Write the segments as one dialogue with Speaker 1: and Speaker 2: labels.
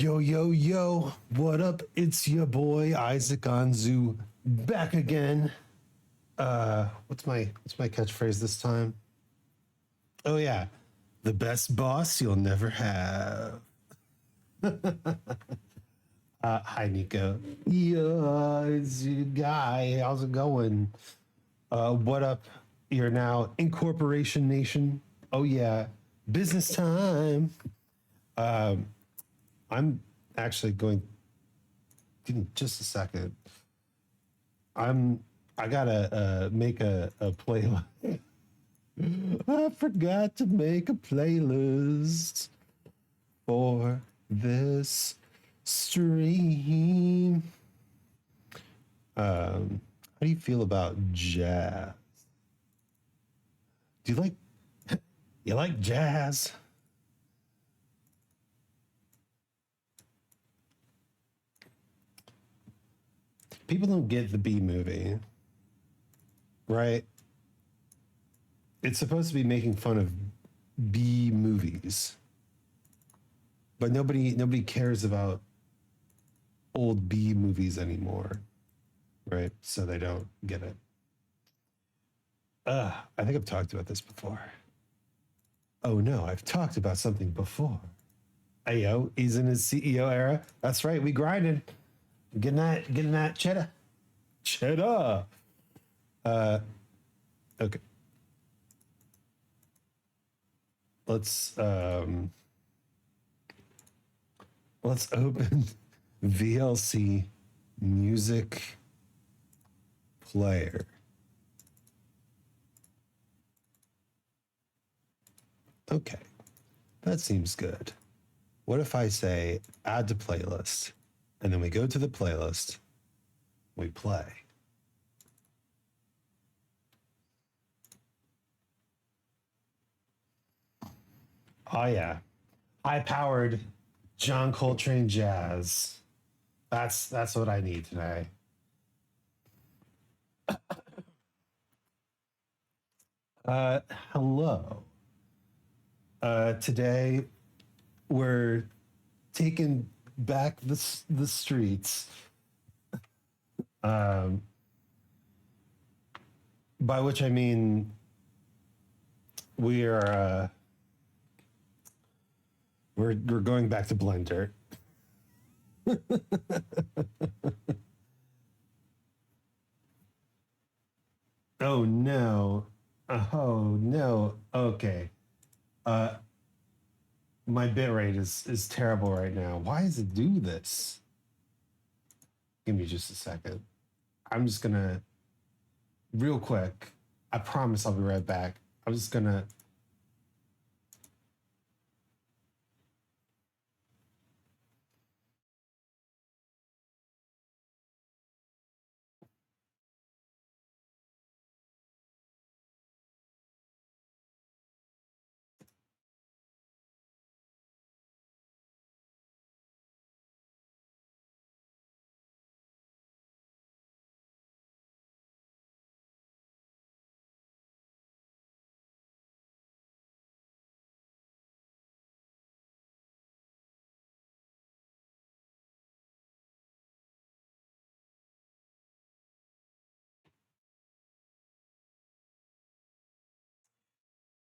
Speaker 1: Yo, yo, yo, what up? It's your boy Isaac Anzu back again. What's my catchphrase this time? Oh yeah. The best boss you'll never have. Hi Nico. Yeah, it's your guy. How's it going? What up? You're now Incorporation Nation. Oh yeah. Business time. Um, I'm actually going. Give me just a second. I'm. I gotta make a playlist. I forgot to make a playlist for this stream. How do you feel about jazz? Do you like jazz? People don't get the B movie, right? It's supposed to be making fun of B movies, but nobody cares about old B movies anymore, right? So they don't get it. I think I've talked about this before. Oh no, I've talked about something before. Ayo, he's in his CEO era. That's right, we grinded. Getting that cheddar. Cheddar. Okay. Let's open VLC music player. Okay. That seems good. What if I say add to playlist and then we go to the playlist, we play. Oh yeah. High powered John Coltrane jazz. That's what I need today. Uh Hello. Today we're taking back the streets. Um by which I mean we are we're going back to Blender. Oh no. Oh no. Okay. Uh my bitrate is terrible right now. Why does it do this? Give me just a second. I'm just gonna real quick. I promise I'll be right back. I'm just gonna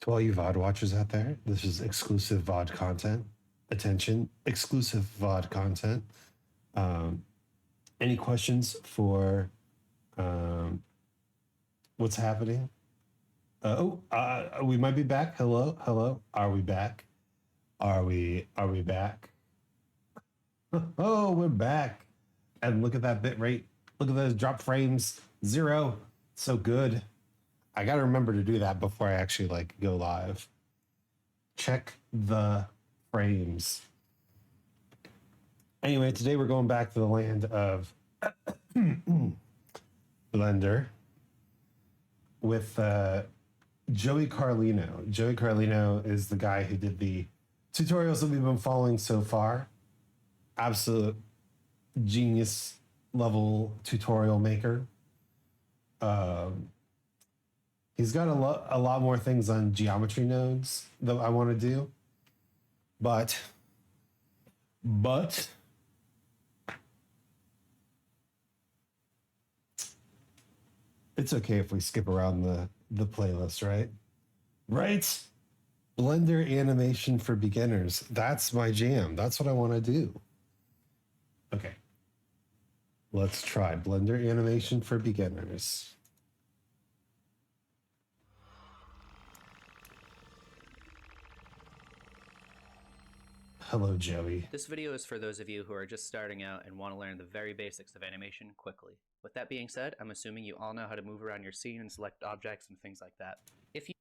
Speaker 1: to all you VOD watchers out there, this is exclusive VOD content. Attention, exclusive VOD content. Um, any questions for what's happening? We might be back. Hello, hello. Are we back? Are we back? Oh, we're back. And look at that bit rate. Look at those drop frames. 0. So good. I got to remember to do that before I actually like go live. Check the frames. Anyway, today we're going back to the land of Blender with Joey Carlino. Joey Carlino is the guy who did the tutorials that we've been following so far. Absolute genius level tutorial maker. He's got a lot more things on geometry nodes that I want to do, but But it's okay if we skip around the playlist, right? Right? Blender animation for beginners. That's my jam. That's what I want to do. Okay. Let's try Blender animation for beginners. Hello, Joey.
Speaker 2: This video is for those of you who are just starting out and want to learn the very basics of animation quickly. With that being said, I'm assuming you all know how to move around your scene and select objects and things like that. If you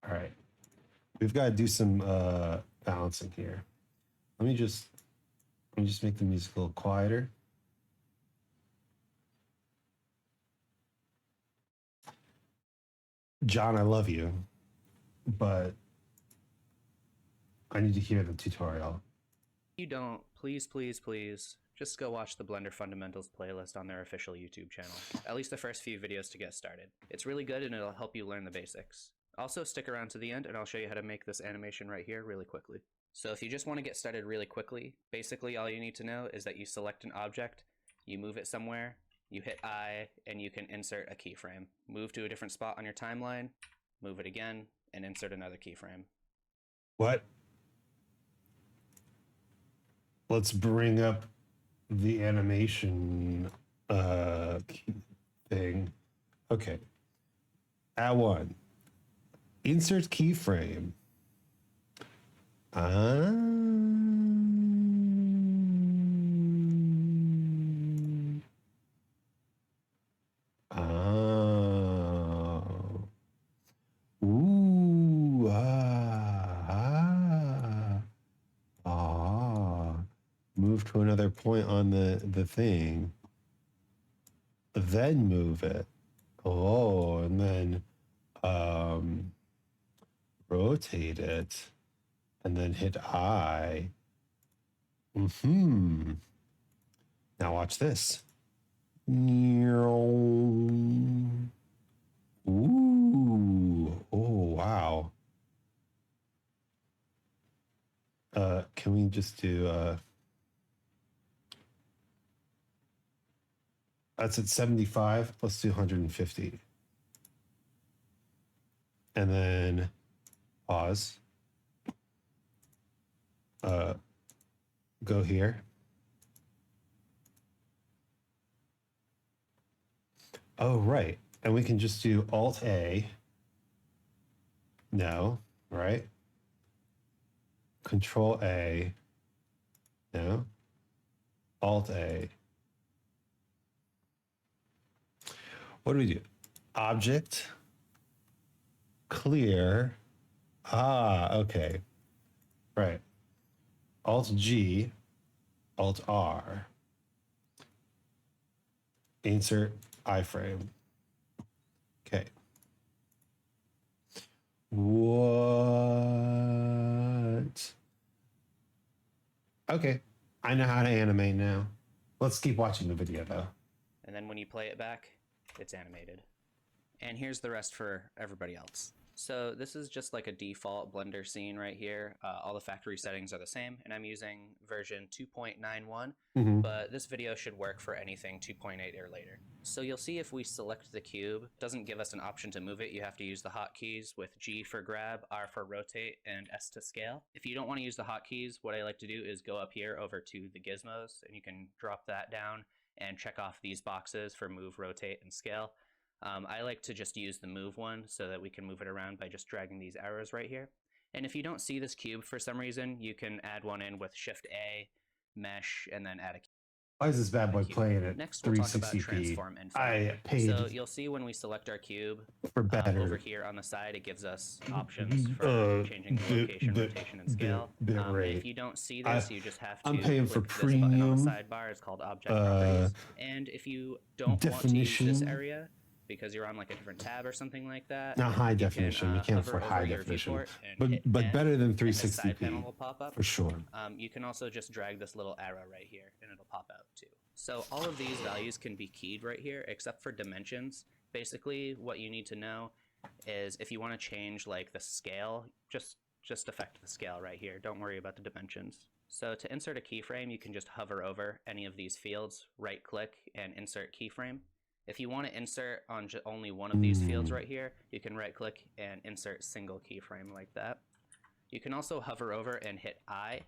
Speaker 1: All right. We've got to do some balancing here. Let me just make the music a little quieter. John, I love you, but I need to hear the tutorial.
Speaker 2: you don't, please just go watch the Blender Fundamentals playlist on their official YouTube channel. At least the first few videos to get started. It's really good and it'll help you learn the basics. Also, stick around to the end and I'll show you how to make this animation right here really quickly. So if you just want to get started really quickly, basically all you need to know is that you select an object, you move it somewhere, you hit I, and you can insert a keyframe. Move to a different spot on your timeline, move it again, and insert another keyframe.
Speaker 1: What? Let's bring up the animation thing. Okay. At one. Insert keyframe. Ooh. Move to another point on the thing. Then move it. Oh, and then rotate it. And then hit I. Now watch this. Ooh. Oh, wow. Can we just do that's at 75. Let's do 150. And then pause. Go here. Oh, right. And we can just do Alt A. No, right? Control A. No. Alt A. What do we do? Object. Clear. Okay. Right. Alt G. Alt R. Insert iframe. Okay. What? Okay. I know how to animate now. Let's keep watching the video though.
Speaker 2: And then when you play it back, it's animated. And here's the rest for everybody else. So this is just like a default Blender scene right here. All the factory settings are the same, and I'm using version 2.91, but this video should work for anything 2.8 or later. So you'll see if we select the cube, it doesn't give us an option to move it. You have to use the hotkeys with G for grab, R for rotate, and S to scale. If you don't want to use the hotkeys, what I like to do is go up here over to the gizmos, and you can drop that down and check off these boxes for move, rotate, and scale. I like to just use the move one so that we can move it around by just dragging these arrows right here. And if you don't see this cube for some reason, you can add one in with Shift A, Mesh, and then add a cube.
Speaker 1: Why is this bad boy playing at
Speaker 2: Next, we'll talk about
Speaker 1: 360p?
Speaker 2: transform and
Speaker 1: I paid
Speaker 2: so you'll see when we select our cube
Speaker 1: for better.
Speaker 2: over here on the side, it gives us options for changing the location, rotation, and scale. If you don't see this, you just have to
Speaker 1: I'm paying for
Speaker 2: click this button on the
Speaker 1: premium
Speaker 2: sidebar. It's called Object Properties. And if you don't want to use this area because you're on like a different tab or something like that,
Speaker 1: not high definition. You can't afford high definition, but better than 360p
Speaker 2: will pop up
Speaker 1: for sure.
Speaker 2: You can also just drag this little arrow right here, and it'll pop out too. So all of these values can be keyed right here, except for dimensions. Basically, what you need to know is if you want to change like the scale, just affect the scale right here. Don't worry about the dimensions. So to insert a keyframe, you can just hover over any of these fields, right click, and insert keyframe. If you want to insert on only one of these fields right here, you can right click and insert single keyframe like that. You can also hover over and hit I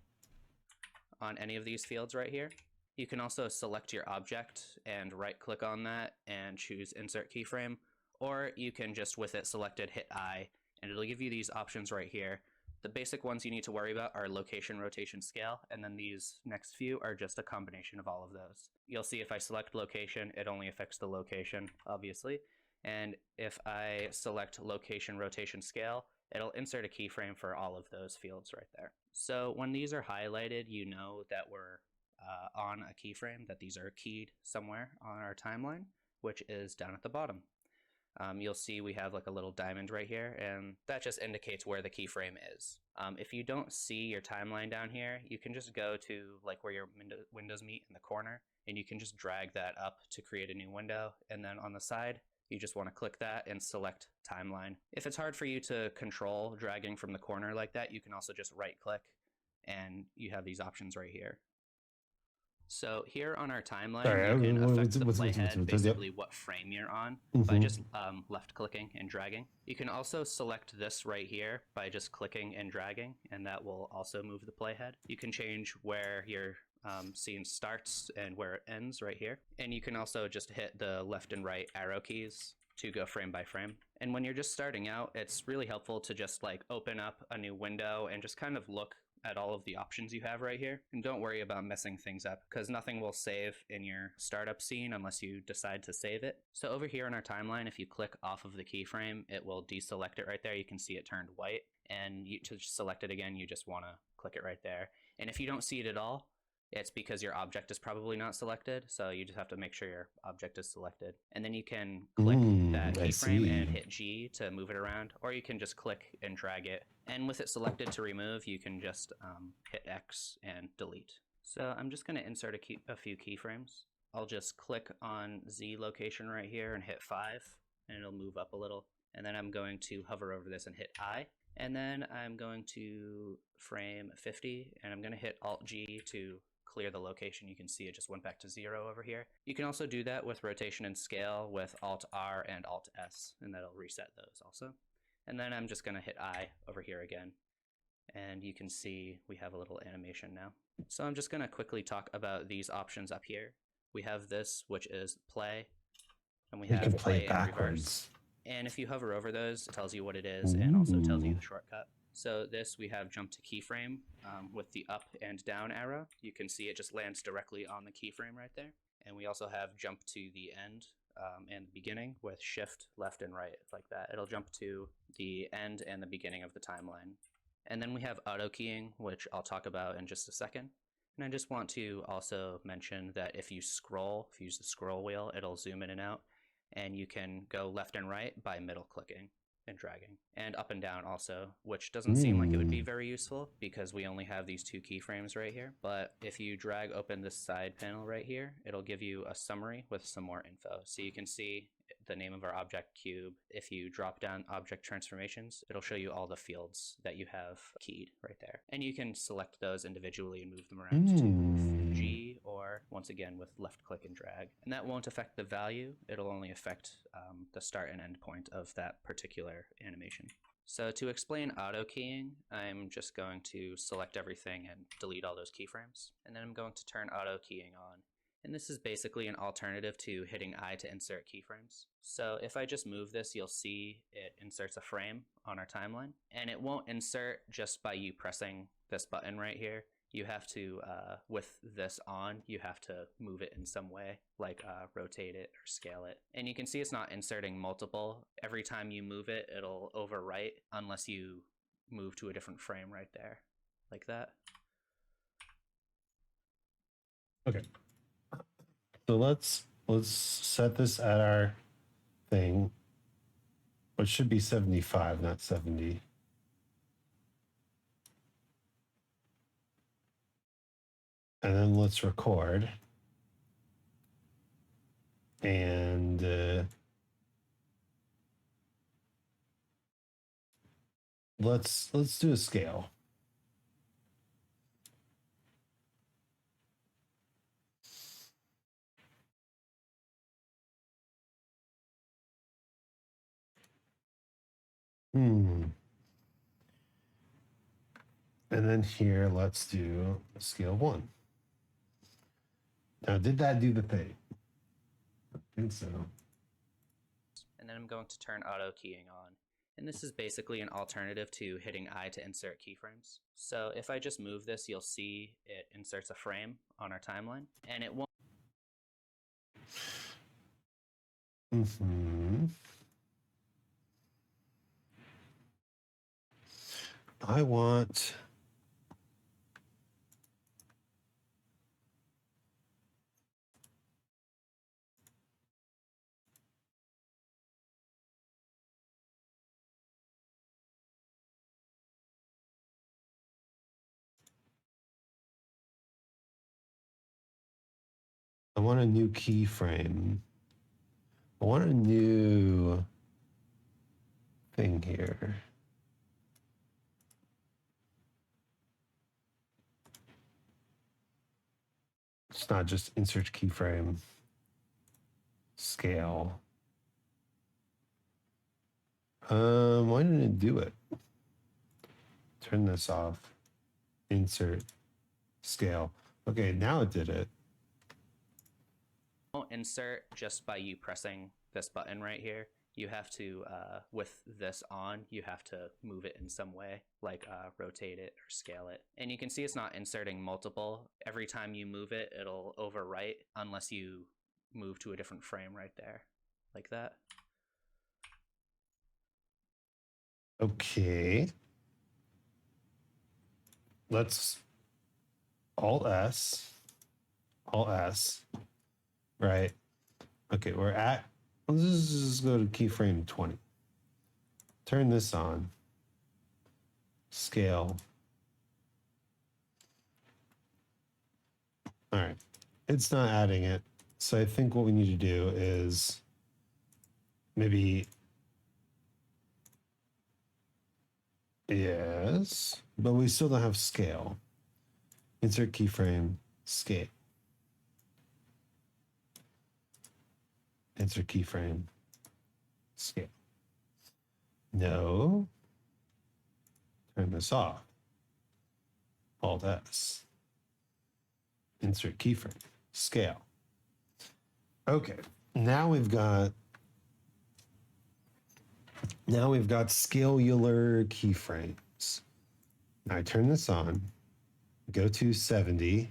Speaker 2: on any of these fields right here. You can also select your object and right click on that and choose insert keyframe, or you can just with it selected hit I and it'll give you these options right here. The basic ones you need to worry about are location, rotation, scale, and then these next few are just a combination of all of those. You'll see if I select location, it only affects the location, obviously. And if I select location, rotation, scale, it'll insert a keyframe for all of those fields right there. So when these are highlighted, you know that we're on a keyframe, that these are keyed somewhere on our timeline, which is down at the bottom. You'll see we have like a little diamond right here, and that just indicates where the keyframe is. If you don't see your timeline down here, you can just go to like where your windows meet in the corner, and you can just drag that up to create a new window, and then on the side, you just want to click that and select timeline. If it's hard for you to control dragging from the corner like that, you can also just right click, and you have these options right here. So here on our timeline, you can affect the playhead, basically what frame you're on, by just left clicking and dragging. You can also select this right here by just clicking and dragging, and that will also move the playhead. You can change where your scene starts and where it ends right here. And you can also just hit the left and right arrow keys to go frame by frame. And when you're just starting out, it's really helpful to just like open up a new window and just kind of look at all of the options you have right here. And don't worry about messing things up because nothing will save in your startup scene unless you decide to save it. So over here in our timeline, if you click off of the keyframe, it will deselect it right there. You can see it turned white, and to select it again, you just want to click it right there. And if you don't see it at all, it's because your object is probably not selected, so you just have to make sure your object is selected. And then you can click that keyframe and hit G to move it around, or you can just click and drag it. And with it selected to remove, you can just hit X and delete. So I'm just going to insert a few keyframes. I'll just click on Z location right here and hit 5, and it'll move up a little. And then I'm going to hover over this and hit I. And then I'm going to frame 50, and I'm going to hit Alt-G to clear the location. You can see it just went back to 0 over here. You can also do that with rotation and scale with Alt-R and Alt-S, and that'll reset those also. And then I'm just going to hit I over here again, and you can see we have a little animation now. So I'm just going to quickly talk about these options up here. We have this, which is play, and we have play and reverse. And if you hover over those, it tells you what it is and also tells you the shortcut. So this, we have jump to keyframe with the up and down arrow. You can see it just lands directly on the keyframe right there. And we also have jump to the end and the beginning with shift left and right like that. It'll jump to the end and the beginning of the timeline. And then we have auto keying, which I'll talk about in just a second. And I just want to also mention that if you use the scroll wheel, it'll zoom in and out. And you can go left and right by middle clicking and dragging, and up and down also, which doesn't seem like it would be very useful because we only have these 2 keyframes right here. But if you drag open this side panel right here, it'll give you a summary with some more info. So you can see the name of our object cube. If you drop down object transformations, it'll show you all the fields that you have keyed right there. And you can select those individually and move them around to G, or once again with left click and drag. And that won't affect the value. It'll only affect the start and end point of that particular animation. So to explain auto keying, I'm just going to select everything and delete all those keyframes. And then I'm going to turn auto keying on. And this is basically an alternative to hitting I to insert keyframes. So if I just move this, you'll see it inserts a frame on our timeline. And it won't insert just by you pressing this button right here. You have to, with this on, you have to move it in some way, like rotate it or scale it. And you can see it's not inserting multiple. Every time you move it, it'll overwrite unless you move to a different frame right there, like that.
Speaker 1: Okay. So let's set this at our thing, which should be 75, not 70. And then let's record. And let's do a scale. And then here, let's do scale 1. Now, did that do the thing? I think so.
Speaker 2: And then I'm going to turn auto keying on. And this is basically an alternative to hitting I to insert keyframes. So if I just move this, you'll see it inserts a frame on our timeline, and it won't.
Speaker 1: I want a new keyframe. I want a new thing here. It's not just insert keyframe, scale. Why didn't it do it? Turn this off. Insert scale. Okay, now it did it.
Speaker 2: Won't insert just by you pressing this button right here. You have to, with this on, you have to move it in some way, like rotate it or scale it. And you can see it's not inserting multiple. Every time you move it, it'll overwrite unless you move to a different frame right there, like that.
Speaker 1: Okay. Let's Alt S. Alt S. Right. Okay, we're at, let's just go to keyframe 20. Turn this on. Scale. All right. It's not adding it. So I think what we need to do is maybe, yes, but we still don't have scale. Insert keyframe, scale. Insert keyframe, scale. No. Turn this off. Alt S. Insert keyframe, scale. Okay, now we've got scalular keyframes. Now I turn this on, go to 70,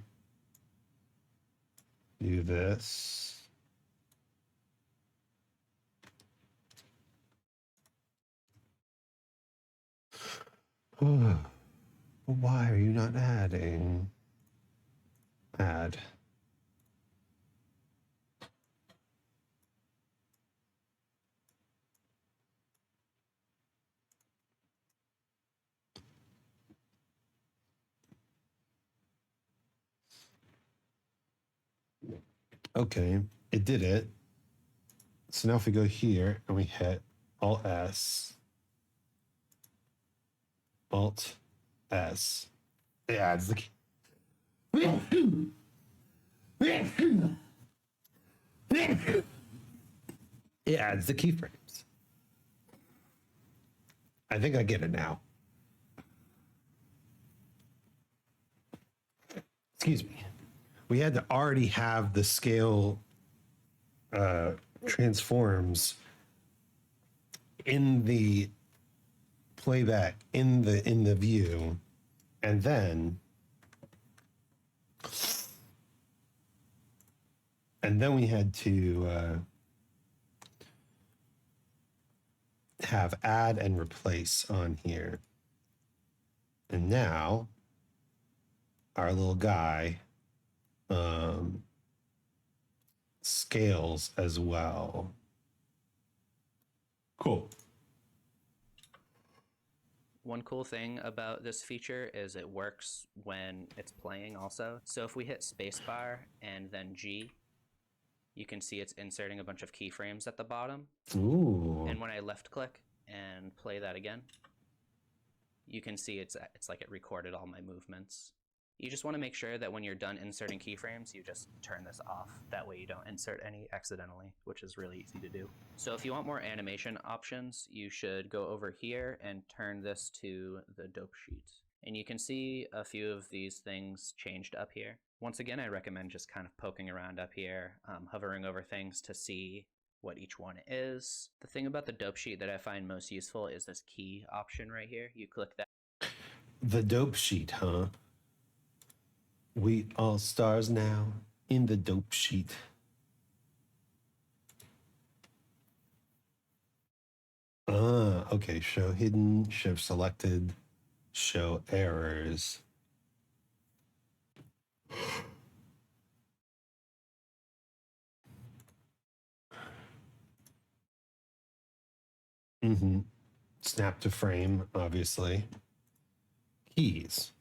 Speaker 1: do this. Why are you not adding? Add. Okay, it did it. So now if we go here and we hit Alt S, Alt S, it adds the key. It adds the keyframes. I think I get it now. Excuse me. We had to already have the scale transforms in the playback in the view, and then we had to have add and replace on here. And now our little guy scales as well. Cool.
Speaker 2: One cool thing about this feature is it works when it's playing also. So if we hit spacebar and then G, you can see it's inserting a bunch of keyframes at the bottom.
Speaker 1: Ooh.
Speaker 2: And when I left click and play that again, you can see it's like it recorded all my movements. You just want to make sure that when you're done inserting keyframes, you just turn this off. That way you don't insert any accidentally, which is really easy to do. So if you want more animation options, you should go over here and turn this to the dope sheet. And you can see a few of these things changed up here. Once again, I recommend just kind of poking around up here, hovering over things to see what each one is. The thing about the dope sheet that I find most useful is this key option right here. You click that.
Speaker 1: The dope sheet, huh? We all stars now in the dope sheet. Okay. Show hidden, show selected, show errors. Snap to frame, obviously. Keys.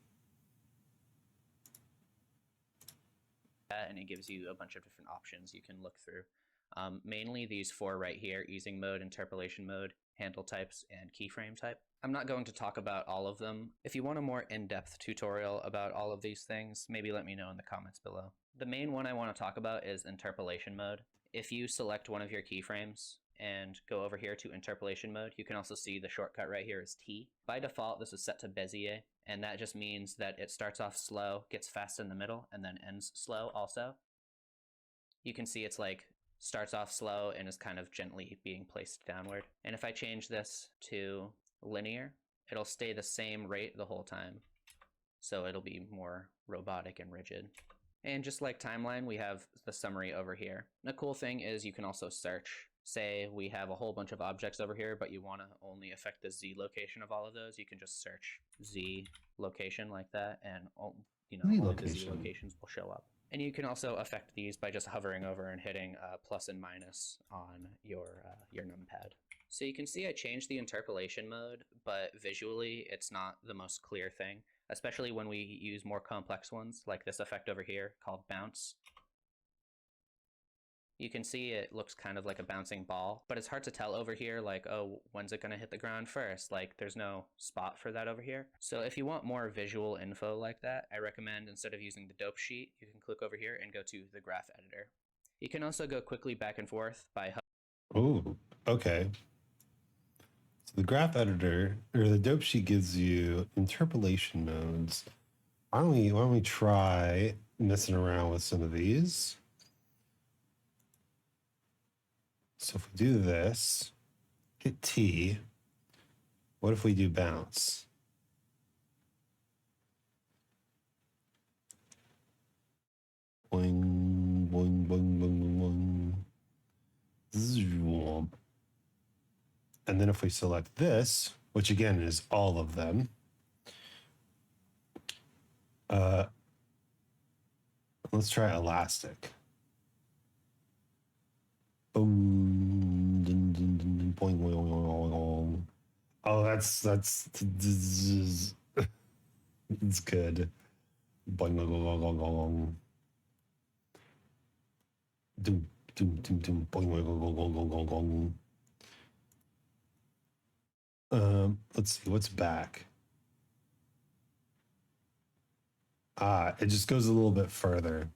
Speaker 2: And it gives you a bunch of different options you can look through. Mainly these four right here: easing mode, interpolation mode, handle types, and keyframe type. I'm not going to talk about all of them. If you want a more in-depth tutorial about all of these things, maybe let me know in the comments below. The main one I want to talk about is interpolation mode. If you select one of your keyframes and go over here to interpolation mode, you can also see the shortcut right here is T. By default, this is set to Bezier, and that just means that it starts off slow, gets fast in the middle, and then ends slow also. You can see it's like starts off slow and is kind of gently being placed downward. And if I change this to linear, it'll stay the same rate the whole time. So it'll be more robotic and rigid. And just like timeline, we have the summary over here. And the cool thing is you can also search. Say we have a whole bunch of objects over here, but you want to only affect the Z location of all of those. You can just search Z location like that, and only the Z locations will show up. And you can also affect these by just hovering over and hitting plus and minus on your numpad. So you can see I changed the interpolation mode, but visually it's not the most clear thing, especially when we use more complex ones like this effect over here called bounce. You can see it looks kind of like a bouncing ball, but it's hard to tell over here, like, oh, when's it gonna hit the ground first? Like, there's no spot for that over here. So if you want more visual info like that, I recommend instead of using the dope sheet, you can click over here and go to the graph editor. You can also go quickly back and forth by...
Speaker 1: Oh, okay. So the graph editor, or the dope sheet, gives you interpolation modes. Why don't we try messing around with some of these? So if we do this, hit T, what if we do bounce? Boing, boing, boing, boing, boing, boing. And then if we select this, which again is all of them, let's try elastic. Boom, dun, dun, dun, dun, boing, boing, boing, boing, boing. Oh, that's it's good. Boing, boing, boing, boing, boing. Doom, doom, doom, doom, boing, boing, boing, boing, boing, boing, boing. Let's see what's back. It just goes a little bit further.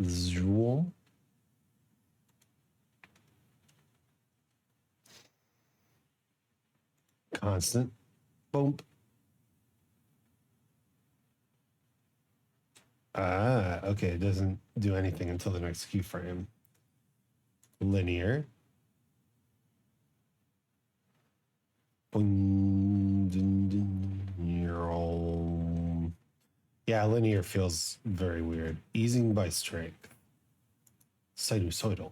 Speaker 1: Zoom. Constant. Boom. Okay. It doesn't do anything until the next keyframe. Linear. Yeah, linear feels very weird. Easing by strength. Sinusoidal.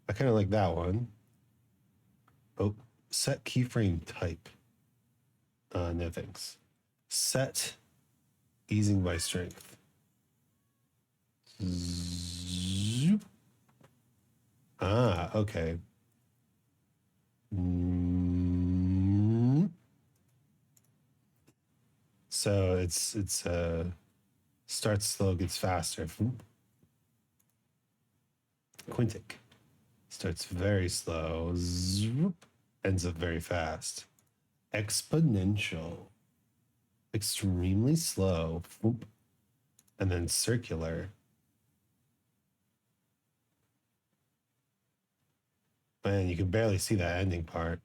Speaker 1: I kind of like that one. Oh, set keyframe type. No thanks. Set easing by strength. Zoop. Okay. So it's starts slow, gets faster. Quintic. Starts very slow, zoop, ends up very fast. Exponential, extremely slow, whoop, and then circular. Man, you can barely see that ending part.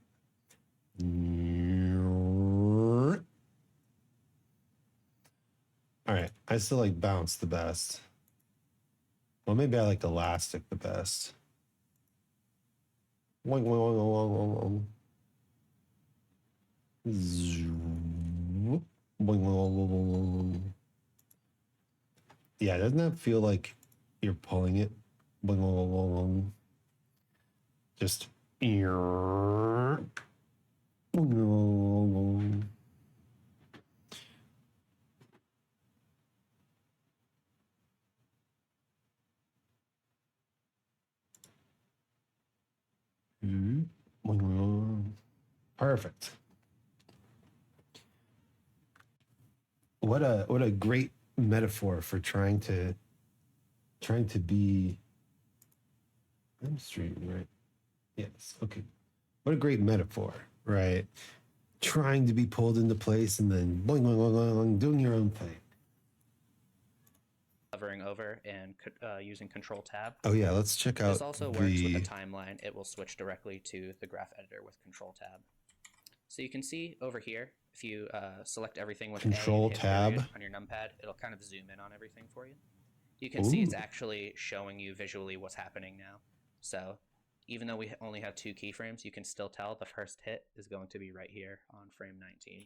Speaker 1: All right, I still like bounce the best. Well, maybe I like elastic the best. Wing, wing, wing, wing, wing, wing. Zoop. Wing, wing, wing, wing, wing. Yeah, doesn't that feel like you're pulling it? Wing, wing, wing, wing, wing. Just. Wing, wing, wing, wing. Perfect. What a great metaphor for trying to be. I'm straight, right? Yes. Okay. What a great metaphor, right? Trying to be pulled into place and then boing, boing, boing, boing, doing your own thing.
Speaker 2: Hovering over and using Control Tab.
Speaker 1: Oh yeah, let's check out.
Speaker 2: This also works with a timeline. It will switch directly to the graph editor with Control Tab. So you can see over here, if you select everything with
Speaker 1: Control
Speaker 2: A and hit
Speaker 1: Tab
Speaker 2: on your numpad, it'll kind of zoom in on everything for you. You can see it's actually showing you visually what's happening now. So even though we only have 2 keyframes, you can still tell the first hit is going to be right here on frame 19,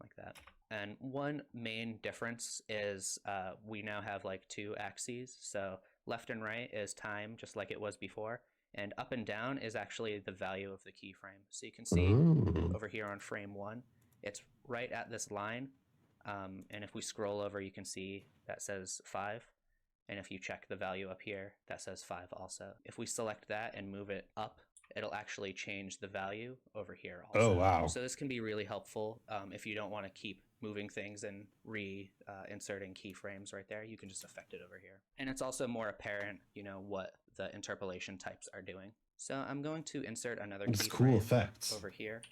Speaker 2: like that. And one main difference is we now have like 2 axes. So left and right is time, just like it was before. And up and down is actually the value of the keyframe. So you can see over here on frame 1, it's right at this line. And if we scroll over, you can see that says 5. And if you check the value up here, that says 5 also. If we select that and move it up, it'll actually change the value over here also.
Speaker 1: Oh, wow.
Speaker 2: So this can be really helpful if you don't want to keep moving things and inserting keyframes right there. You can just affect it over here. And it's also more apparent, what the interpolation types are doing. So I'm going to insert another keyframe
Speaker 1: cool effects
Speaker 2: over here,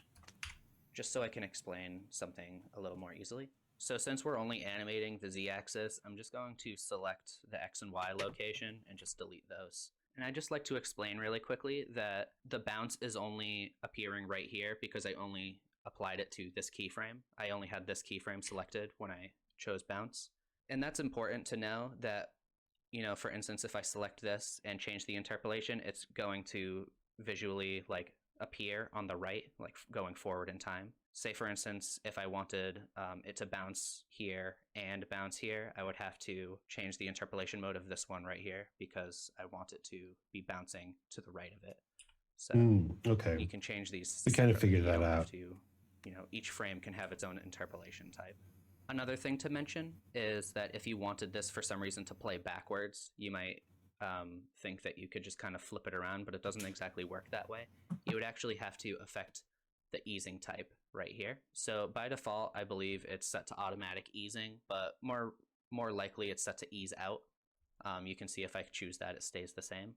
Speaker 2: just so I can explain something a little more easily. So since we're only animating the z-axis, I'm just going to select the x and y location and just delete those. And I'd just like to explain really quickly that the bounce is only appearing right here because I only applied it to this keyframe. I only had this keyframe selected when I chose bounce. And that's important to know that, for instance, if I select this and change the interpolation, it's going to visually appear on the right, going forward in time. Say, for instance, if I wanted it to bounce here and bounce here, I would have to change the interpolation mode of this one right here because I want it to be bouncing to the right of it. So
Speaker 1: okay,
Speaker 2: you can change these.
Speaker 1: We kind of figured that out.
Speaker 2: Each frame can have its own interpolation type. Another thing to mention is that if you wanted this for some reason to play backwards, you might think that you could just kind of flip it around, but it doesn't exactly work that way. You would actually have to affect the easing type right here. So by default, I believe it's set to automatic easing, but more likely it's set to ease out. You can see if I choose that, it stays the same.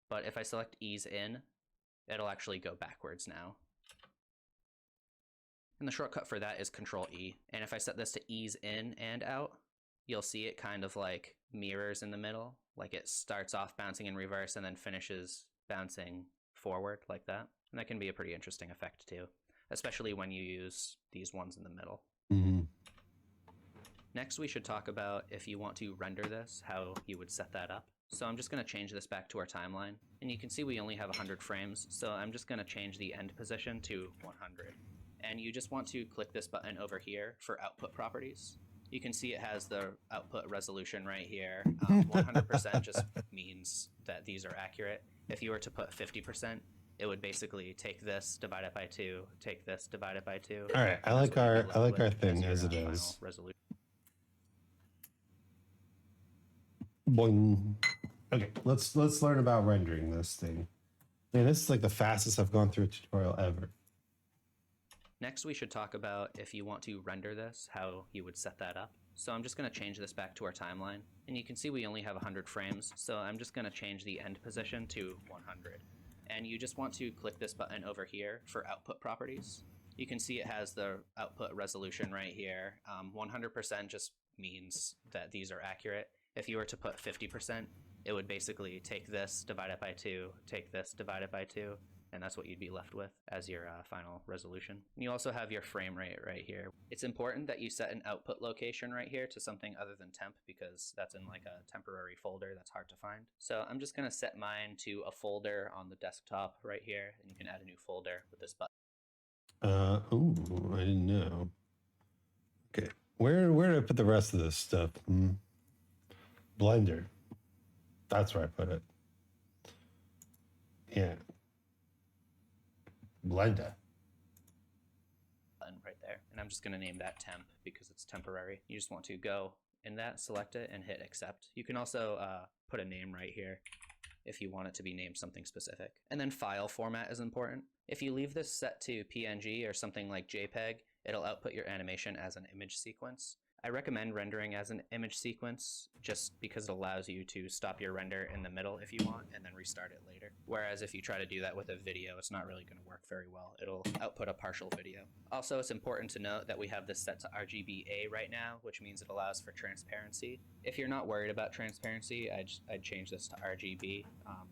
Speaker 2: But if I select ease in, it'll actually go backwards now. And the shortcut for that is Control E. And if I set this to ease in and out, you'll see it kind of mirrors in the middle. It starts off bouncing in reverse and then finishes bouncing forward like that. And that can be a pretty interesting effect too, especially when you use these ones in the middle. Next, we should talk about if you want to render this, how you would set that up. So I'm just going to change this back to our timeline. And you can see we only have 100 frames. So I'm just going to change the end position to 100. And you just want to click this button over here for output properties. You can see it has the output resolution right here. 100% just means that these are accurate. If you were to put 50%, it would basically take this, divide it by 2, take this, divide it by 2.
Speaker 1: All right, I like our thing as it is. Boing. Okay, let's learn about rendering this thing. Man, this is the fastest I've gone through a tutorial ever.
Speaker 2: Next, we should talk about if you want to render this, how you would set that up. So I'm just going to change this back to our timeline. And you can see we only have 100 frames, so I'm just going to change the end position to 100. And you just want to click this button over here for output properties. You can see it has the output resolution right here. 100% just means that these are accurate. If you were to put 50%, it would basically take this, divide it by 2, take this, divide it by 2, and that's what you'd be left with as your final resolution. And you also have your frame rate right here. It's important that you set an output location right here to something other than temp, because that's in like a temporary folder that's hard to find. So I'm just going to set mine to a folder on the desktop right here, and you can add a new folder with this button.
Speaker 1: Oh, I didn't know. Okay, where did I put the rest of this stuff? Blender. That's where I put it. Yeah. Blender.
Speaker 2: Button right there. And I'm just going to name that temp because it's temporary. You just want to go in that, select it, and hit accept. You can also put a name right here if you want it to be named something specific. And then file format is important. If you leave this set to PNG or something like JPEG, it'll output your animation as an image sequence. I recommend rendering as an image sequence just because it allows you to stop your render in the middle if you want and then restart it later. Whereas if you try to do that with a video, it's not really going to work very well. It'll output a partial video. Also, it's important to note that we have this set to RGBA right now, which means it allows for transparency. If you're not worried about transparency, I'd change this to RGB.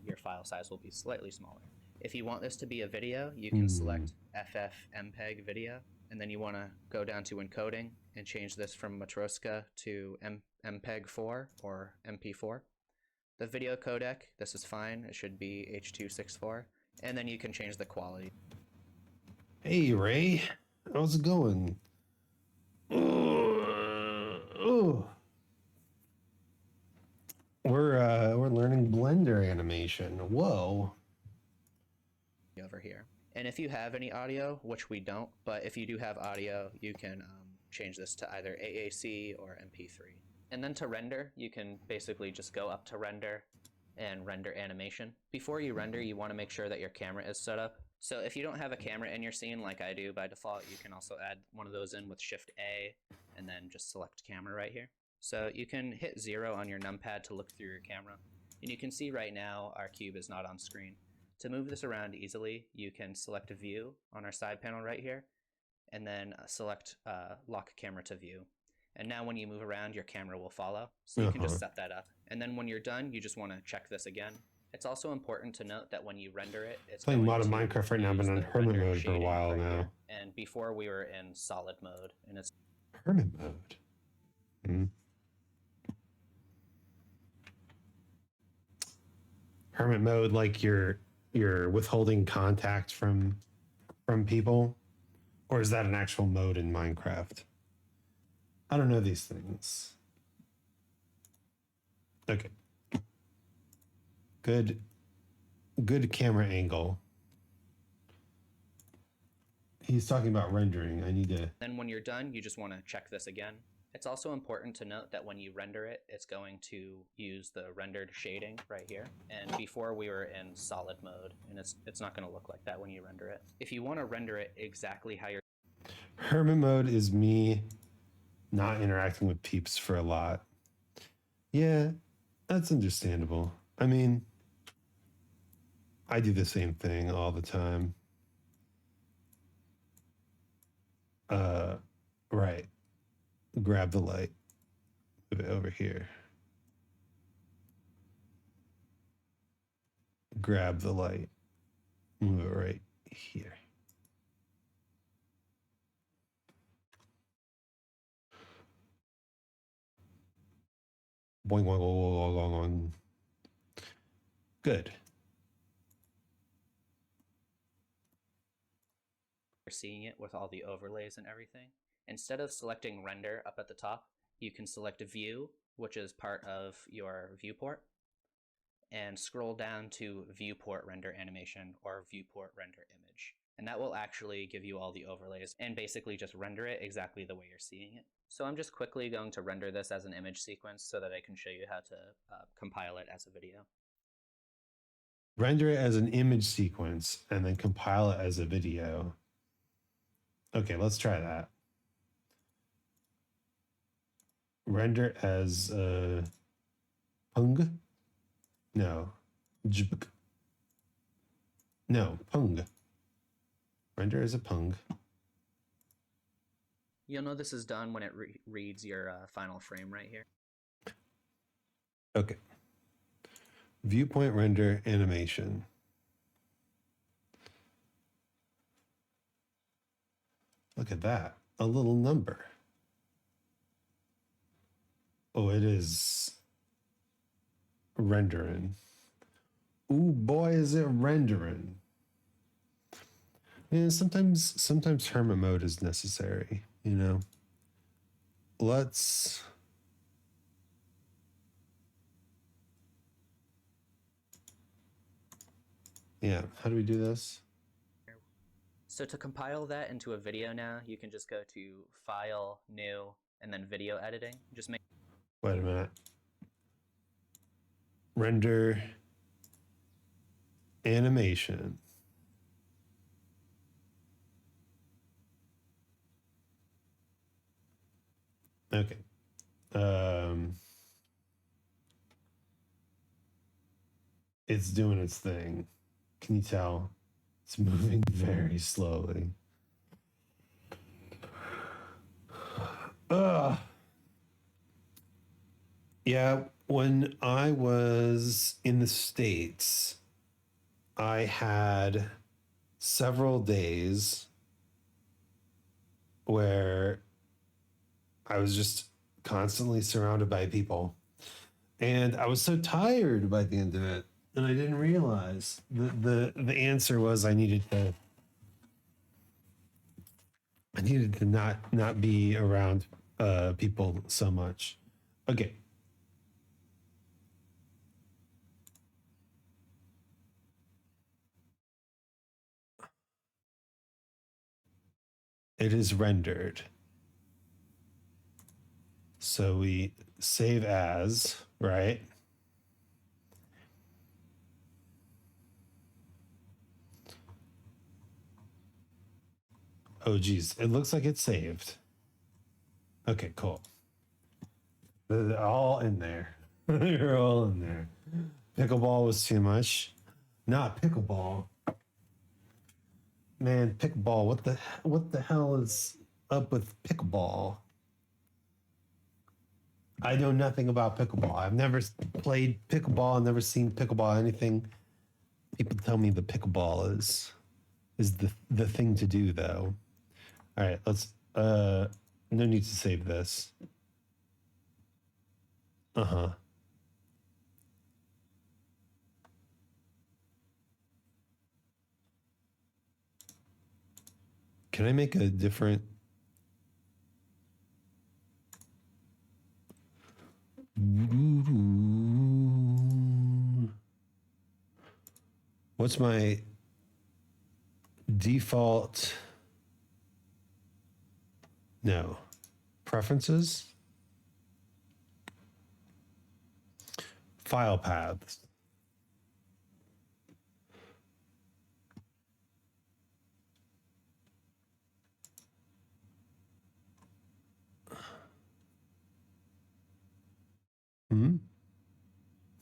Speaker 2: Your file size will be slightly smaller. If you want this to be a video, you can select FFmpeg video, and then you want to go down to encoding and change this from Matroska to MPEG-4 or MP4. The video codec, this is fine. It should be H.264. And then you can change the quality.
Speaker 1: Hey, Ray. How's it going? We're learning Blender animation. Whoa.
Speaker 2: Over here. And if you have any audio, which we don't, but if you do have audio, you can change this to either AAC or MP3. And then to render, you can basically just go up to render and render animation. Before you render, you want to make sure that your camera is set up. So if you don't have a camera in your scene like I do by default, you can also add one of those in with Shift A and then just select camera right here. So you can hit 0 on your numpad to look through your camera. And you can see right now our cube is not on screen. To move this around easily, you can select a view on our side panel right here, and then select lock camera to view. And now when you move around, your camera will follow. So you can just set that up. And then when you're done, you just want to check this again. It's also important to note that when you render it, it's
Speaker 1: playing a lot of Minecraft right now, but on hermit mode for a while
Speaker 2: right
Speaker 1: now.
Speaker 2: here. And before we were in solid mode, and it's
Speaker 1: hermit mode. Hermit mode, like you're withholding contact from people, or is that an actual mode in Minecraft? I don't know these things. Okay. Good camera angle. He's talking about rendering. I need to...
Speaker 2: Then when you're done, you just want to check this again. It's also important to note that when you render it, it's going to use the rendered shading right here. And before we were in solid mode, and it's not going to look like that when you render it. If you want to render it exactly how you're...
Speaker 1: Hermit mode is me not interacting with peeps for a lot. Yeah, that's understandable. I mean, I do the same thing all the time. Right. Grab the light, move it over here. Grab the light, move it right here. Boing, boing, boing, boing, boing. Good.
Speaker 2: You're seeing it with all the overlays and everything. Instead of selecting render up at the top, you can select view, which is part of your viewport, and scroll down to viewport render animation or viewport render image. And that will actually give you all the overlays and basically just render it exactly the way you're seeing it. So I'm just quickly going to render this as an image sequence so that I can show you how to compile it as a video.
Speaker 1: Render it as an image sequence and then compile it as a video. Okay, let's try that. Render as pung? No. Jbk. No, pung. Render as a pung.
Speaker 2: You'll know this is done when it reads your final frame right here.
Speaker 1: Okay. Viewpoint render animation. Look at that. A little number. Oh, it is rendering. Ooh, boy, is it rendering. Yeah, sometimes hermit mode is necessary, you know. Let's yeah, how do we do this?
Speaker 2: So to compile that into a video now, you can just go to File, New, and then Video Editing. Just make.
Speaker 1: Wait a minute. Render animation. Okay. It's doing its thing. Can you tell? It's moving very slowly. Ugh. Yeah, when I was in the States, I had several days where I was just constantly surrounded by people. And I was so tired by the end of it. And I didn't realize the answer was I needed to not be around people so much. Okay. It is rendered. So we save as, right? Oh, geez. It looks like it's saved. Okay, cool. They're all in there. They're all in there. Pickleball was too much. Not pickleball. Man, pickleball. What the hell is up with pickleball? I know nothing about pickleball. I've never played pickleball. I've never seen pickleball anything. People tell me the pickleball is the thing to do though. All right, let's no need to save this. Uh-huh. Can I make a different what's my default? No. Preferences? File paths. Hmm?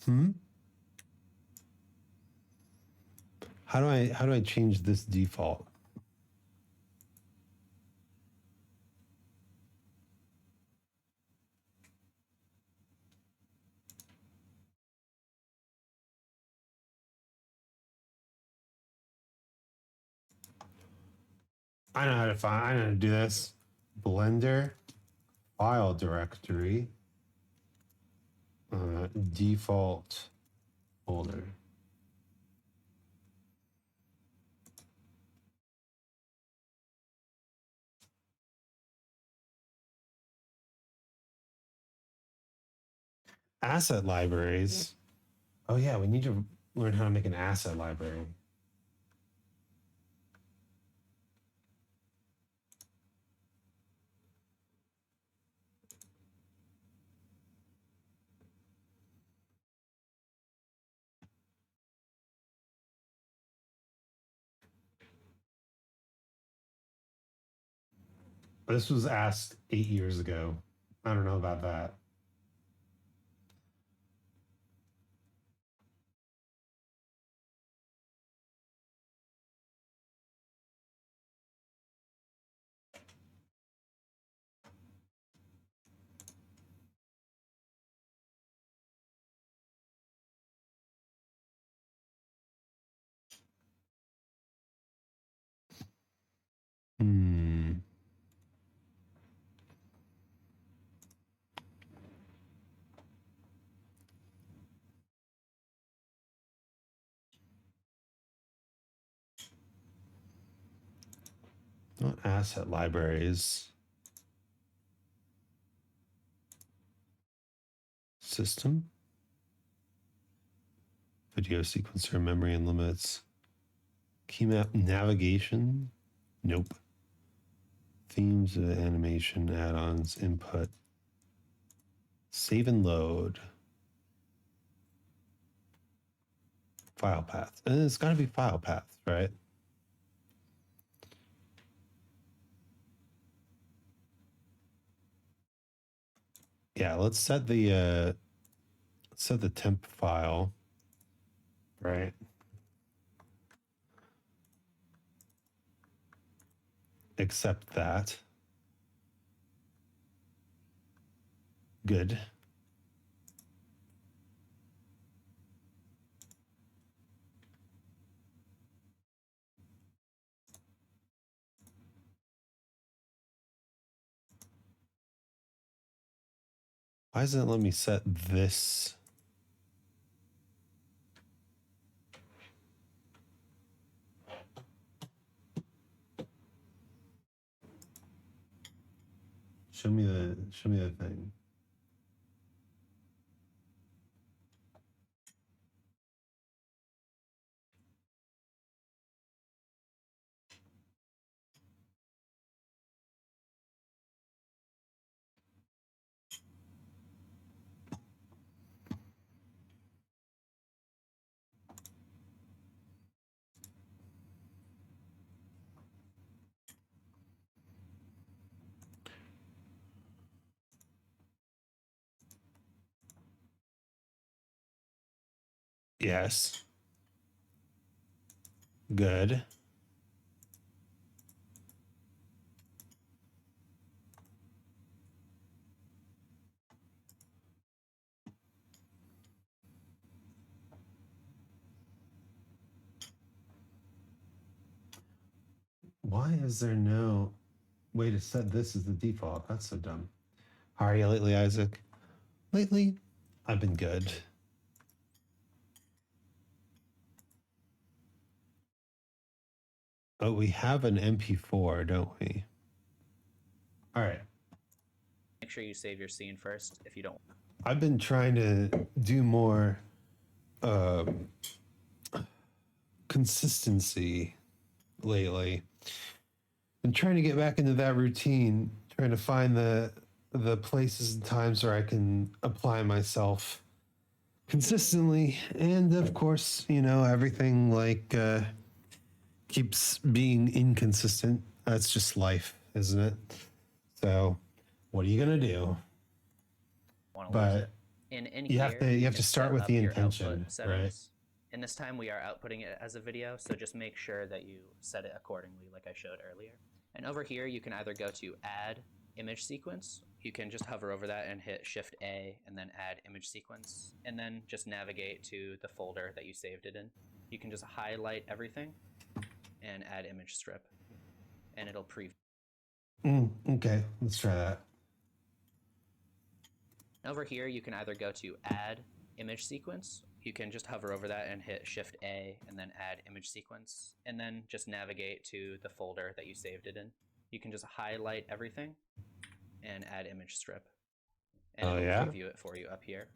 Speaker 1: Hmm? How do I change this default? I know how to find I know how to do this. Blender file directory default folder. Asset libraries. Oh yeah, we need to learn how to make an asset library. This was asked 8 years ago. I don't know about that. Hmm. Not asset libraries. System. Video sequencer, memory and limits. Key map navigation. Nope. Themes, animation, add-ons, input. Save and load. File path. It's got to be file path, right? Yeah, let's set the temp file, right? Accept that. Good. Why doesn't it let me set this? Show me the thing. Yes. Good. Why is there no way to set this as the default? That's so dumb. How are you lately, Isaac? Lately, I've been good. Oh, we have an MP4, don't we? All right.
Speaker 2: Make sure you save your scene first if you don't.
Speaker 1: I've been trying to do more consistency lately. I'm trying to get back into that routine, trying to find the places and times where I can apply myself consistently. And of course, you know, everything like keeps being inconsistent. That's just life, isn't it? So what are you gonna do? But you have to start with the intention, right?
Speaker 2: And this time we are outputting it as a video, so just make sure that you set it accordingly like I showed earlier. And over here you can either go to add image sequence, you can just hover over that and hit Shift A and then add image sequence, and then just navigate to the folder that you saved it in. You can just highlight everything and add image strip, and it'll preview.
Speaker 1: Okay, let's try that.
Speaker 2: Over here, you can either go to add image sequence. You can just hover over that and hit Shift A and then add image sequence, and then just navigate to the folder that you saved it in. You can just highlight everything and add image strip, and it'll preview it for you up here.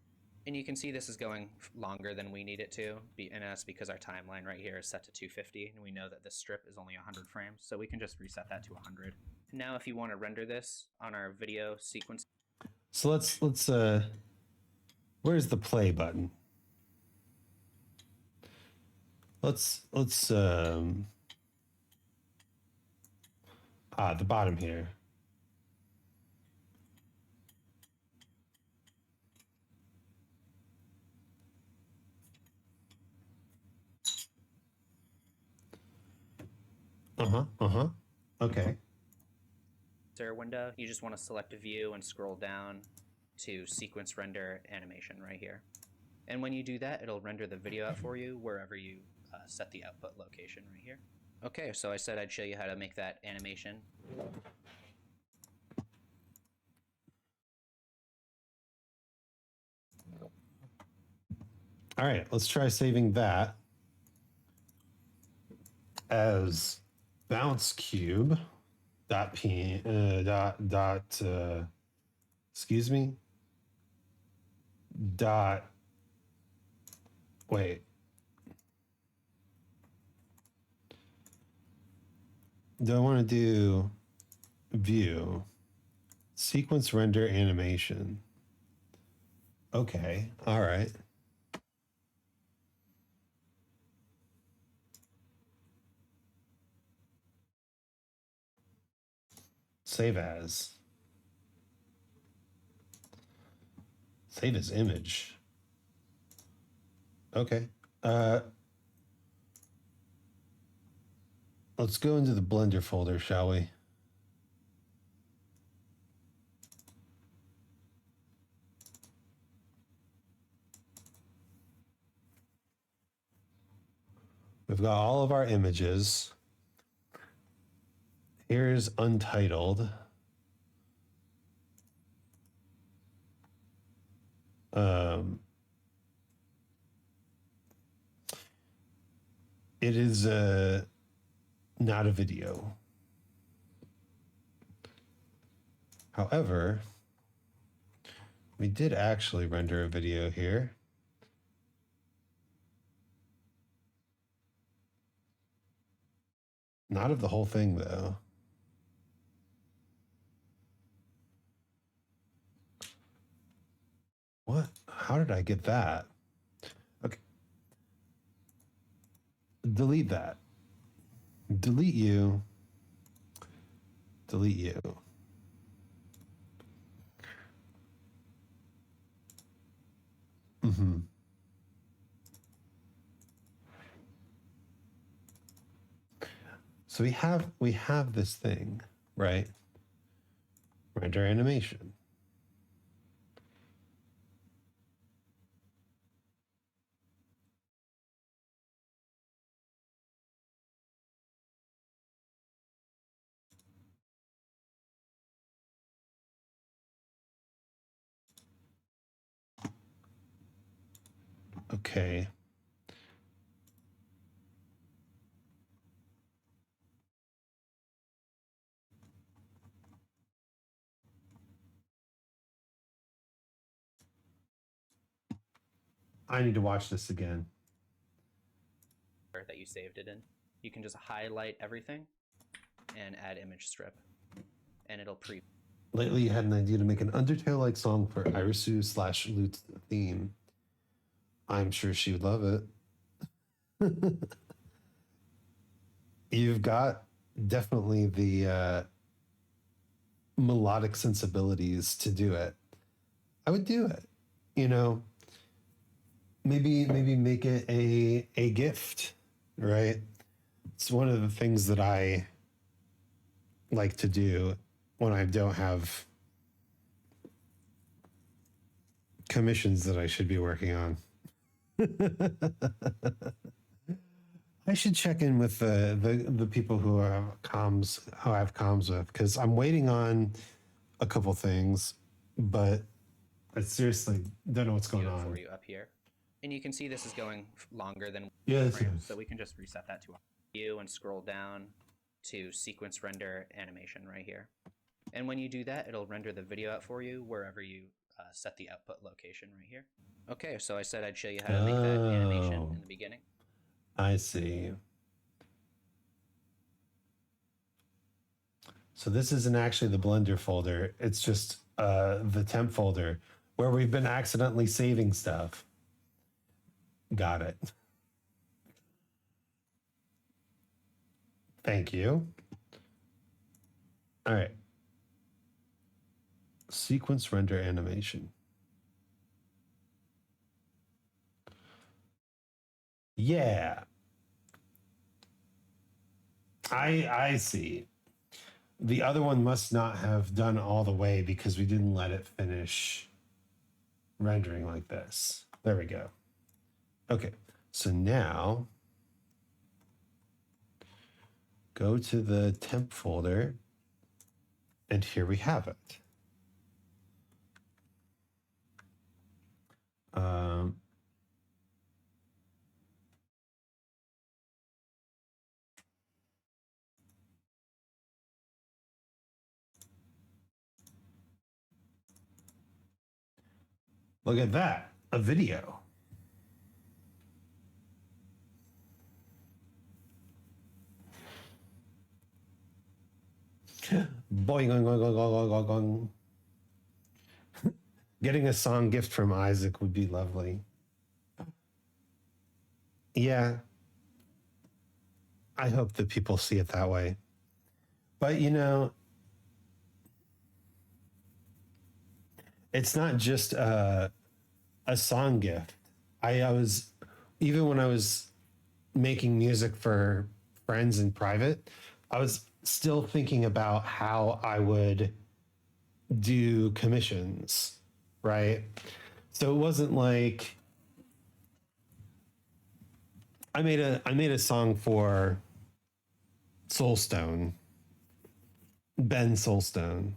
Speaker 2: And you can see this is going longer than we need it to, and that's because our timeline right here is set to 250, and we know that this strip is only 100 frames, so we can just reset that to 100. And now if you want to render this on our video sequence.
Speaker 1: So let's where's the play button? Let's the bottom here. Okay.
Speaker 2: window, you just want to select a view and scroll down to sequence render animation right here. And when you do that, it'll render the video out for you wherever you set the output location right here. Okay, so I said I'd show you how to make that animation.
Speaker 1: All right, let's try saving that as bounce cube dot p dot excuse me dot wait, do I want to do view sequence render animation? Okay, all right. Save as. Save as image. Okay. Let's go into the Blender folder, shall we? We've got all of our images. Here's Untitled. It is not a video. However, we did actually render a video here. Not of the whole thing, though. What? How did I get that? Okay. Delete that. Delete you. Delete you. Mm-hmm. So we have this thing, right? Render animation. Okay. I need to watch this again.
Speaker 2: That you saved it in. You can just highlight everything and add image strip, and it'll pre.
Speaker 1: Lately, you had an idea to make an Undertale-like song for Irisu/Lute theme. I'm sure she would love it. You've got definitely the melodic sensibilities to do it. I would do it. You know, maybe make it a gift, right? It's one of the things that I like to do when I don't have commissions that I should be working on. I should check in with the people who have comms with, because I'm waiting on a couple things, but I seriously don't know what's going on.
Speaker 2: For you up here, and you can see this is going longer than
Speaker 1: yes,
Speaker 2: frames, so we can just reset that to view and scroll down to sequence render animation right here. And when you do that, it'll render the video out for you wherever you set the output location right here. Okay, so I said I'd show you how to make that animation in the beginning.
Speaker 1: I see. So this isn't actually the Blender folder. It's just the temp folder where we've been accidentally saving stuff. Got it. Thank you. All right. Sequence render animation. Yeah. I see. The other one must not have done all the way because we didn't let it finish rendering like this. There we go. Okay, so now go to the temp folder, and here we have it. Look at that, a video. Boing, boing, boing, boing, boing, boing, boing. Getting a song gift from Isaac would be lovely. Yeah, I hope that people see it that way. But you know, it's not just a song gift. I was, even when I was making music for friends in private, I was still thinking about how I would do commissions, right? So it wasn't like I made a song for Soulstone, Ben Soulstone,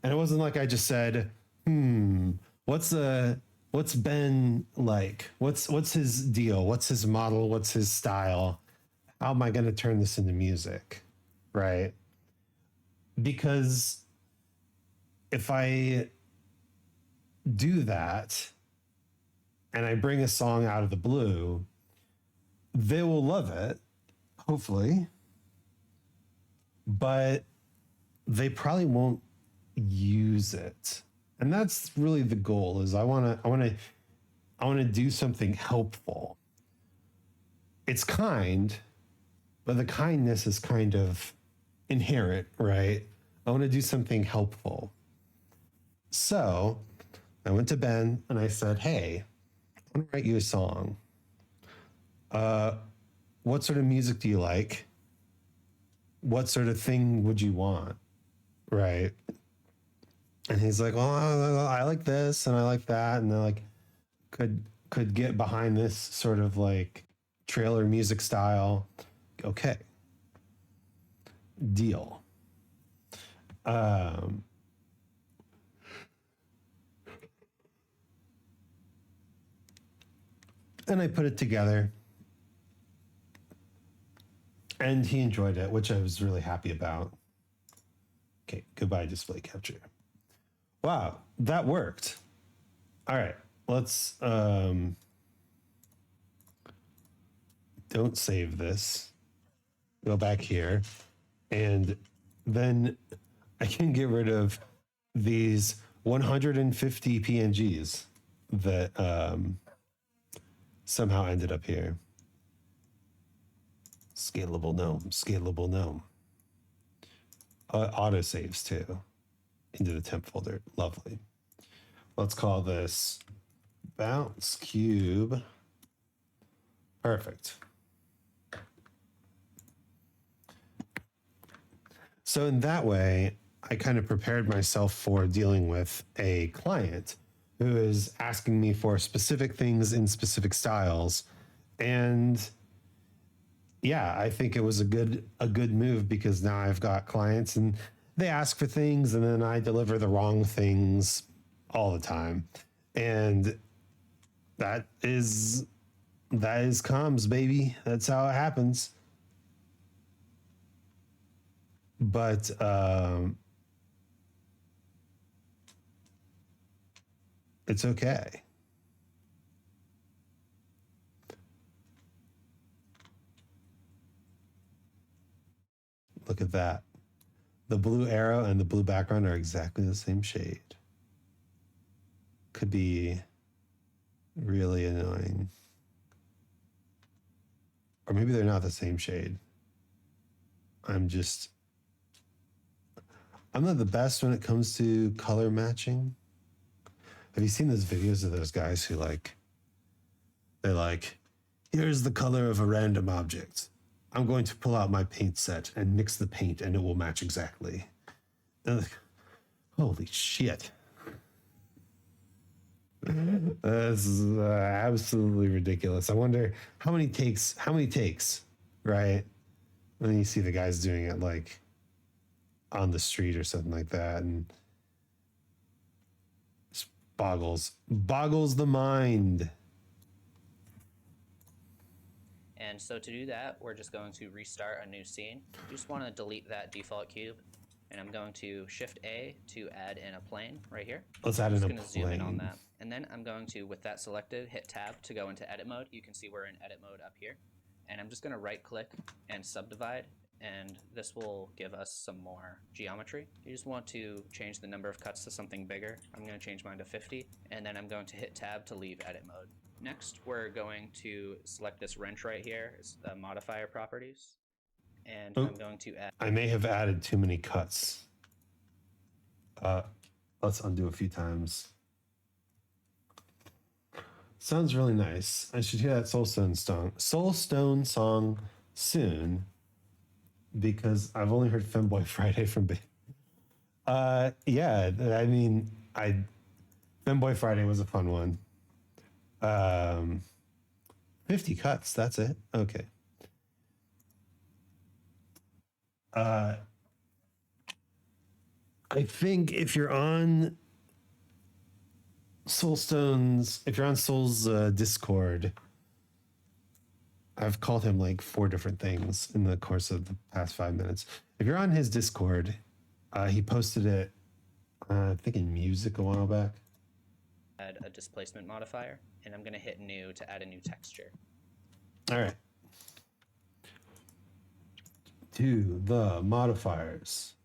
Speaker 1: and it wasn't like I just said, what's Ben like? What's his deal? What's his model? What's his style? How am I going to turn this into music? Right? Because if I do that and I bring a song out of the blue, they will love it, hopefully, but they probably won't use it. And that's really the goal. Is I want to do something helpful. It's kind, but the kindness is kind of inherent, right? I want to do something helpful. So I went to Ben and I said, hey, I want to write you a song. What sort of music do you like? What sort of thing would you want? Right. And he's like, oh, I like this and I like that. And they're like, could get behind this sort of like trailer music style. Okay. Deal. And I put it together. And he enjoyed it, which I was really happy about. Okay, goodbye, display capture. Wow, that worked. All right, let's don't save this. Go back here. And then I can get rid of these 150 PNGs that somehow ended up here. Scalable gnome, scalable gnome. Auto saves too into the temp folder. Lovely. Let's call this bounce cube. Perfect. So in that way, I kind of prepared myself for dealing with a client who is asking me for specific things in specific styles. And yeah, I think it was a good move because now I've got clients and they ask for things and then I deliver the wrong things all the time. And that is comms, baby. That's how it happens. But it's okay. Look at that. The blue arrow and the blue background are exactly the same shade. Could be really annoying. Or maybe they're not the same shade. I'm not the best when it comes to color matching. Have you seen those videos of those guys who they're like, here's the color of a random object. I'm going to pull out my paint set and mix the paint, and it will match exactly. Ugh. Holy shit. This is absolutely ridiculous. I wonder how many takes, right? And then you see the guys doing it like on the street or something like that, and just boggles the mind.
Speaker 2: And so to do that, we're just going to restart a new scene. You just want to delete that default cube. And I'm going to Shift A to add in a plane right here.
Speaker 1: Let's add in a
Speaker 2: plane. I'm just going to zoom in on
Speaker 1: plane.
Speaker 2: that. And then I'm going to, with that selected, hit Tab to go into edit mode. You can see we're in edit mode up here. And I'm just going to right click and subdivide. And this will give us some more geometry. You just want to change the number of cuts to something bigger. I'm going to change mine to 50. And then I'm going to hit Tab to leave edit mode. Next, we're going to select this wrench right here. It's the modifier properties. And I'm going to add...
Speaker 1: I may have added too many cuts. Let's undo a few times. Sounds really nice. I should hear that Soulstone song soon, because I've only heard Femboy Friday from yeah, I mean, Femboy Friday was a fun one. 50 cuts, that's it. Okay. I think if you're on Soul's Discord, I've called him like 4 different things in the course of the past 5 minutes. If you're on his Discord, he posted it, I think in music a while back.
Speaker 2: Add a displacement modifier, and I'm going to hit new to add a new texture.
Speaker 1: All right. To the modifiers.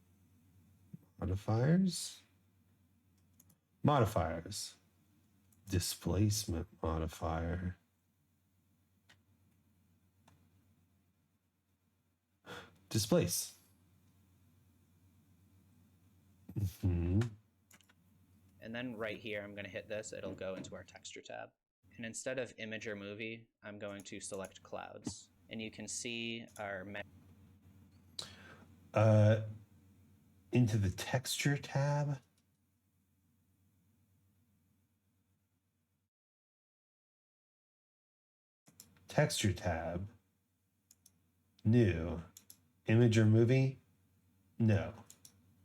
Speaker 1: Modifiers. Displacement modifier. Displace. Mm-hmm.
Speaker 2: And then right here, I'm going to hit this. It'll go into our texture tab. And instead of image or movie, I'm going to select clouds. And you can see our...
Speaker 1: into the texture tab. Texture tab. New. Image or movie? No.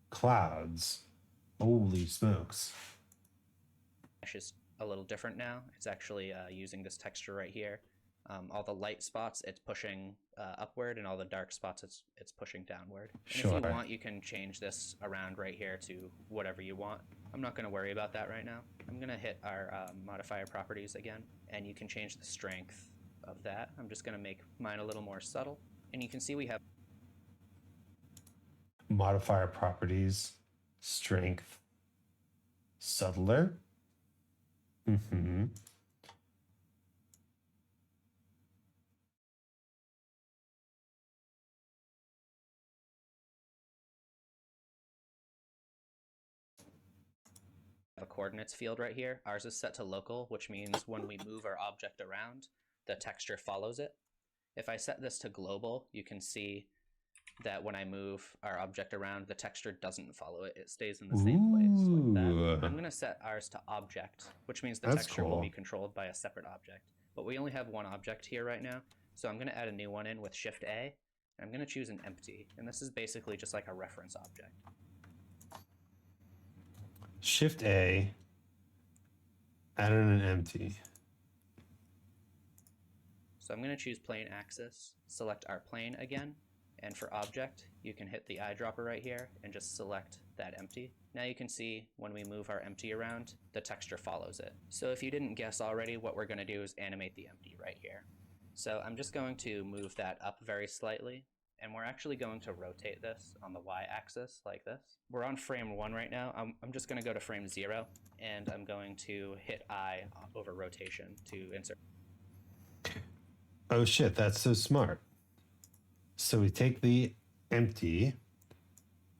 Speaker 1: Clouds. Holy smokes.
Speaker 2: Is a little different now. It's actually using this texture right here. All the light spots, it's pushing upward, and all the dark spots, it's pushing downward. And
Speaker 1: Sure.
Speaker 2: if you want, you can change this around right here to whatever you want. I'm not going to worry about that right now. I'm going to hit our modifier properties again, and you can change the strength of that. I'm just going to make mine a little more subtle. And you can see we have
Speaker 1: modifier properties, strength, subtler. Mm-hmm.
Speaker 2: a coordinates field right here. Ours is set to local, which means when we move our object around, the texture follows it. If I set this to global, you can see that when I move our object around, the texture doesn't follow it. It stays in the same place like that. I'm going to set ours to object, which means the texture will be controlled by a separate object. But we only have one object here right now, so I'm going to add a new one in with Shift A. I'm going to choose an empty, and this is basically just like a reference object.
Speaker 1: Shift A, add in an empty.
Speaker 2: So I'm going to choose plane axis, select our plane again, and for object, you can hit the eyedropper right here and just select that empty. Now you can see when we move our empty around, the texture follows it. So if you didn't guess already, what we're going to do is animate the empty right here. So I'm just going to move that up very slightly, and we're actually going to rotate this on the y-axis like this. We're on frame 1 right now. I'm just going to go to frame 0, and I'm going to hit I over rotation to insert.
Speaker 1: Oh shit, that's so smart. So we take the empty,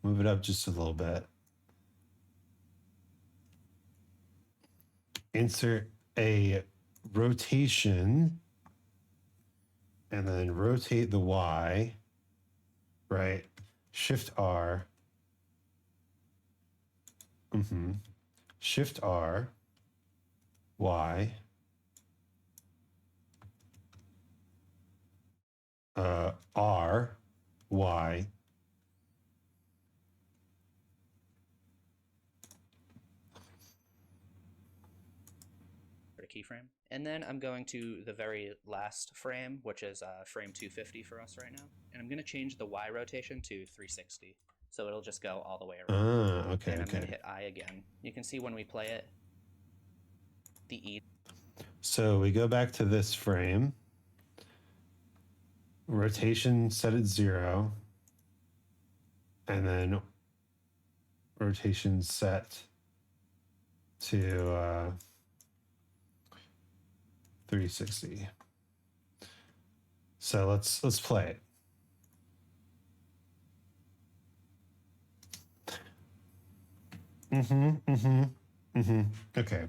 Speaker 1: move it up just a little bit, insert a rotation and then rotate the Y, right? Shift R. Shift R, Y, R, Y.
Speaker 2: For a keyframe. And then I'm going to the very last frame, which is frame 250 for us right now. And I'm going to change the Y rotation to 360. So it'll just go all the way around.
Speaker 1: Okay,
Speaker 2: and I'm
Speaker 1: okay.
Speaker 2: going to hit I again. You can see when we play it, the E.
Speaker 1: So we go back to this frame. Rotation set at 0. And then rotation set to 360. So let's play it. Okay.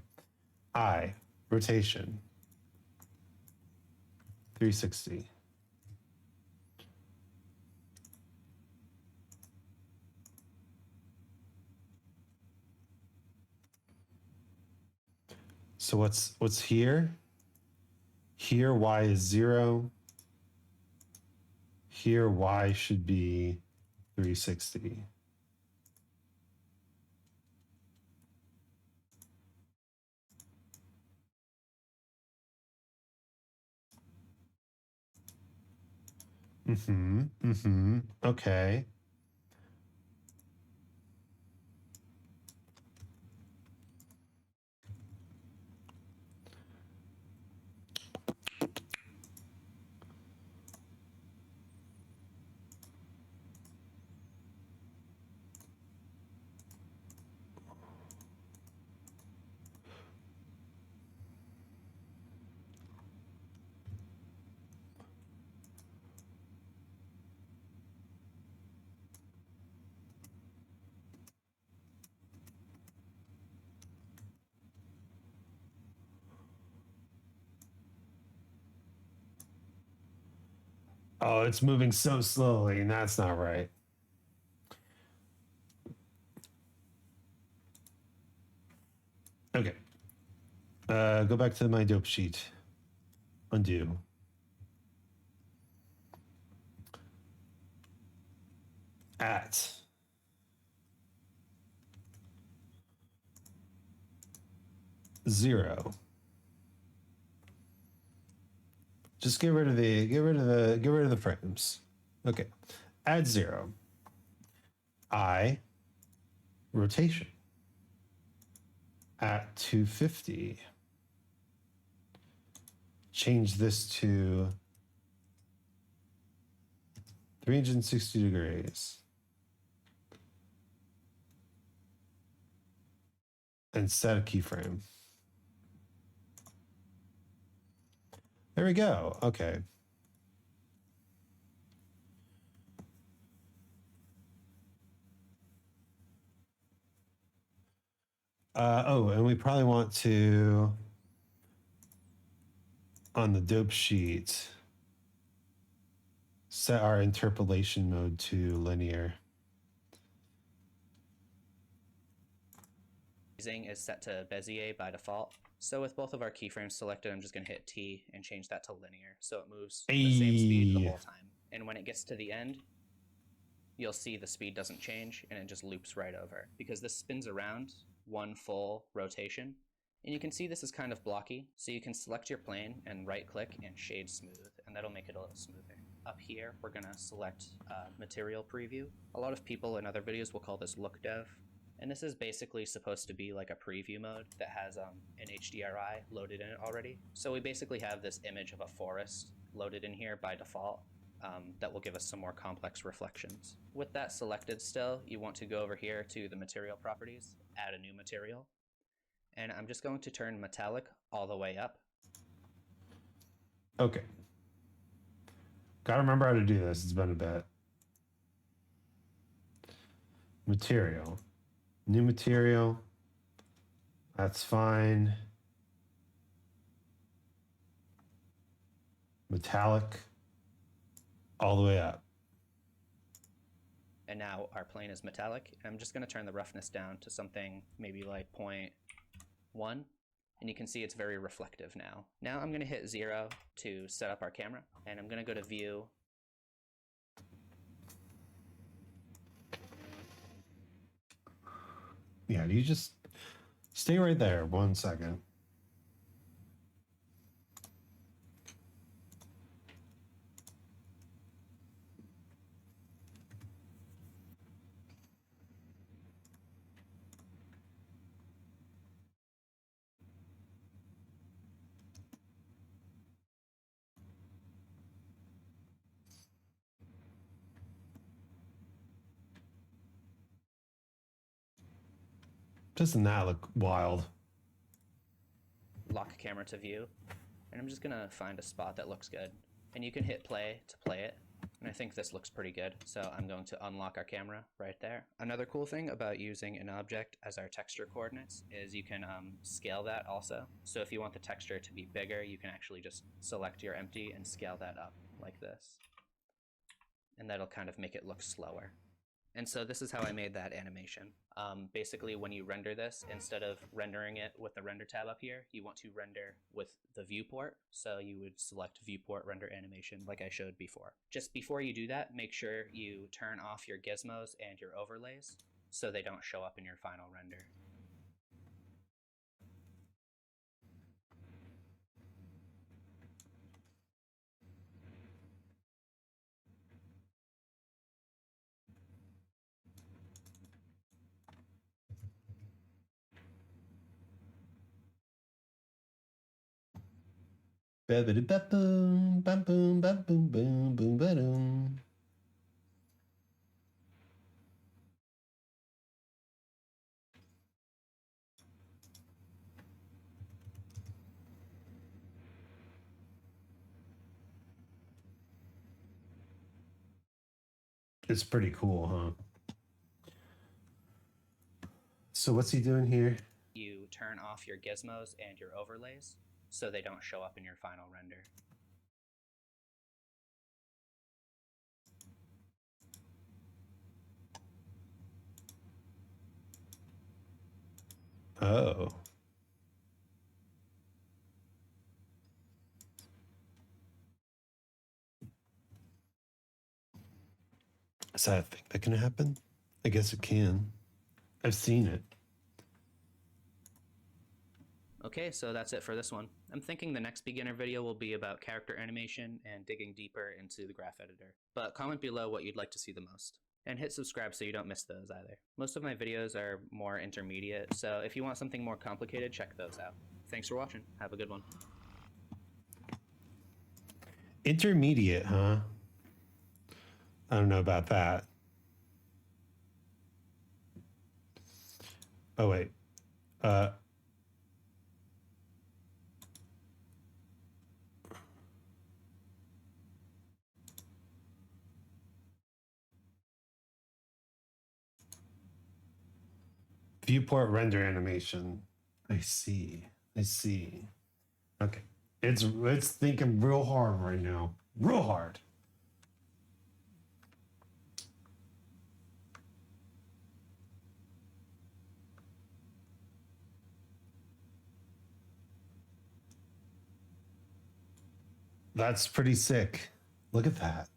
Speaker 1: I, rotation, 360. So what's here? Here Y is 0. Here Y should be 360. Okay. Oh, it's moving so slowly, and that's not right. Okay. Go back to my dope sheet. Undo. At 0. Just get rid of the frames. Okay. Add 0. I, rotation at 250. Change this to 360 degrees. And set a keyframe. There we go. Okay. Oh, and we probably want to, on the dope sheet, set our interpolation mode to linear.
Speaker 2: Is set to Bezier by default. So with both of our keyframes selected, I'm just going to hit T and change that to linear. So it moves the same speed the whole time. And when it gets to the end, you'll see the speed doesn't change and it just loops right over because this spins around one full rotation. And you can see this is kind of blocky. So you can select your plane and right click and shade smooth, and that'll make it a little smoother. Up here, we're going to select material preview. A lot of people in other videos will call this look dev. And this is basically supposed to be like a preview mode that has an HDRI loaded in it already. So we basically have this image of a forest loaded in here by default that will give us some more complex reflections. With that selected still, you want to go over here to the material properties, add a new material. And I'm just going to turn metallic all the way up.
Speaker 1: Okay. Gotta remember how to do this. It's been a bit. Material. New material. That's fine. Metallic. All the way up.
Speaker 2: And now our plane is metallic. And I'm just going to turn the roughness down to something maybe like 0.1. And you can see it's very reflective now. Now I'm going to hit 0 to set up our camera. And I'm going to go to View.
Speaker 1: Yeah, you just stay right there 1 second. Doesn't that look wild?
Speaker 2: Lock camera to view. And I'm just going to find a spot that looks good. And you can hit play to play it. And I think this looks pretty good. So I'm going to unlock our camera right there. Another cool thing about using an object as our texture coordinates is you can scale that also. So if you want the texture to be bigger, you can actually just select your empty and scale that up like this. And that'll kind of make it look slower. And so this is how I made that animation. Basically, when you render this, instead of rendering it with the render tab up here, you want to render with the viewport. So you would select viewport render animation like I showed before. Just before you do that, make sure you turn off your gizmos and your overlays so they don't show up in your final render.
Speaker 1: Ba-ba-da-ba-boom, ba-boom, ba-boom, boom, boom, ba-doom. It's pretty cool, huh? So what's he doing here?
Speaker 2: You turn off your gizmos and your overlays so they don't show up in your final render.
Speaker 1: Oh. Is that a thing that can happen? I guess it can. I've seen it.
Speaker 2: Okay, so that's it for this one. I'm thinking the next beginner video will be about character animation and digging deeper into the graph editor. But comment below what you'd like to see the most. And hit subscribe so you don't miss those either. Most of my videos are more intermediate, so if you want something more complicated, check those out. Thanks for watching. Have a good one.
Speaker 1: Intermediate, huh? I don't know about that. Oh, wait. Viewport render animation. I see. I see. Okay. It's thinking real hard right now. Real hard. That's pretty sick. Look at that.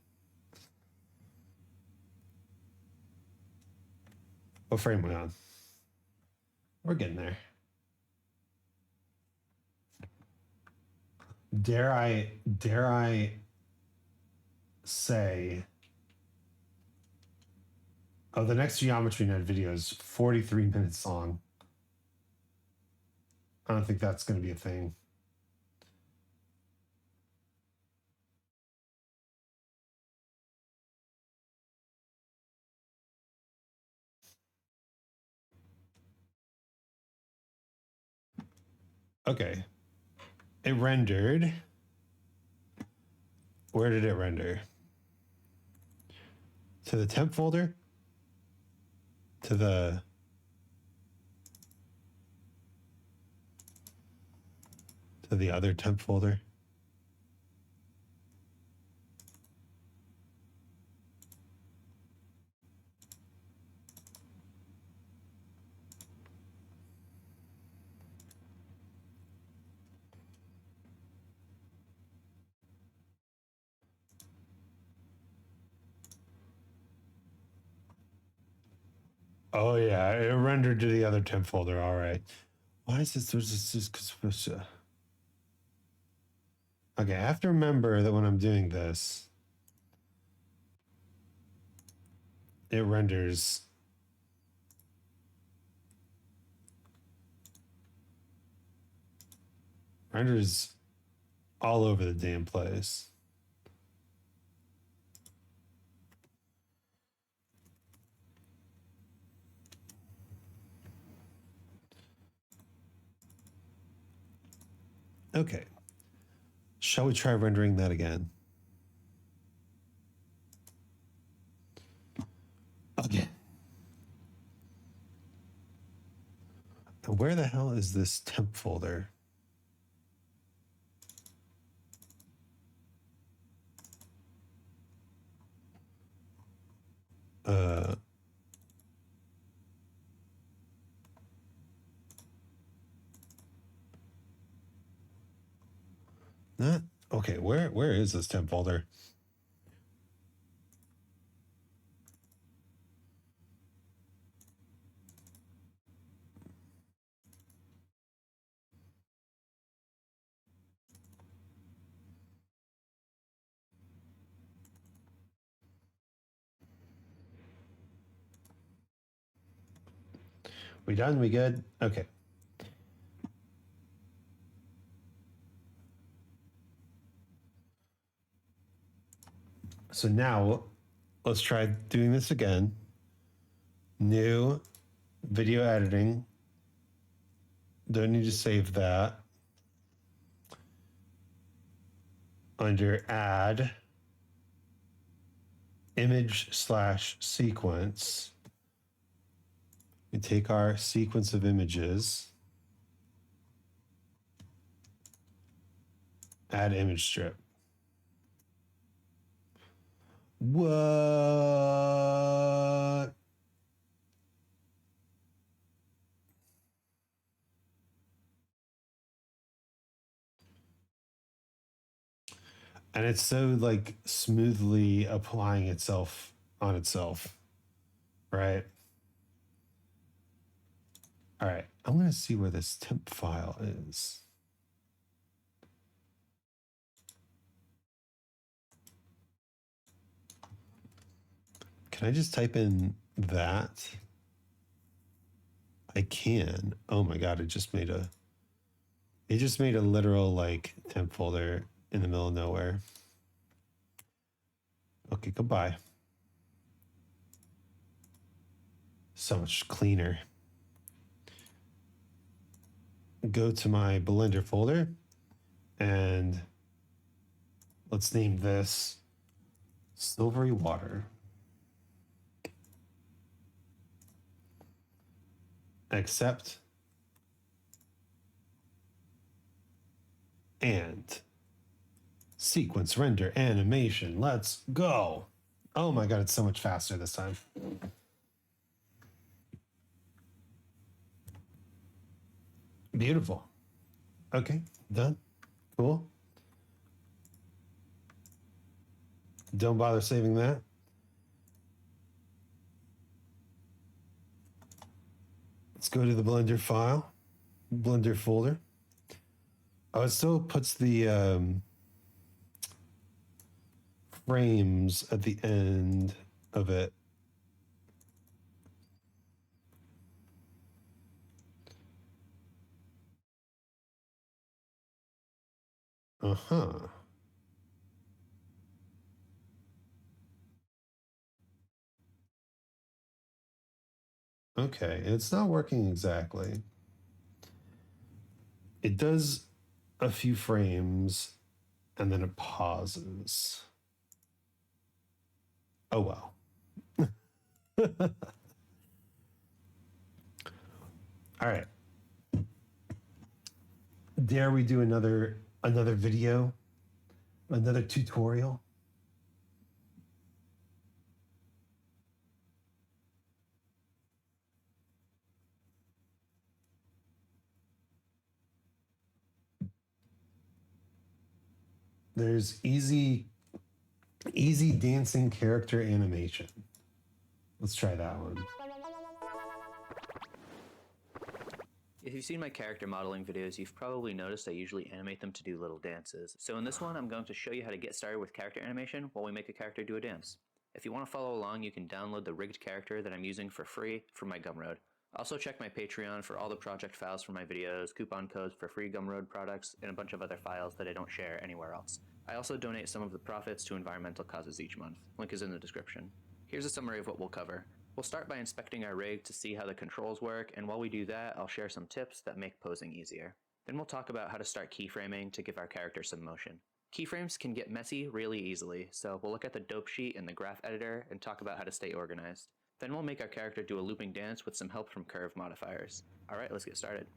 Speaker 1: What frame am I on? We're getting there. Dare I say, oh, the next Geometry Net video is 43 minutes long. I don't think that's going to be a thing. Okay. It rendered. Where did it render? To the temp folder? To the other temp folder? Oh yeah, it rendered to the other temp folder. All right. Why is this? Okay, I have to remember that when I'm doing this, it renders all over the damn place. Okay. Shall we try rendering that again? Again. And where the hell is this temp folder? Not okay. Where is this temp folder? We done? We good? Okay. So now let's try doing this again. New video editing. Don't need to save that. Under add image/sequence, we take our sequence of images, add image strip. What? And it's so like smoothly applying itself on itself, right? All right, I'm going to see where this temp file is. Can I just type in that? I can. Oh my God, it just made a literal like temp folder in the middle of nowhere. Okay, goodbye. So much cleaner. Go to my Blender folder and let's name this Silvery Water. Accept. And sequence render animation. Let's go. Oh my God, it's so much faster this time. Beautiful. Okay, done. Cool. Don't bother saving that. Let's go to the Blender file, Blender folder. Oh, it still puts the frames at the end of it. Uh-huh. Okay, it's not working exactly. It does a few frames and then it pauses. Oh well. All right. Dare we do another video? Another tutorial? There's easy dancing character animation. Let's try that one.
Speaker 2: If you've seen my character modeling videos, you've probably noticed I usually animate them to do little dances. So in this one, I'm going to show you how to get started with character animation while we make a character do a dance. If you want to follow along, you can download the rigged character that I'm using for free from my Gumroad. Also check my Patreon for all the project files for my videos, coupon codes for free Gumroad products, and a bunch of other files that I don't share anywhere else. I also donate some of the profits to environmental causes each month. Link is in the description. Here's a summary of what we'll cover. We'll start by inspecting our rig to see how the controls work, and while we do that, I'll share some tips that make posing easier. Then we'll talk about how to start keyframing to give our character some motion. Keyframes can get messy really easily, so we'll look at the dope sheet in the graph editor and talk about how to stay organized. Then we'll make our character do a looping dance with some help from curve modifiers. Alright, let's get started.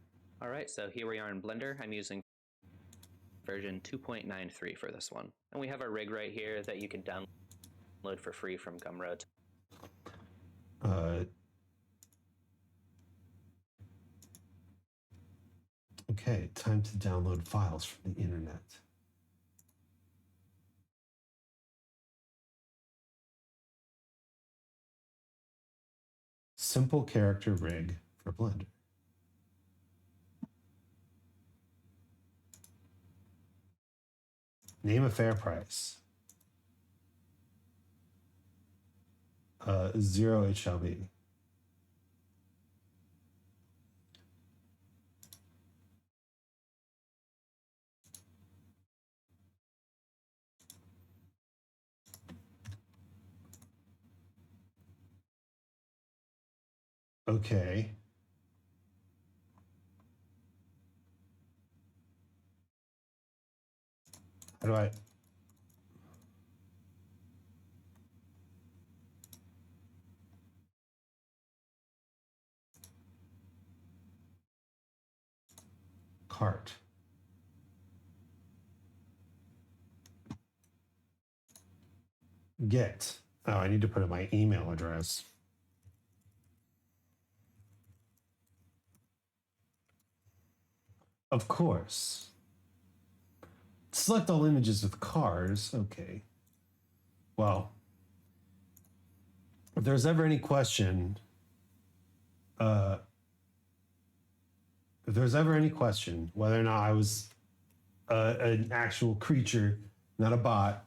Speaker 2: Alright, so here we are in Blender. I'm using version 2.93 for this one. And we have our rig right here that you can download for free from Gumroad.
Speaker 1: Okay, time to download files from the internet. Simple character rig for Blender. Name a fair price. 0 it shall be. Okay. How do I... Cart. Get. Oh, I need to put in my email address. Of course. Select all images with cars. Okay. Well, if there's ever any question, whether or not I was an actual creature, not a bot,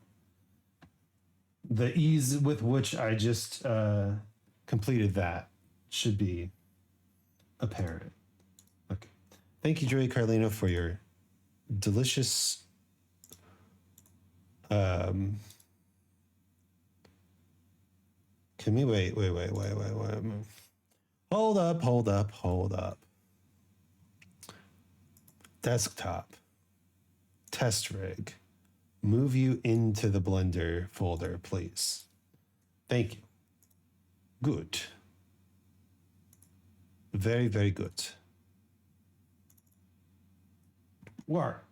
Speaker 1: the ease with which I just completed that should be apparent. Okay. Thank you, Joey Carlino, for your delicious can we wait. Hold up. Desktop. Test rig. Move you into the Blender folder, please. Thank you. Good. Very, very good. Work.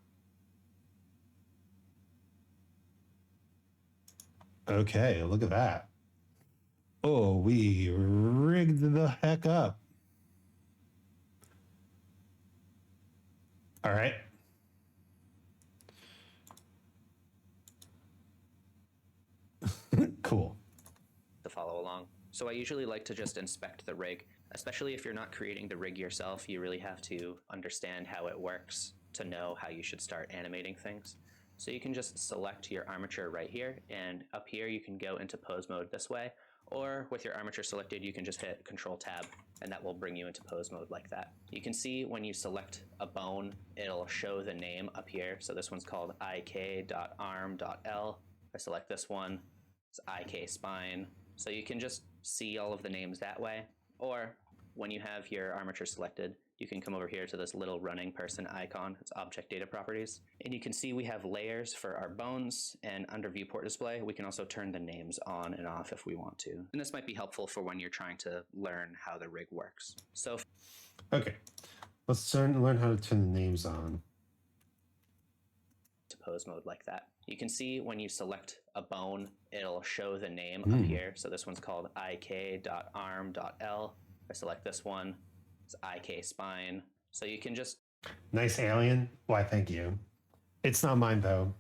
Speaker 1: Okay, look at that. Oh, we rigged the heck up. All right. Cool.
Speaker 2: To follow along. So I usually like to just inspect the rig, especially if you're not creating the rig yourself. You really have to understand how it works to know how you should start animating things. So you can just select your armature right here, and up here you can go into pose mode this way, or with your armature selected you can just hit Control Tab and that will bring you into pose mode like that. You can see when you select a bone, it'll show the name up here. So this one's called ik.arm.l. I select this one, it's ik spine. So you can just see all of the names that way, or when you have your armature selected, you can come over here to this little running person icon. It's object data properties. And you can see we have layers for our bones, and under viewport display, we can also turn the names on and off if we want to. And this might be helpful for when you're trying to learn how the rig works. So,
Speaker 1: okay, let's learn how to turn the names on.
Speaker 2: To pose mode like that. You can see when you select a bone, it'll show the name up here. So this one's called ik.arm.l. I select this one, it's ik spine. So you can just...
Speaker 1: Nice alien. Why, thank you. It's not mine though.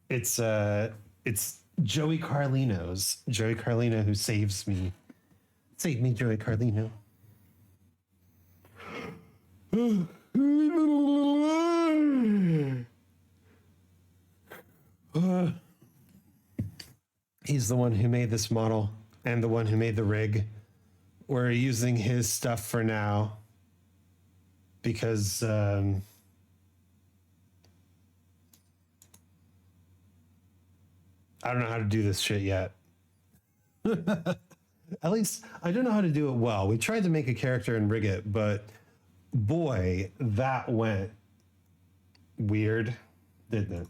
Speaker 1: It's Joey Carlino's. Joey Carlino who saves me. Save me, Joey Carlino. He's the one who made this model and the one who made the rig. We're using his stuff for now because I don't know how to do this shit yet. At least I don't know how to do it well. We tried to make a character and rig it, but boy, that went weird, didn't it?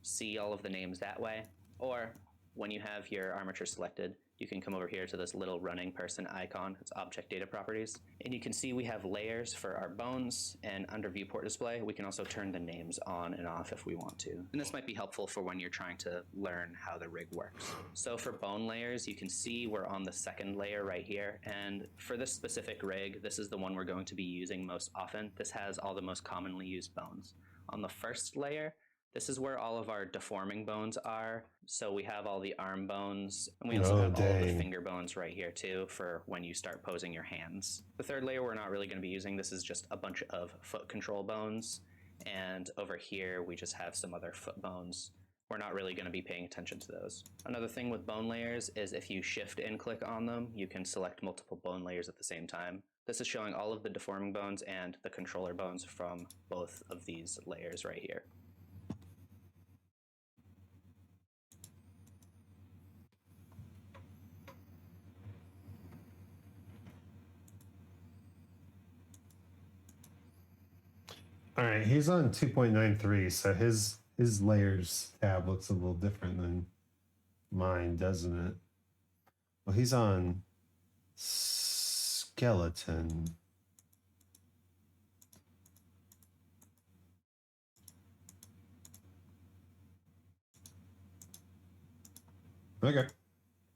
Speaker 2: See all of the names that way. Or when you have your armature selected, you can come over here to this little running person icon. It's object data properties. And you can see we have layers for our bones, and under viewport display, we can also turn the names on and off if we want to. And this might be helpful for when you're trying to learn how the rig works. So for bone layers, you can see we're on the second layer right here. And for this specific rig, this is the one we're going to be using most often. This has all the most commonly used bones. On the first layer, this is where all of our deforming bones are. So we have all the arm bones, and we also have all of the finger bones right here too for when you start posing your hands. The third layer we're not really going to be using. This is just a bunch of foot control bones. And over here, we just have some other foot bones. We're not really going to be paying attention to those. Another thing with bone layers is if you shift and click on them, you can select multiple bone layers at the same time. This is showing all of the deforming bones and the controller bones from both of these layers right here.
Speaker 1: All right, he's on 2.93, so his layers tab looks a little different than mine, doesn't it? Well, he's on skeleton. Okay.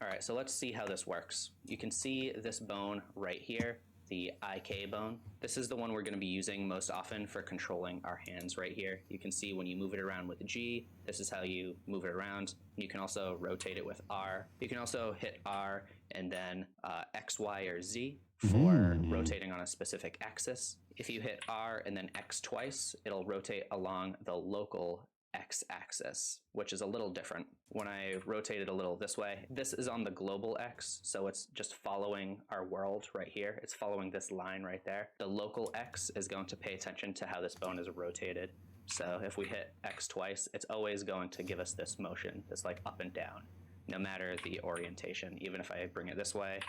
Speaker 2: All right, so let's see how this works. You can see this bone right here, the IK bone. This is the one we're going to be using most often for controlling our hands right here. You can see when you move it around with G, this is how you move it around. You can also rotate it with R. You can also hit R and then X, Y, or Z for rotating on a specific axis. If you hit R and then X twice, it'll rotate along the local X-axis, which is a little different. When I rotate it a little this way, this is on the global X, so it's just following our world right here. It's following this line right there. The local X is going to pay attention to how this bone is rotated. So if we hit X twice, it's always going to give us this motion, this like up and down, no matter the orientation. Even if I bring it this way,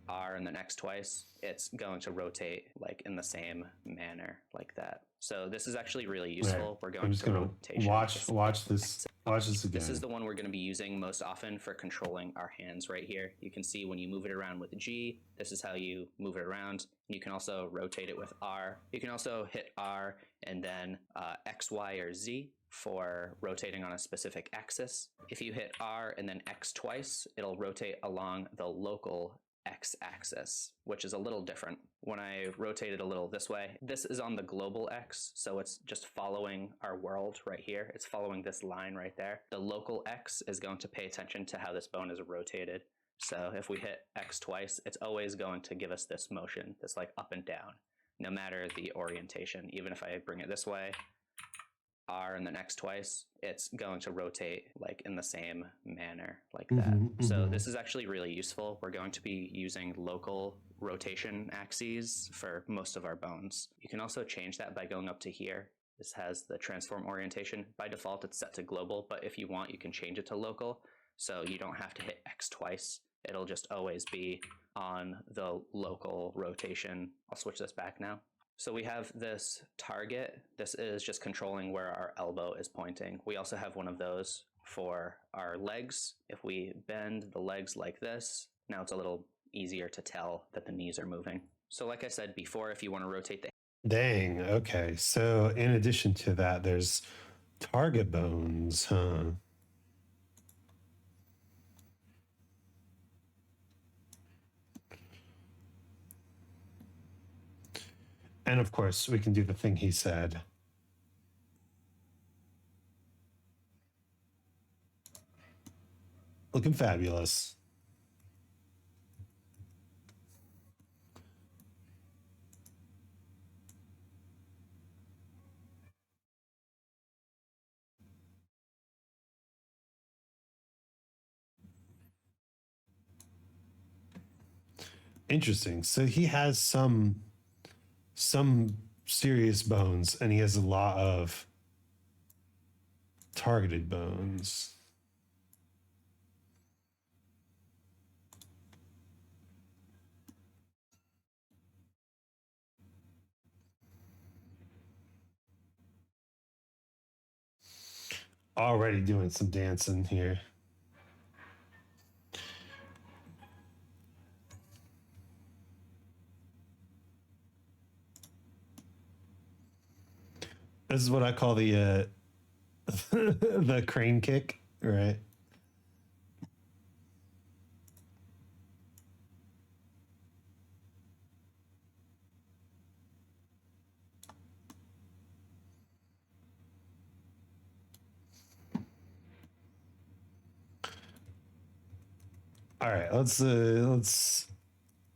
Speaker 2: R and then X twice, it's going to rotate like in the same manner like that. So this is actually really useful.
Speaker 1: Right.
Speaker 2: We're going
Speaker 1: I'm just
Speaker 2: to
Speaker 1: gonna watch this again.
Speaker 2: This is the one we're going to be using most often for controlling our hands right here. You can see when you move it around with G, this is how you move it around. You can also rotate it with R. You can also hit R and then X, Y, or Z for rotating on a specific axis. If you hit R and then X twice, it'll rotate along the local X-axis, which is a little different. When I rotate it a little this way, this is on the global X, so it's just following our world right here. It's following this line right there. The local X is going to pay attention to how this bone is rotated. So if we hit X twice, it's always going to give us this motion, this like up and down, no matter the orientation. Even if I bring it this way, R and then X twice, it's going to rotate like in the same manner like that. So this is actually really useful. We're going to be using local rotation axes for most of our bones. You can also change that by going up to here. This has the transform orientation. By default, it's set to global, but if you want, you can change it to local. So you don't have to hit X twice. It'll just always be on the local rotation. I'll switch this back now. So we have this target. This is just controlling where our elbow is pointing. We also have one of those for our legs. If we bend the legs like this, now it's a little easier to tell that the knees are moving. So like I said before, if you want to rotate the...
Speaker 1: Dang, okay. So in addition to that, there's target bones, huh? And of course, we can do the thing he said. Looking fabulous. Interesting. So he has some serious bones, and he has a lot of targeted bones. Already doing some dancing here. This is what I call the the crane kick, right? All right, let's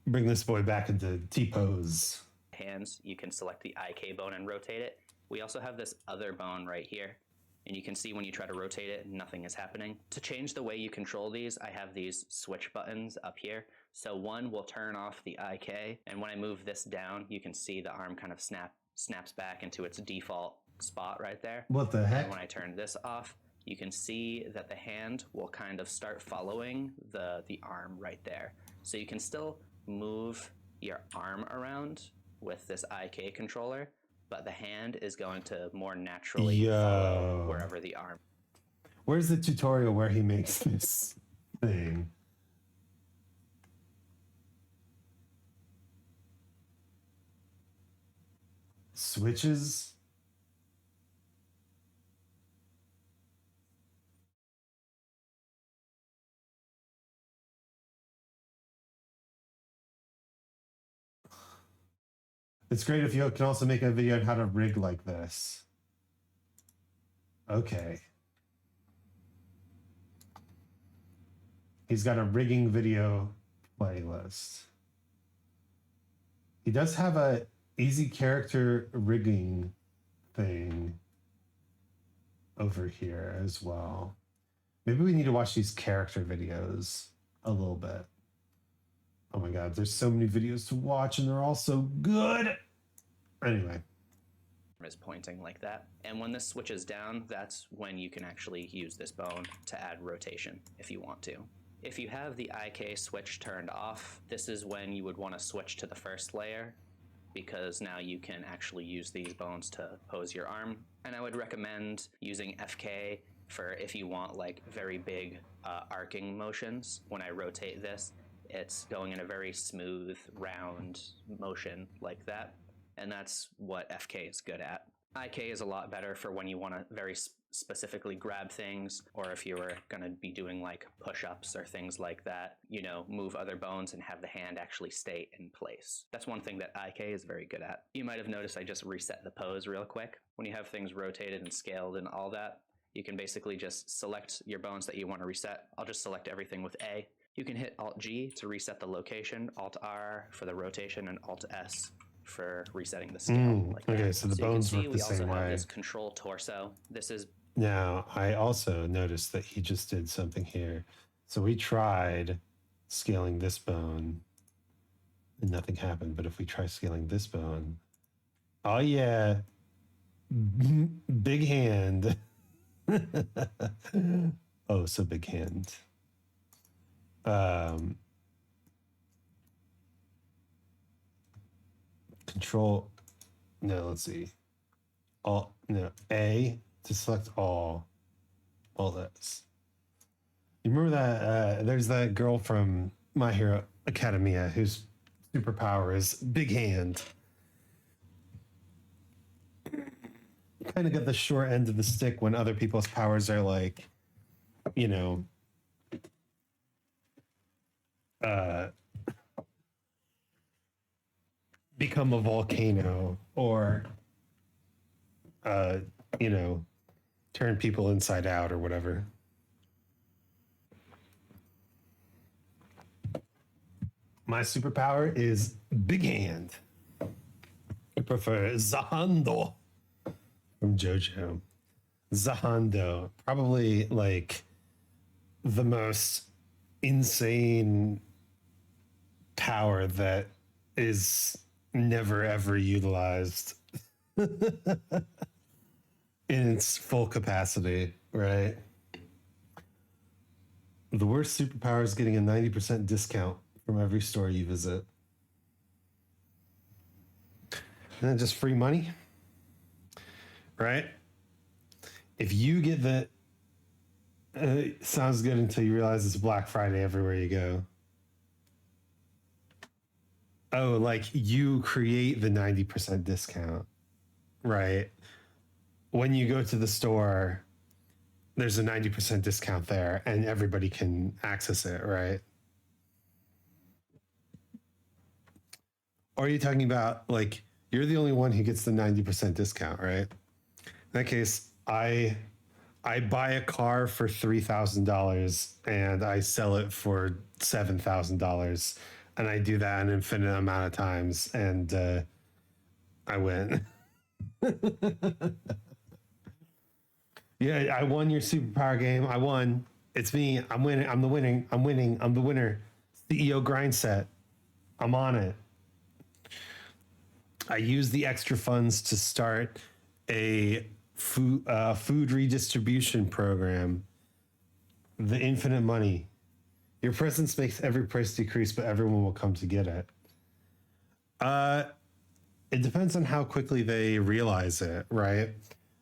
Speaker 1: bring this boy back into T pose.
Speaker 2: Hands, you can select the IK bone and rotate it. We also have this other bone right here, and you can see when you try to rotate it, nothing is happening. To change the way you control these, I have these switch buttons up here. So one will turn off the IK, and when I move this down, you can see the arm kind of snaps back into its default spot right there.
Speaker 1: What the heck?
Speaker 2: And when I turn this off, you can see that the hand will kind of start following the arm right there. So you can still move your arm around with this IK controller, but the hand is going to more naturally follow wherever the arm.
Speaker 1: Where's the tutorial where he makes this thing? Switches? It's great if you can also make a video on how to rig like this. Okay. He's got a rigging video playlist. He does have a easy character rigging thing over here as well. Maybe we need to watch these character videos a little bit. Oh my god, there's so many videos to watch and they're all so good. Anyway.
Speaker 2: Is pointing like that. And when this switches down, that's when you can actually use this bone to add rotation if you want to. If you have the IK switch turned off, this is when you would want to switch to the first layer, because now you can actually use these bones to pose your arm. And I would recommend using FK for if you want like very big arcing motions. When I rotate this, it's going in a very smooth, round motion like that. And that's what FK is good at. IK is a lot better for when you want to very specifically grab things, or if you were going to be doing like push-ups or things like that, you know, move other bones and have the hand actually stay in place. That's one thing that IK is very good at. You might have noticed I just reset the pose real quick. When you have things rotated and scaled and all that, you can basically just select your bones that you want to reset. I'll just select everything with A. You can hit Alt-G to reset the location, Alt-R for the rotation, and Alt-S for resetting the scale. Like
Speaker 1: okay,
Speaker 2: that.
Speaker 1: so the bones work the same way. We also have
Speaker 2: this control torso. This is...
Speaker 1: Now, I also noticed that he just did something here. So we tried scaling this bone and nothing happened. But if we try scaling this bone, oh yeah, big hand. Oh, so big hand. Control, no, let's see. All, no, A to select all this. You remember that there's that girl from My Hero Academia whose superpower is big hand. Kind of get the short end of the stick when other people's powers are like, you know, become a volcano or, you know, turn people inside out or whatever. My superpower is big hand. I prefer Zahando from JoJo. Zahando, probably like the most insane power that is never ever utilized in its full capacity, right? The worst superpower is getting a 90% discount from every store you visit. And then just free money, right? If you get the, sounds good until you realize it's Black Friday everywhere you go. Oh, like you create the 90% discount, right? When you go to the store, there's a 90% discount there and everybody can access it, right? Or are you talking about like you're the only one who gets the 90% discount, right? In that case, I buy a car for $3,000 and I sell it for $7,000, and I do that an infinite amount of times, and I win. Yeah, I won your superpower game. I won. It's me. I'm winning. I'm the winning. I'm winning. I'm the winner. CEO grind set. I'm on it. I use the extra funds to start a food redistribution program. The infinite money. Your presence makes every price decrease, but everyone will come to get it. It depends on how quickly they realize it, right?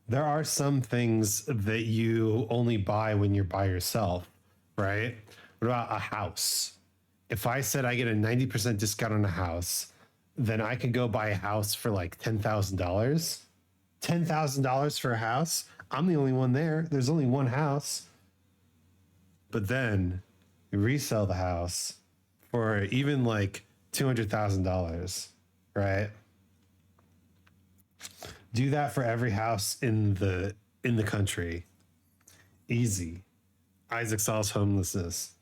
Speaker 1: There are some things that you only buy when you're by yourself, right? What about a house? If I said I get a 90% discount on a house, then I could go buy a house for like $10,000. $10,000 for a house? I'm the only one there. There's only one house. But then you resell the house for even like $200,000, right? Do that for every house in the country. Easy. Isaac solves homelessness.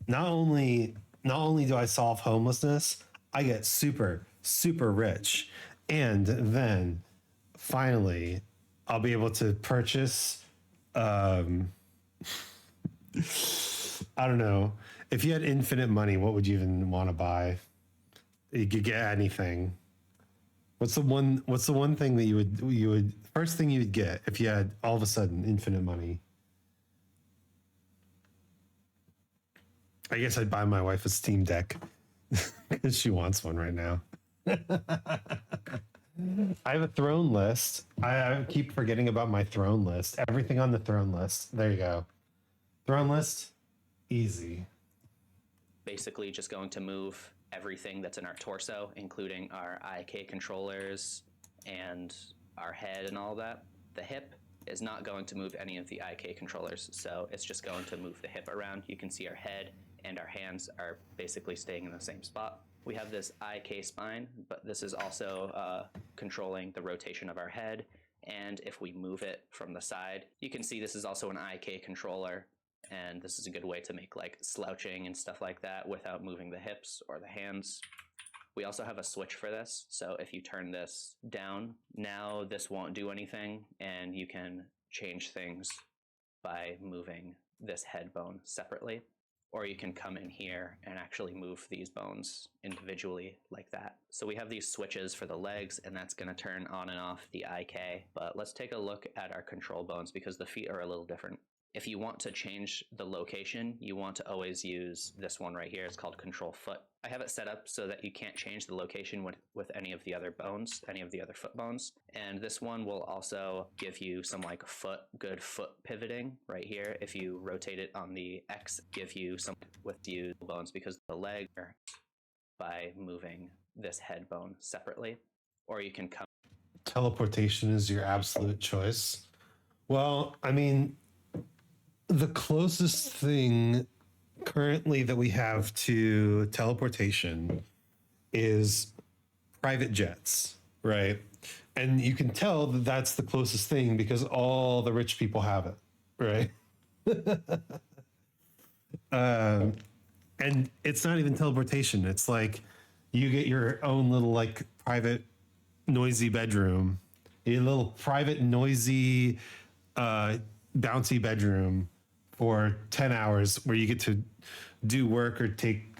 Speaker 1: Not only do I solve homelessness, I get super rich, and then finally I'll be able to purchase. I don't know. If you had infinite money, what would you even want to buy? You could get anything. What's the one thing that you would first thing you would get if you had all of a sudden infinite money? I guess I'd buy my wife a Steam Deck because she wants one right now. I have a throne list. I keep forgetting about my throne list. Everything on the throne list. There you go. Throne list, easy.
Speaker 2: Basically just going to move everything that's in our torso, including our IK controllers and our head and all that. The hip is not going to move any of the IK controllers, so it's just going to move the hip around. You can see our head and our hands are basically staying in the same spot. We have this IK spine, but this is also controlling the rotation of our head, and if we move it from the side, you can see this is also an IK controller, and this is a good way to make like slouching and stuff like that without moving the hips or the hands. We also have a switch for this, so if you turn this down, now this won't do anything, and you can change things by moving this head bone separately. Or you can come in here and actually move these bones individually like that. So we have these switches for the legs, and that's going to turn on and off the IK. But let's take a look at our control bones because the feet are a little different. If you want to change the location, you want to always use this one right here. It's called control foot. I have it set up so that you can't change the location with any of the other bones, any of the other foot bones. And this one will also give you some like good foot pivoting right here. If you rotate it on the X, give you some with the bones because the leg by moving this head bone separately. Or you can come.
Speaker 1: Teleportation is your absolute choice. Well, I mean, the closest thing currently that we have to teleportation is private jets, right? And you can tell that that's the closest thing because all the rich people have it, right? And it's not even teleportation. It's like you get your own little like private noisy bedroom, a little private noisy bouncy bedroom for 10 hours where you get to do work or take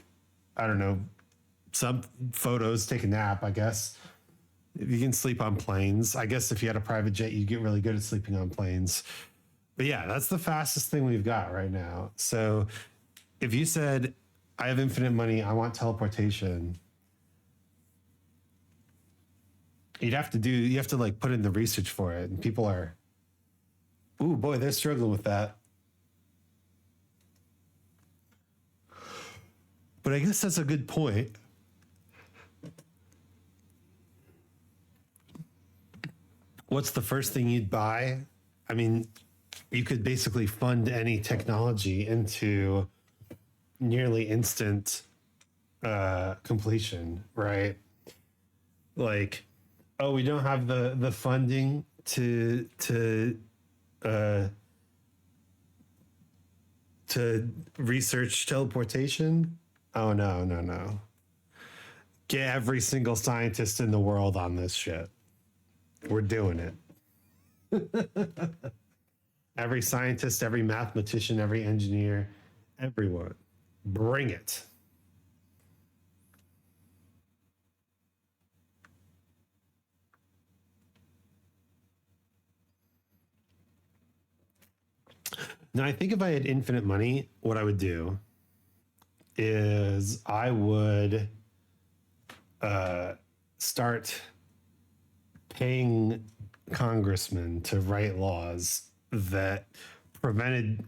Speaker 1: I don't know, some photos, take a nap, I guess. If you can sleep on planes, I guess if you had a private jet, you get really good at sleeping on planes. But yeah, that's the fastest thing we've got right now. So if you said, I have infinite money, I want teleportation, you have to like put in the research for it. And people are, ooh, boy, they're struggling with that. But I guess that's a good point. What's the first thing you'd buy? I mean, you could basically fund any technology into nearly instant completion, right? Like, oh, we don't have the funding uh, to research teleportation. Oh no! Get every single scientist in the world on this shit. We're doing it. Every scientist, every mathematician, every engineer, everyone, bring it. Now, I think if I had infinite money, what I would do is I would start paying congressmen to write laws that prevented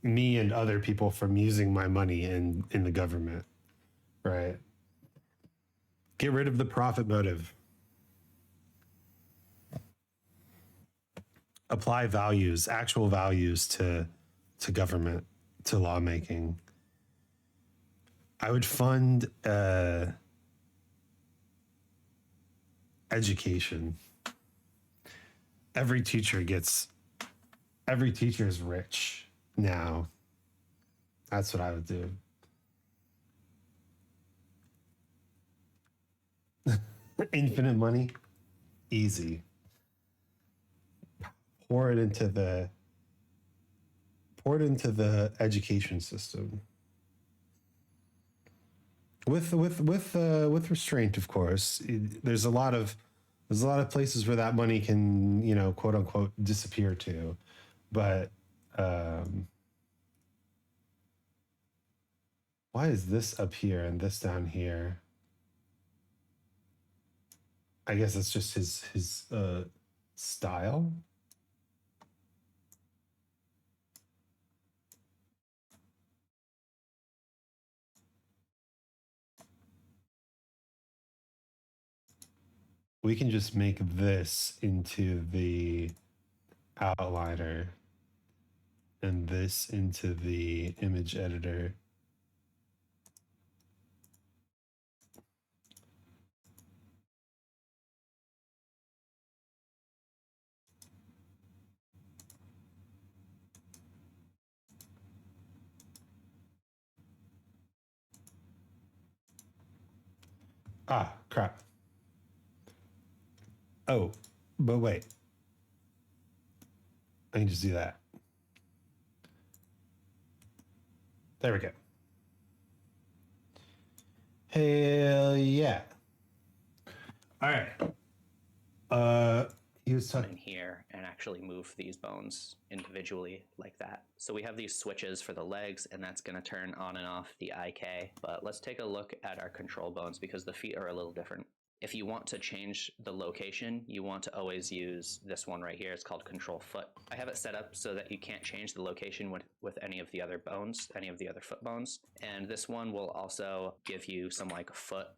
Speaker 1: me and other people from using my money in the government, right? Get rid of the profit motive. Apply values, actual values to government, to lawmaking. I would fund education. Every teacher is rich now. That's what I would do. Infinite money, easy. Pour it into the education system with restraint, of course. There's a lot of places where that money can, quote unquote, disappear to, but why is this up here and this down here? I guess it's just his style. We can just make this into the outliner and this into the image editor. Ah, crap. Oh, but wait. I can just do that. There we go. Hell yeah. All right. He was
Speaker 2: In
Speaker 1: talking.
Speaker 2: here and actually move these bones individually like that. So we have these switches for the legs, and that's going to turn on and off the IK. But let's take a look at our control bones because the feet are a little different. If you want to change the location, you want to always use this one right here. It's called control foot. I have it set up so that you can't change the location with any of the other bones, any of the other foot bones. And this one will also give you some like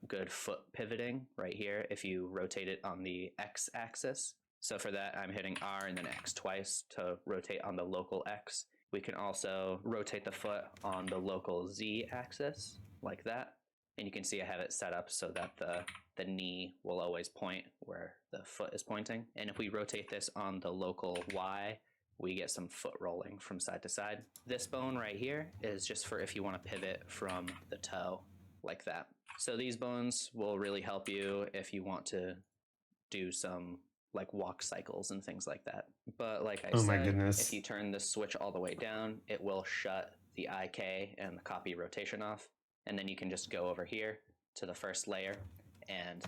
Speaker 2: good foot pivoting right here if you rotate it on the X axis. So for that, I'm hitting R and then X twice to rotate on the local X. We can also rotate the foot on the local Z axis like that. And you can see I have it set up so that the knee will always point where the foot is pointing. And if we rotate this on the local Y, we get some foot rolling from side to side. This bone right here is just for if you want to pivot from the toe like that. So these bones will really help you if you want to do some like walk cycles and things like that. But like I
Speaker 1: Oh my
Speaker 2: said,
Speaker 1: goodness.
Speaker 2: if you turn this switch all the way down, it will shut the IK and the copy rotation off. And then you can just go over here to the first layer and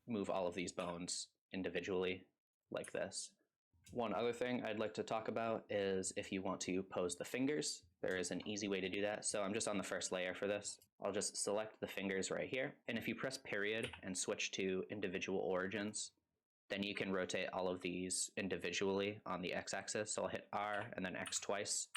Speaker 2: move all of these bones individually like this. One other thing I'd like to talk about is if you want to pose the fingers, there is an easy way to do that. So I'm just on the first layer for this. I'll just select the fingers right here. And if you press period and switch to individual origins, then you can rotate all of these individually on the x-axis. So I'll hit R and then X twice.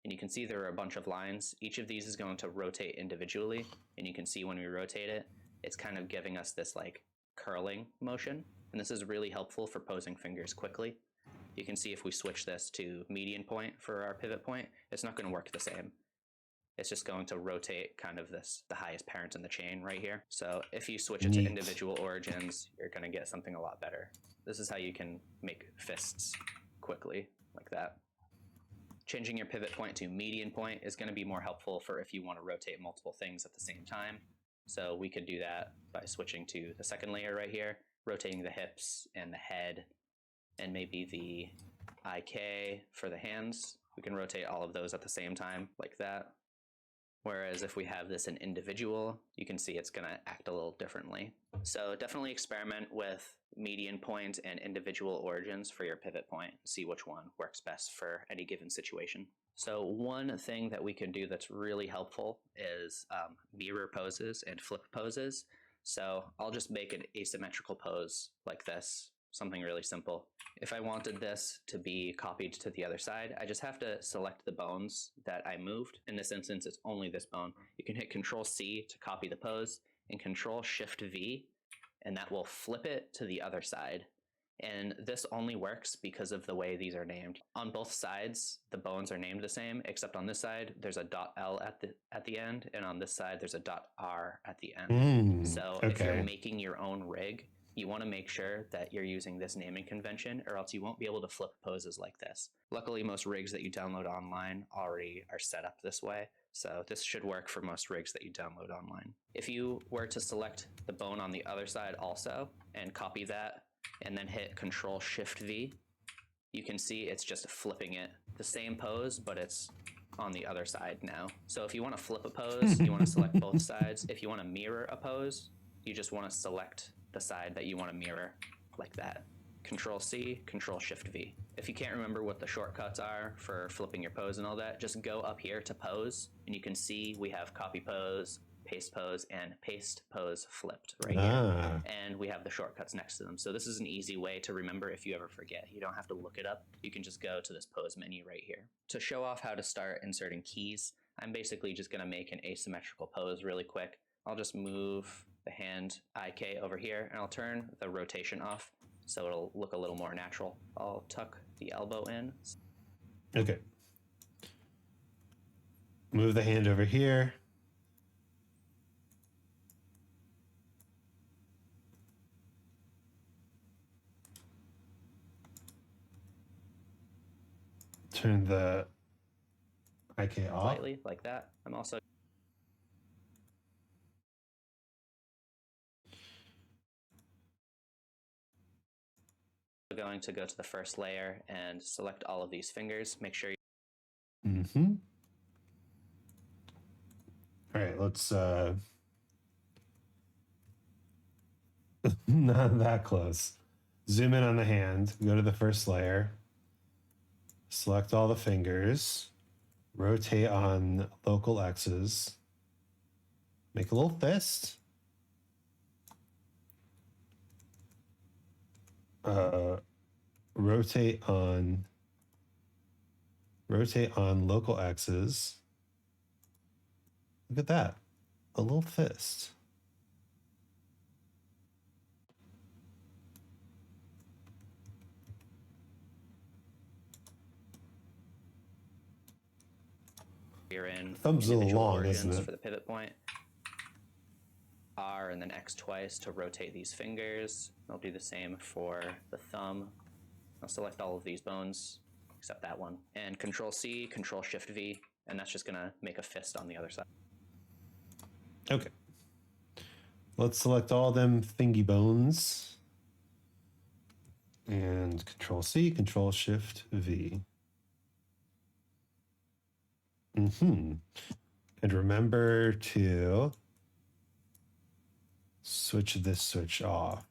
Speaker 2: And you can see there are a bunch of lines. Each of these is going to rotate individually. And you can see when we rotate it, it's kind of giving us this like curling motion. And this is really helpful for posing fingers quickly. You can see if we switch this to median point for our pivot point, it's not going to work the same. It's just going to rotate kind of this, the highest parent in the chain right here. So if you switch it to individual origins, you're going to get something a lot better. This is how you can make fists quickly like that. Changing your pivot point to median point is going to be more helpful for if you want to rotate multiple things at the same time. So we could do that by switching to the second layer right here, rotating the hips and the head, and maybe the IK for the hands. We can rotate all of those at the same time like that. Whereas if we have this in individual, you can see it's going to act a little differently. So definitely experiment with median point and individual origins for your pivot point. See which one works best for any given situation. So one thing that we can do that's really helpful is mirror poses and flip poses. So I'll just make an asymmetrical pose like this. Something really simple. If I wanted this to be copied to the other side, I just have to select the bones that I moved. In this instance, it's only this bone. You can hit Control C to copy the pose and Control Shift V, and that will flip it to the other side. And this only works because of the way these are named. On both sides, the bones are named the same, except on this side, there's a .L at the end, and on this side, there's a .R at the end. So if you're making your own rig, you want to make sure that you're using this naming convention, or else you won't be able to flip poses like this. Luckily, most rigs that you download online already are set up this way, so this should work for most rigs that you download online. If you were to select the bone on the other side also, and copy that, and then hit Control Shift V, you can see it's just flipping it. The same pose, but it's on the other side now. So if you want to flip a pose, you want to select both sides. If you want to mirror a pose, you just want to select the side that you want to mirror like that. Control C, Control Shift V. If you can't remember what the shortcuts are for flipping your pose and all that, just go up here to pose, and you can see we have copy pose, and paste pose flipped right here. And we have the shortcuts next to them. So this is an easy way to remember if you ever forget. You don't have to look it up. You can just go to this pose menu right here. To show off how to start inserting keys, I'm basically just gonna make an asymmetrical pose really quick. I'll just move the hand IK over here, and I'll turn the rotation off so it'll look a little more natural. I'll tuck the elbow in.
Speaker 1: Okay. Move the hand over here. Turn the IK off.
Speaker 2: Slightly, like that. I'm also going to go to the first layer and select all of these fingers. Make sure you
Speaker 1: All right, let's not that close. Zoom in on the hand, go to the first layer, select all the fingers, rotate on local X's, make a little fist. Rotate on local X's. Look at that, a little fist.
Speaker 2: you're in
Speaker 1: thumb's a little long, isn't it?
Speaker 2: For the pivot point. R and then X twice to rotate these fingers. I'll do the same for the thumb. I'll select all of these bones, except that one. And Control C, Control Shift V, and that's just gonna make a fist on the other side.
Speaker 1: Okay. Let's select all them thingy bones. And Control C, Control Shift V. And remember to Switch this switch off.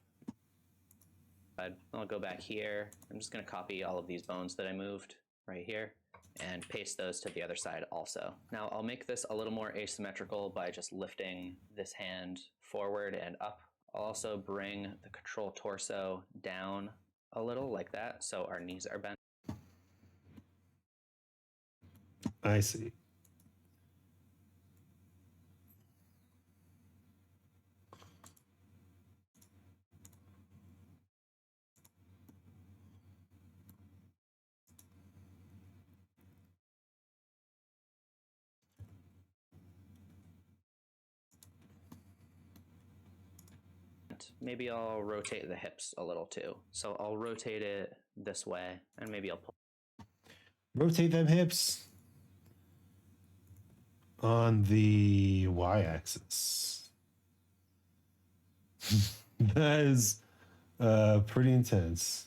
Speaker 2: I'll go back here. I'm just going to copy all of these bones that I moved right here and paste those to the other side also. Now I'll make this a little more asymmetrical by just lifting this hand forward and up. I'll also bring the control torso down a little like that, so our knees are bent.
Speaker 1: I see.
Speaker 2: Maybe I'll rotate the hips a little too. So I'll rotate it this way, and maybe I'll pull.
Speaker 1: Rotate them hips on the y-axis. That is pretty intense.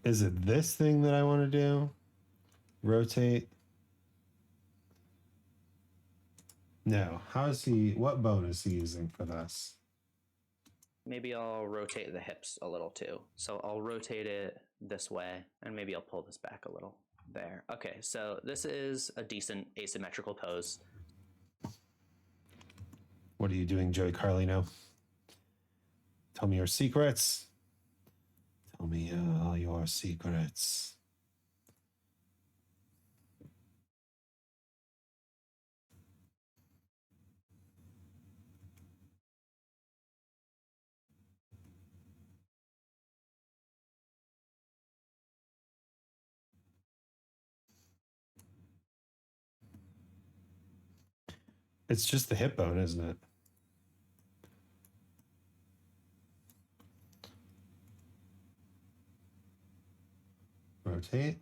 Speaker 1: Is it this thing that I want to do? Rotate? No. How is he? What bone is he using for this?
Speaker 2: Maybe I'll rotate the hips a little too. So I'll rotate it this way, and maybe I'll pull this back a little. There. Okay, so this is a decent asymmetrical pose.
Speaker 1: What are you doing, Joey Carlino? Tell me your secrets. Tell me all your secrets. It's just the hip bone, isn't it? Rotate.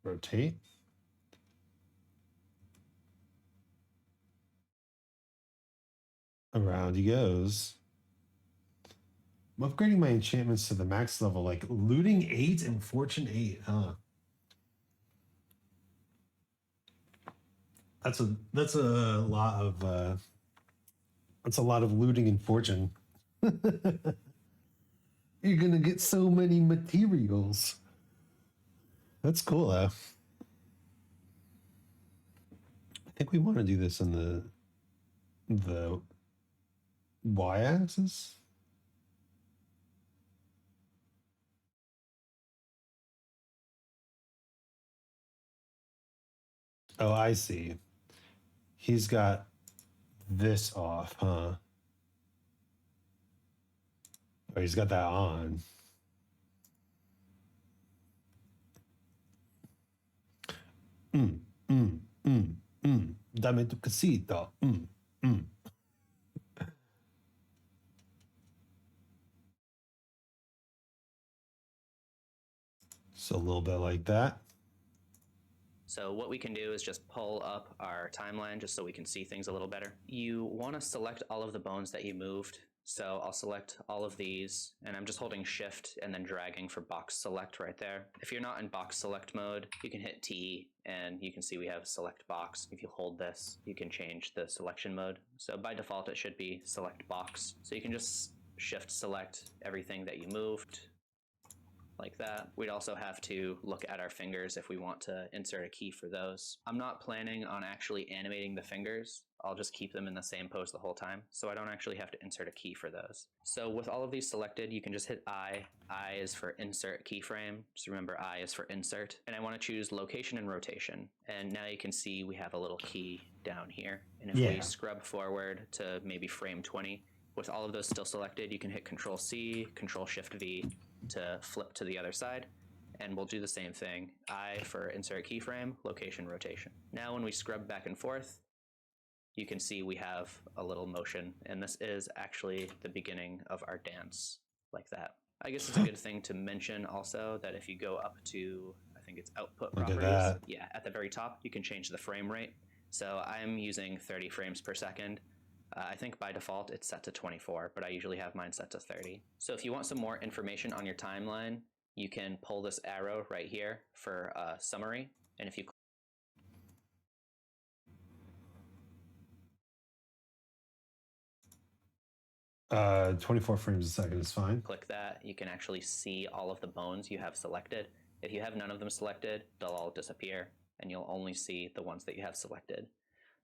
Speaker 1: Rotate. Around he goes. I'm upgrading my enchantments to the max level, like looting 8 and fortune 8, huh? That's a lot of looting and fortune. You're gonna get so many materials. That's cool though. I think we want to do this in the y-axis. Oh, I see. He's got this off, huh? Oh, he's got that on. Dame tu casito. So a little bit like that.
Speaker 2: So what we can do is just pull up our timeline just so we can see things a little better. You want to select all of the bones that you moved. So I'll select all of these, and I'm just holding shift and then dragging for box select right there. If you're not in box select mode, you can hit T and you can see we have select box. If you hold this, you can change the selection mode. So by default, it should be select box. So you can just shift select everything that you moved like that. We'd also have to look at our fingers if we want to insert a key for those. I'm not planning on actually animating the fingers. I'll just keep them in the same pose the whole time, so I don't actually have to insert a key for those. So with all of these selected, you can just hit I. I is for insert keyframe. Just remember I is for insert. And I want to choose location and rotation. And now you can see we have a little key down here. And if we scrub forward to maybe frame 20, with all of those still selected, you can hit Control C, Control Shift V to flip to the other side, and we'll do the same thing. I for insert keyframe, location, rotation. Now when we scrub back and forth, you can see we have a little motion, and this is actually the beginning of our dance like that. I guess it's a good thing to mention also that if you go up to, I think it's output properties, yeah, at the very top, you can change the frame rate. So I'm using 30 frames per second. I think by default it's set to 24, but I usually have mine set to 30. So if you want some more information on your timeline, you can pull this arrow right here for a summary. And if you
Speaker 1: 24 frames a second is fine.
Speaker 2: Click that, you can actually see all of the bones you have selected. If you have none of them selected, they'll all disappear, and you'll only see the ones that you have selected.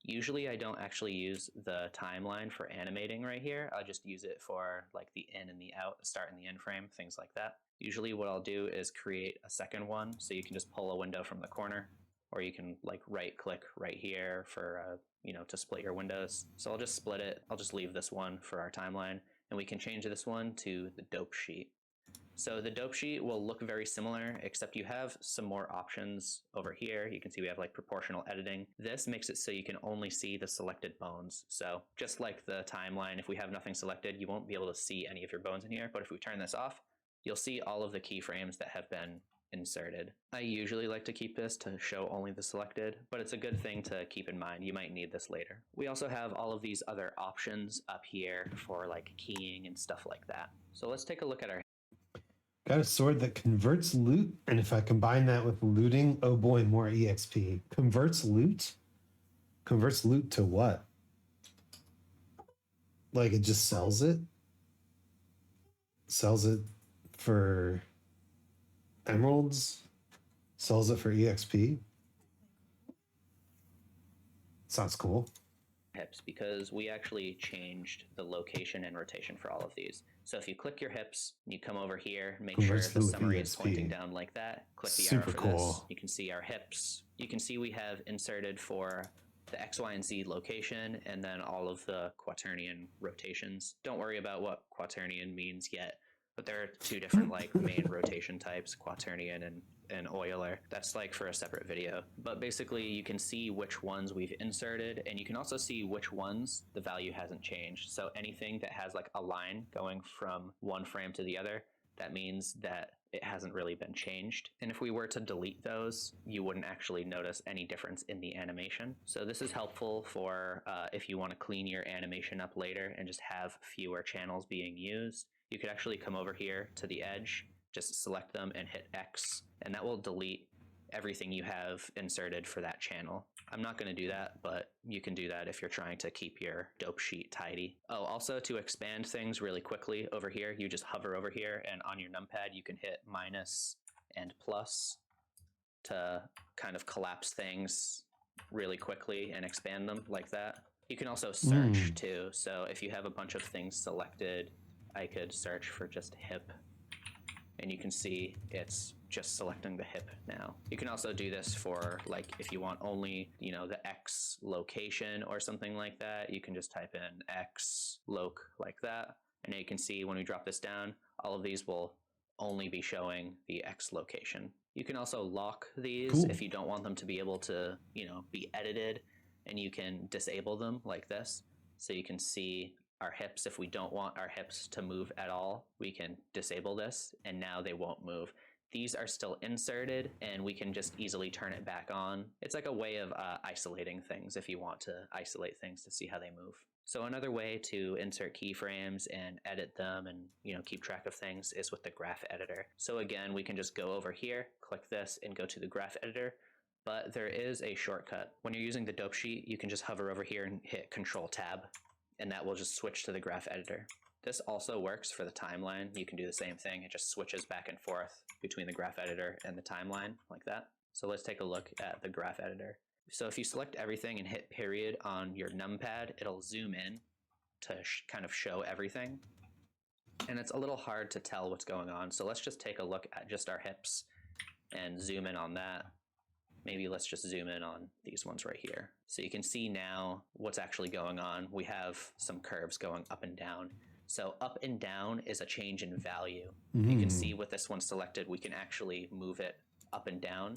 Speaker 2: Usually I don't actually use the timeline for animating right here. I'll just use it for like the in and the out, the start and the end frame, things like that. Usually what I'll do is create a second one, so you can just pull a window from the corner, or you can like right click right here for to split your windows. So I'll just split it. I'll just leave this one for our timeline, and we can change this one to the dope sheet. So the dope sheet will look very similar, except you have some more options over here. You can see we have like proportional editing. This makes it so you can only see the selected bones. So just like the timeline, if we have nothing selected, you won't be able to see any of your bones in here. But if we turn this off, you'll see all of the keyframes that have been inserted. I usually like to keep this to show only the selected, but it's a good thing to keep in mind. You might need this later. We also have all of these other options up here for like keying and stuff like that. So let's take a look at our
Speaker 1: Got a sword that converts loot, and if I combine that with looting, oh boy, more EXP. Converts loot? Converts loot to what? Like it just sells it? Sells it for emeralds? Sells it for EXP? Sounds cool.
Speaker 2: hips, because we actually changed the location and rotation for all of these. So if you click your hips, you come over here, make sure the summary is pointing down like that. Click the arrow for this. You can see our hips. You can see we have inserted for the X, Y, and Z location, and then all of the quaternion rotations. Don't worry about what quaternion means yet, but there are two different like main rotation types, quaternion and Euler. That's like for a separate video. But basically you can see which ones we've inserted, and you can also see which ones the value hasn't changed. So anything that has like a line going from one frame to the other, that means that it hasn't really been changed. And if we were to delete those, you wouldn't actually notice any difference in the animation. So this is helpful for if you want to clean your animation up later and just have fewer channels being used. You could actually come over here to the edge, just select them and hit X, and that will delete everything you have inserted for that channel. I'm not going to do that, but you can do that if you're trying to keep your dope sheet tidy. Oh, also to expand things really quickly over here, you just hover over here, and on your numpad you can hit minus and plus to kind of collapse things really quickly and expand them like that. You can also search too, so if you have a bunch of things selected, I could search for just hip, and you can see it's just selecting the hip now. You can also do this for like if you want only, the X location or something like that, you can just type in X loc like that. And now you can see when we drop this down, all of these will only be showing the X location. You can also lock these if you don't want them to be able to, be edited, and you can disable them like this. So you can see our hips. If we don't want our hips to move at all, we can disable this, and now they won't move. These are still inserted, and we can just easily turn it back on. It's like a way of isolating things if you want to isolate things to see how they move. So another way to insert keyframes and edit them and keep track of things is with the graph editor. So again, we can just go over here, click this, and go to the graph editor. But there is a shortcut. When you're using the dope sheet, you can just hover over here and hit Control Tab, and that will just switch to the graph editor. This also works for the timeline. You can do the same thing. It just switches back and forth between the graph editor and the timeline like that. So let's take a look at the graph editor. So if you select everything and hit period on your numpad, it'll zoom in to kind of show everything. And it's a little hard to tell what's going on. So let's just take a look at just our hips and zoom in on that. Maybe let's just zoom in on these ones right here. So you can see now what's actually going on. We have some curves going up and down. So up and down is a change in value. You can see with this one selected, we can actually move it up and down.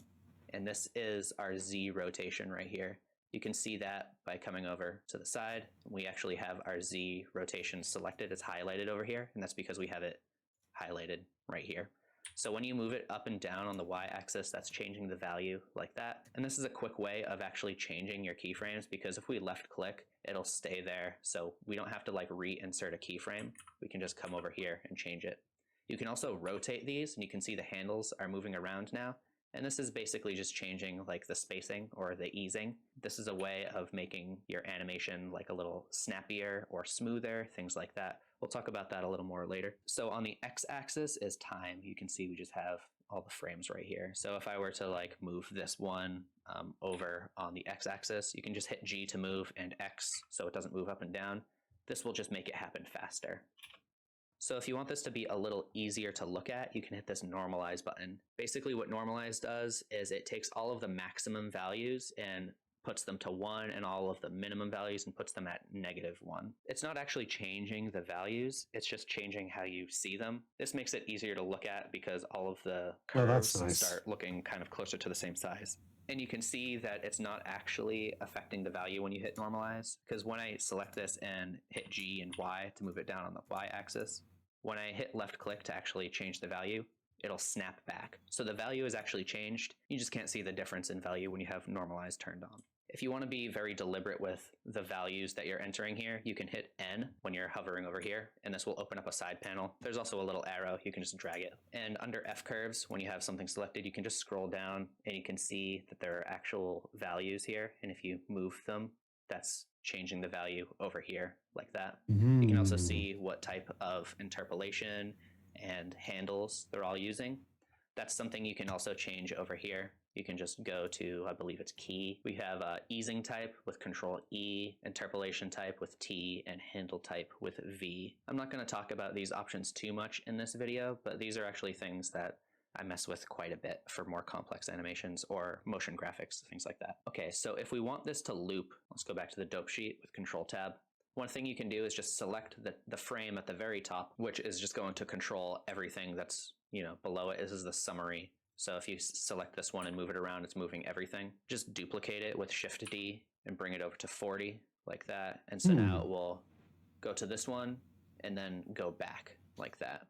Speaker 2: And this is our Z rotation right here. You can see that by coming over to the side. We actually have our Z rotation selected. It's highlighted over here, and that's because we have it highlighted right here. So when you move it up and down on the y-axis, that's changing the value like that. And this is a quick way of actually changing your keyframes, because if we left click, it'll stay there. So we don't have to like reinsert a keyframe. We can just come over here and change it. You can also rotate these, and you can see the handles are moving around now. And this is basically just changing like the spacing or the easing. This is a way of making your animation like a little snappier or smoother, things like that. We'll talk about that a little more later. So on the x-axis is time. You can see we just have all the frames right here. So if I were to like move this one over on the x-axis, you can just hit G to move and X so it doesn't move up and down. This will just make it happen faster. So if you want this to be a little easier to look at, you can hit this normalize button. Basically what normalize does is it takes all of the maximum values and puts them to 1 and all of the minimum values and puts them at -1. It's not actually changing the values, it's just changing how you see them. This makes it easier to look at because all of the curves start looking kind of closer to the same size. And you can see that it's not actually affecting the value when you hit normalize, because when I select this and hit G and Y to move it down on the Y axis, when I hit left click to actually change the value, it'll snap back. So the value is actually changed. You just can't see the difference in value when you have normalize turned on. If you want to be very deliberate with the values that you're entering here, you can hit N when you're hovering over here, and this will open up a side panel. There's also a little arrow, you can just drag it. And under F curves, when you have something selected, you can just scroll down and you can see that there are actual values here. And if you move them, that's changing the value over here like that. You can also see what type of interpolation and handles they're all using. That's something you can also change over here. You can just go to, I believe it's key. We have easing type with Control E, interpolation type with T, and handle type with V. I'm not going to talk about these options too much in this video, but these are actually things that I mess with quite a bit for more complex animations or motion graphics, things like that. Okay, so if we want this to loop, let's go back to the dope sheet with Control Tab. One thing you can do is just select the frame at the very top, which is just going to control everything that's below it. This is the summary. So if you select this one and move it around, it's moving everything. Just duplicate it with Shift D and bring it over to 40 like that. And so now it will go to this one and then go back like that.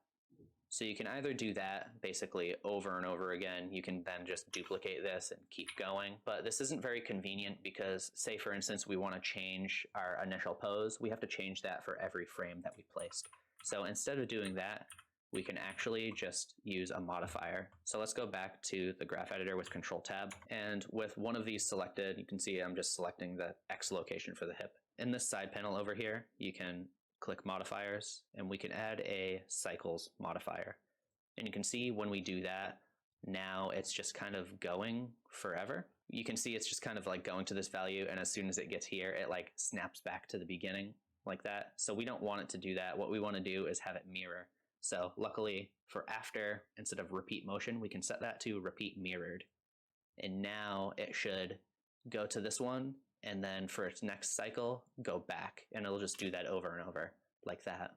Speaker 2: So you can either do that basically over and over again. You can then just duplicate this and keep going. But this isn't very convenient because, say for instance, we want to change our initial pose. We have to change that for every frame that we placed. So instead of doing that, we can actually just use a modifier. So let's go back to the graph editor with Control Tab. And with one of these selected, you can see I'm just selecting the X location for the hip. In this side panel over here, you can click modifiers and we can add a cycles modifier. And you can see when we do that, now it's just kind of going forever. You can see it's just kind of like going to this value, and as soon as it gets here, it like snaps back to the beginning like that. So we don't want it to do that. What we want to do is have it mirror. So luckily for after, instead of repeat motion, we can set that to repeat mirrored. And now it should go to this one, and then for its next cycle, go back, and it'll just do that over and over like that.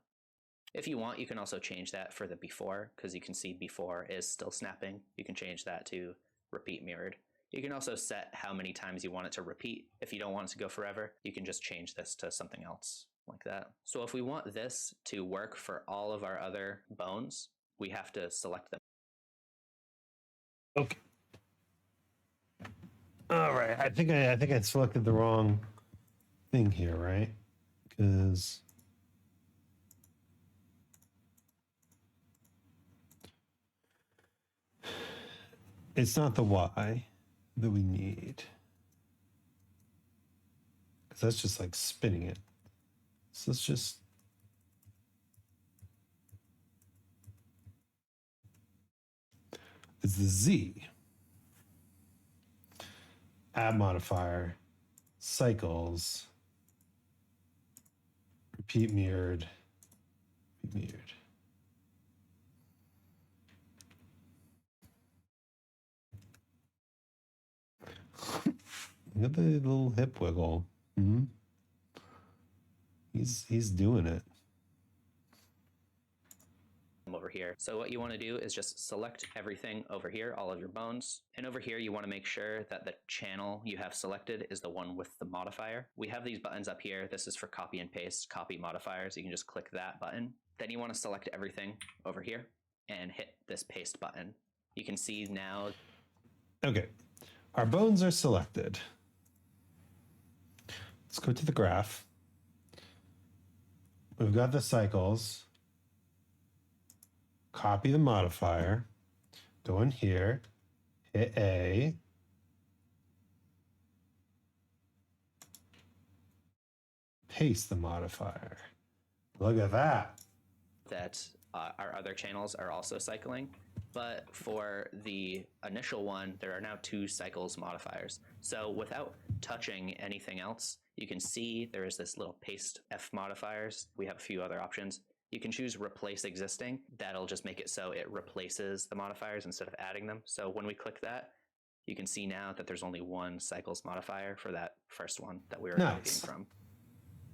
Speaker 2: If you want, you can also change that for the before, because you can see before is still snapping. You can change that to repeat mirrored. You can also set how many times you want it to repeat. If you don't want it to go forever, you can just change this to something else like that. So if we want this to work for all of our other bones, we have to select them.
Speaker 1: Okay. All right. I think I selected the wrong thing here, right? Because it's not the Y that we need. Because that's just like spinning it. So let's just it's the Z. Add modifier, cycles, repeat mirrored, repeat mirrored. Look at the little hip wiggle. Mm-hmm. He's doing it.
Speaker 2: Over here. So what you want to do is just select everything over here, all of your bones. And over here, you want to make sure that the channel you have selected is the one with the modifier. We have these buttons up here. This is for copy and paste, copy modifiers. You can just click that button. Then you want to select everything over here and hit this paste button. You can see now.
Speaker 1: Okay, our bones are selected. Let's go to the graph. We've got the cycles. Copy the modifier, go in here, hit A. Paste the modifier. Look at that.
Speaker 2: That our other channels are also cycling, but for the initial one, there are now 2 cycles modifiers. So without touching anything else, you can see there is this little paste F modifiers. We have a few other options. You can choose replace existing. That'll just make it so it replaces the modifiers instead of adding them. So when we click that, you can see now that there's only 1 cycles modifier for that first one that we were copying from.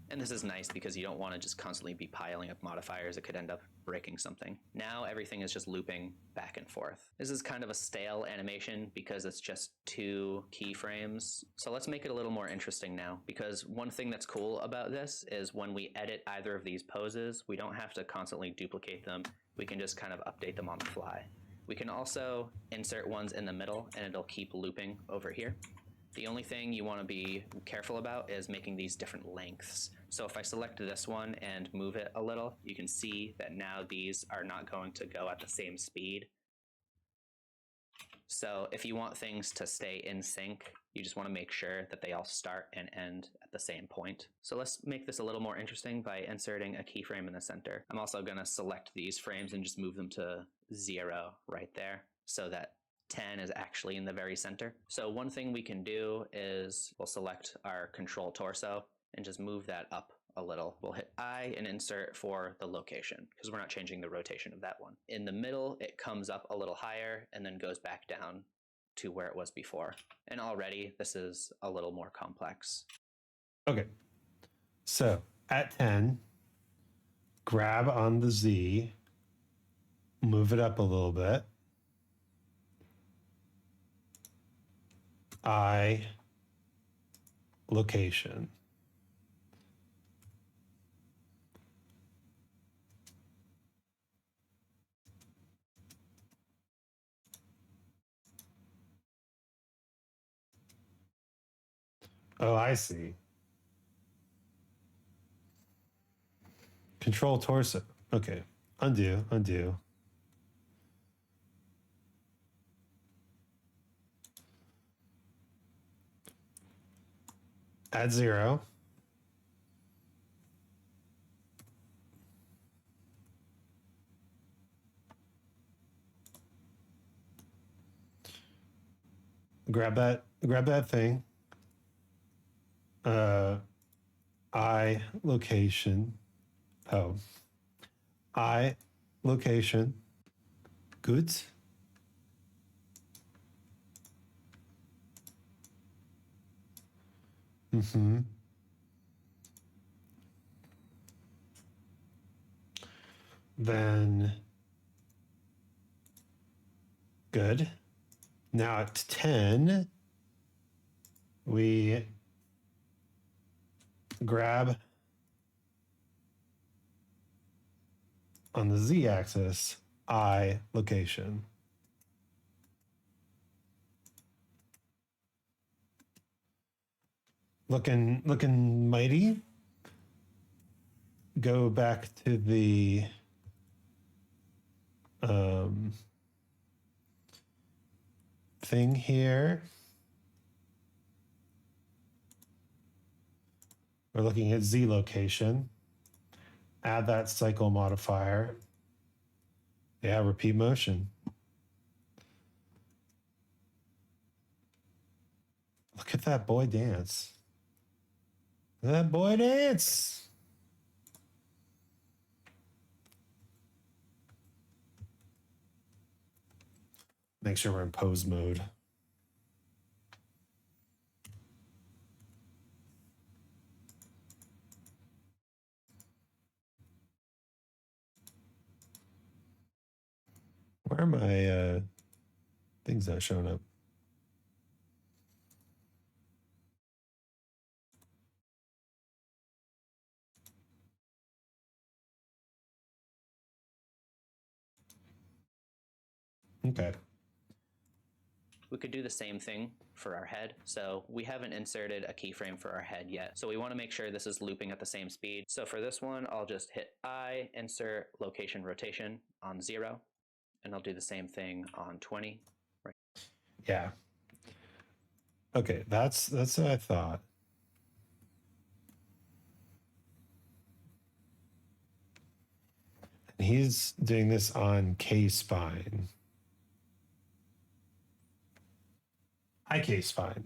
Speaker 2: And this is nice because you don't want to just constantly be piling up modifiers. It could end up breaking something. Now everything is just looping back and forth. This is kind of a stale animation because it's just 2 keyframes. So let's make it a little more interesting now, because one thing that's cool about this is when we edit either of these poses, we don't have to constantly duplicate them. We can just kind of update them on the fly. We can also insert ones in the middle and it'll keep looping over here. The only thing you want to be careful about is making these different lengths. So if I select this one and move it a little, you can see that now these are not going to go at the same speed. So if you want things to stay in sync, you just want to make sure that they all start and end at the same point. So let's make this a little more interesting by inserting a keyframe in the center. I'm also going to select these frames and just move them to 0 right there so that 10 is actually in the very center. So one thing we can do is we'll select our control torso and just move that up a little. We'll hit I and insert for the location because we're not changing the rotation of that one. In the middle, it comes up a little higher and then goes back down to where it was before. And already this is a little more complex.
Speaker 1: Okay. So at 10, grab on the Z, move it up a little bit. I location. Oh, I see. Control torso. Okay. Undo, undo. Add 0. Grab that thing. I location. Oh. I location. Good. Mm-hmm. Then good. Now at 10, we grab on the Z-axis, I location. Looking mighty. Go back to the thing here. We're looking at Z location. Add that cycle modifier. Yeah, repeat motion. Look at that boy dance. Look at that boy dance. Make sure we're in pose mode. Where are my things not showing up? Okay.
Speaker 2: We could do the same thing for our head. So we haven't inserted a keyframe for our head yet. So we want to make sure this is looping at the same speed. So for this one, I'll just hit I, insert location rotation on 0, and I'll do the same thing on 20. Right.
Speaker 1: Yeah. Okay, that's what I thought. And he's doing this on K spine. Hi, K spine.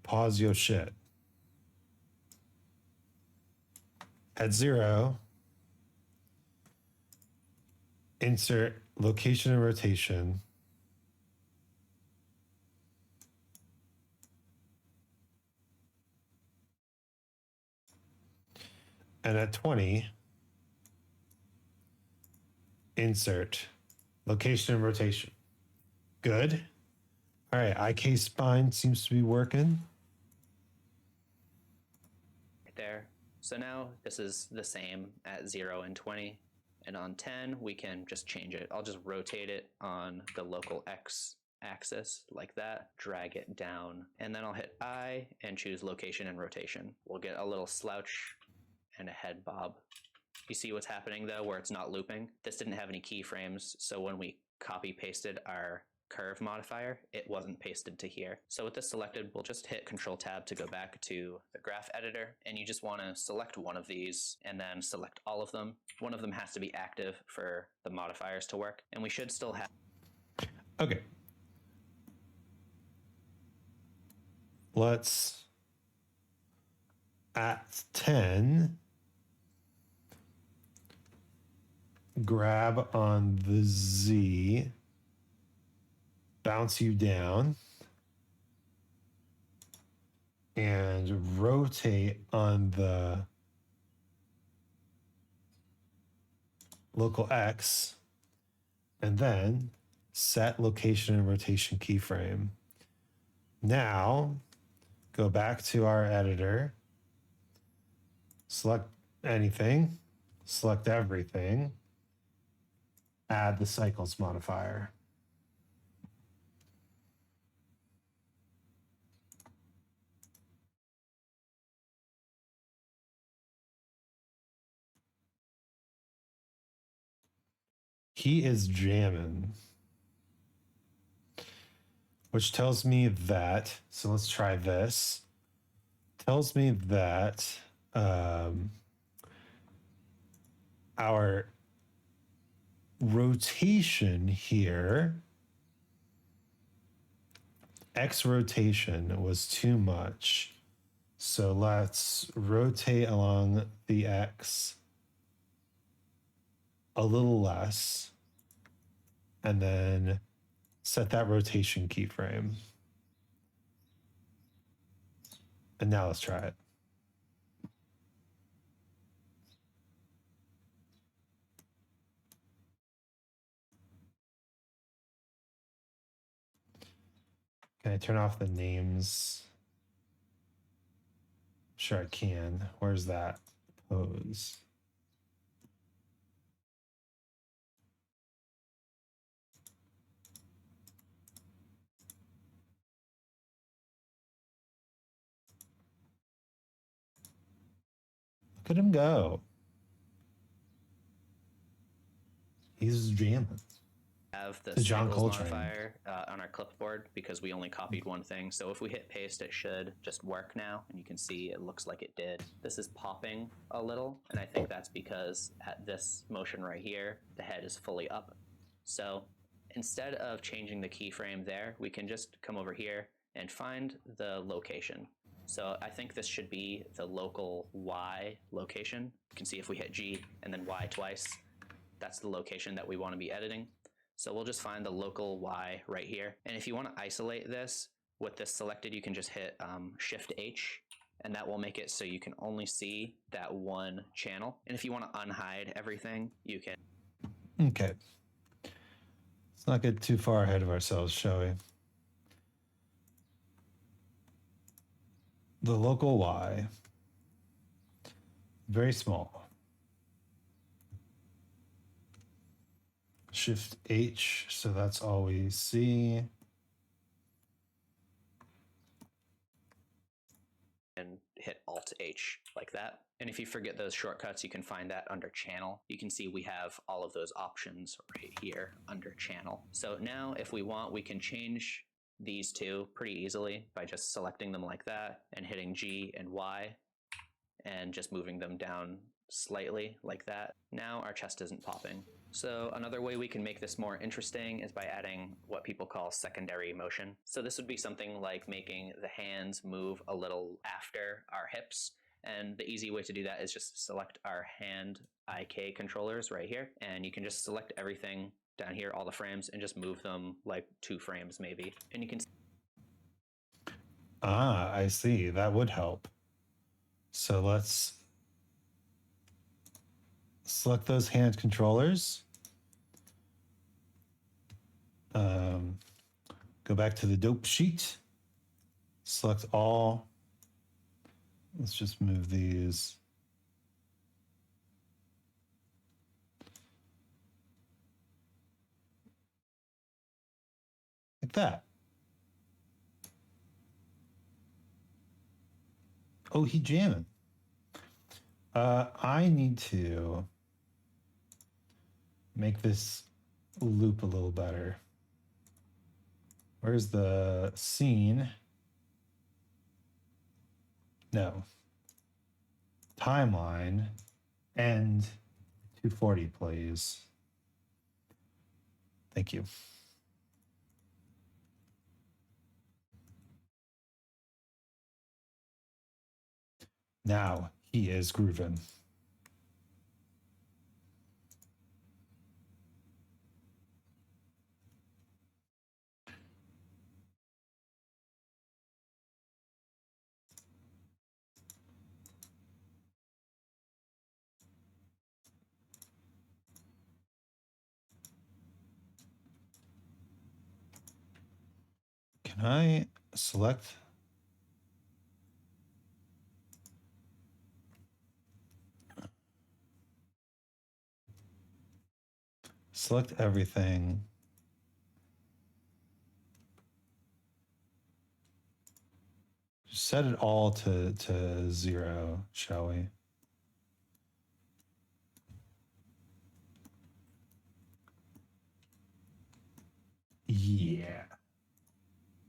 Speaker 1: Pause your shit. At 0, insert location and rotation. And at 20, insert location and rotation. Good. All right, IK spine seems to be working.
Speaker 2: Right there. So now this is the same at 0 and 20. And on 10, we can just change it. I'll just rotate it on the local X axis like that, drag it down, and then I'll hit I and choose location and rotation. We'll get a little slouch and a head bob. You see what's happening though, where it's not looping? This didn't have any keyframes, so when we copy pasted our curve modifier, it wasn't pasted to here. So with this selected, we'll just hit Control Tab to go back to the graph editor, and you just want to select one of these and then select all of them. One of them has to be active for the modifiers to work, and we should still have.
Speaker 1: Okay. Let's, at 10, grab on the Z, bounce you down, and rotate on the local X, and then set location and rotation keyframe. Now, go back to our editor, select anything, select everything, add the cycles modifier. He is jamming, which tells me that, so let's try this. Tells me that our rotation here, X rotation was too much. So let's rotate along the X a little less, and then set that rotation keyframe. And now let's try it. Can I turn off the names? Sure I can. Where's that pose? Look at him go. He's jamming.
Speaker 2: Have the
Speaker 1: John
Speaker 2: cycles
Speaker 1: Coltrane
Speaker 2: modifier on our clipboard because we only copied one thing. So if we hit paste, it should just work now. And you can see it looks like it did. This is popping a little. And I think that's because at this motion right here, the head is fully up. So instead of changing the keyframe there, we can just come over here and find the location. So I think this should be the local Y location. You can see if we hit G and then Y twice, that's the location that we want to be editing. So we'll just find the local Y right here. And if you want to isolate this, with this selected, you can just hit Shift H, and that will make it so you can only see that one channel. And if you want to unhide everything, you can.
Speaker 1: Okay. Let's not get too far ahead of ourselves, shall we? The local Y, very small. Shift H, so that's all we see.
Speaker 2: And hit Alt H like that. And if you forget those shortcuts, you can find that under channel. You can see we have all of those options right here under channel. So now if we want, we can change these two pretty easily by just selecting them like that and hitting G and Y and just moving them down slightly like that. Now our chest isn't popping. So another way we can make this more interesting is by adding what people call secondary motion. So this would be something like making the hands move a little after our hips. And the easy way to do that is just select our hand IK controllers right here. And you can just select everything down here, all the frames, and just move them like 2 frames maybe. And you can...
Speaker 1: Ah, I see. That would help. So let's select those hand controllers. Go back to the dope sheet. Select all. Let's just move these. Like that. Oh, he jamming. I need to make this loop a little better. Where's the scene? No. Timeline. End 240, please. Thank you. Now he is grooving. Can I select? Select everything. Set it all to 0, shall we? Yeah.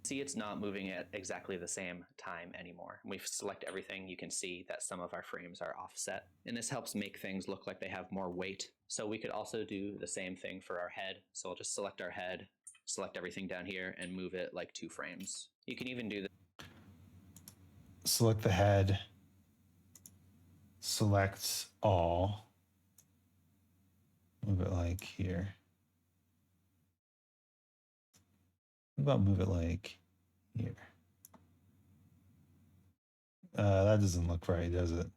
Speaker 2: See, it's not moving at exactly the same time anymore. When we select everything, you can see that some of our frames are offset. And this helps make things look like they have more weight. So we could also do the same thing for our head. So I'll just select our head, select everything down here, and move it like 2 frames. You can even do this.
Speaker 1: Select the head. Select all. Move it like here. What about move it like here? That doesn't look right, does it?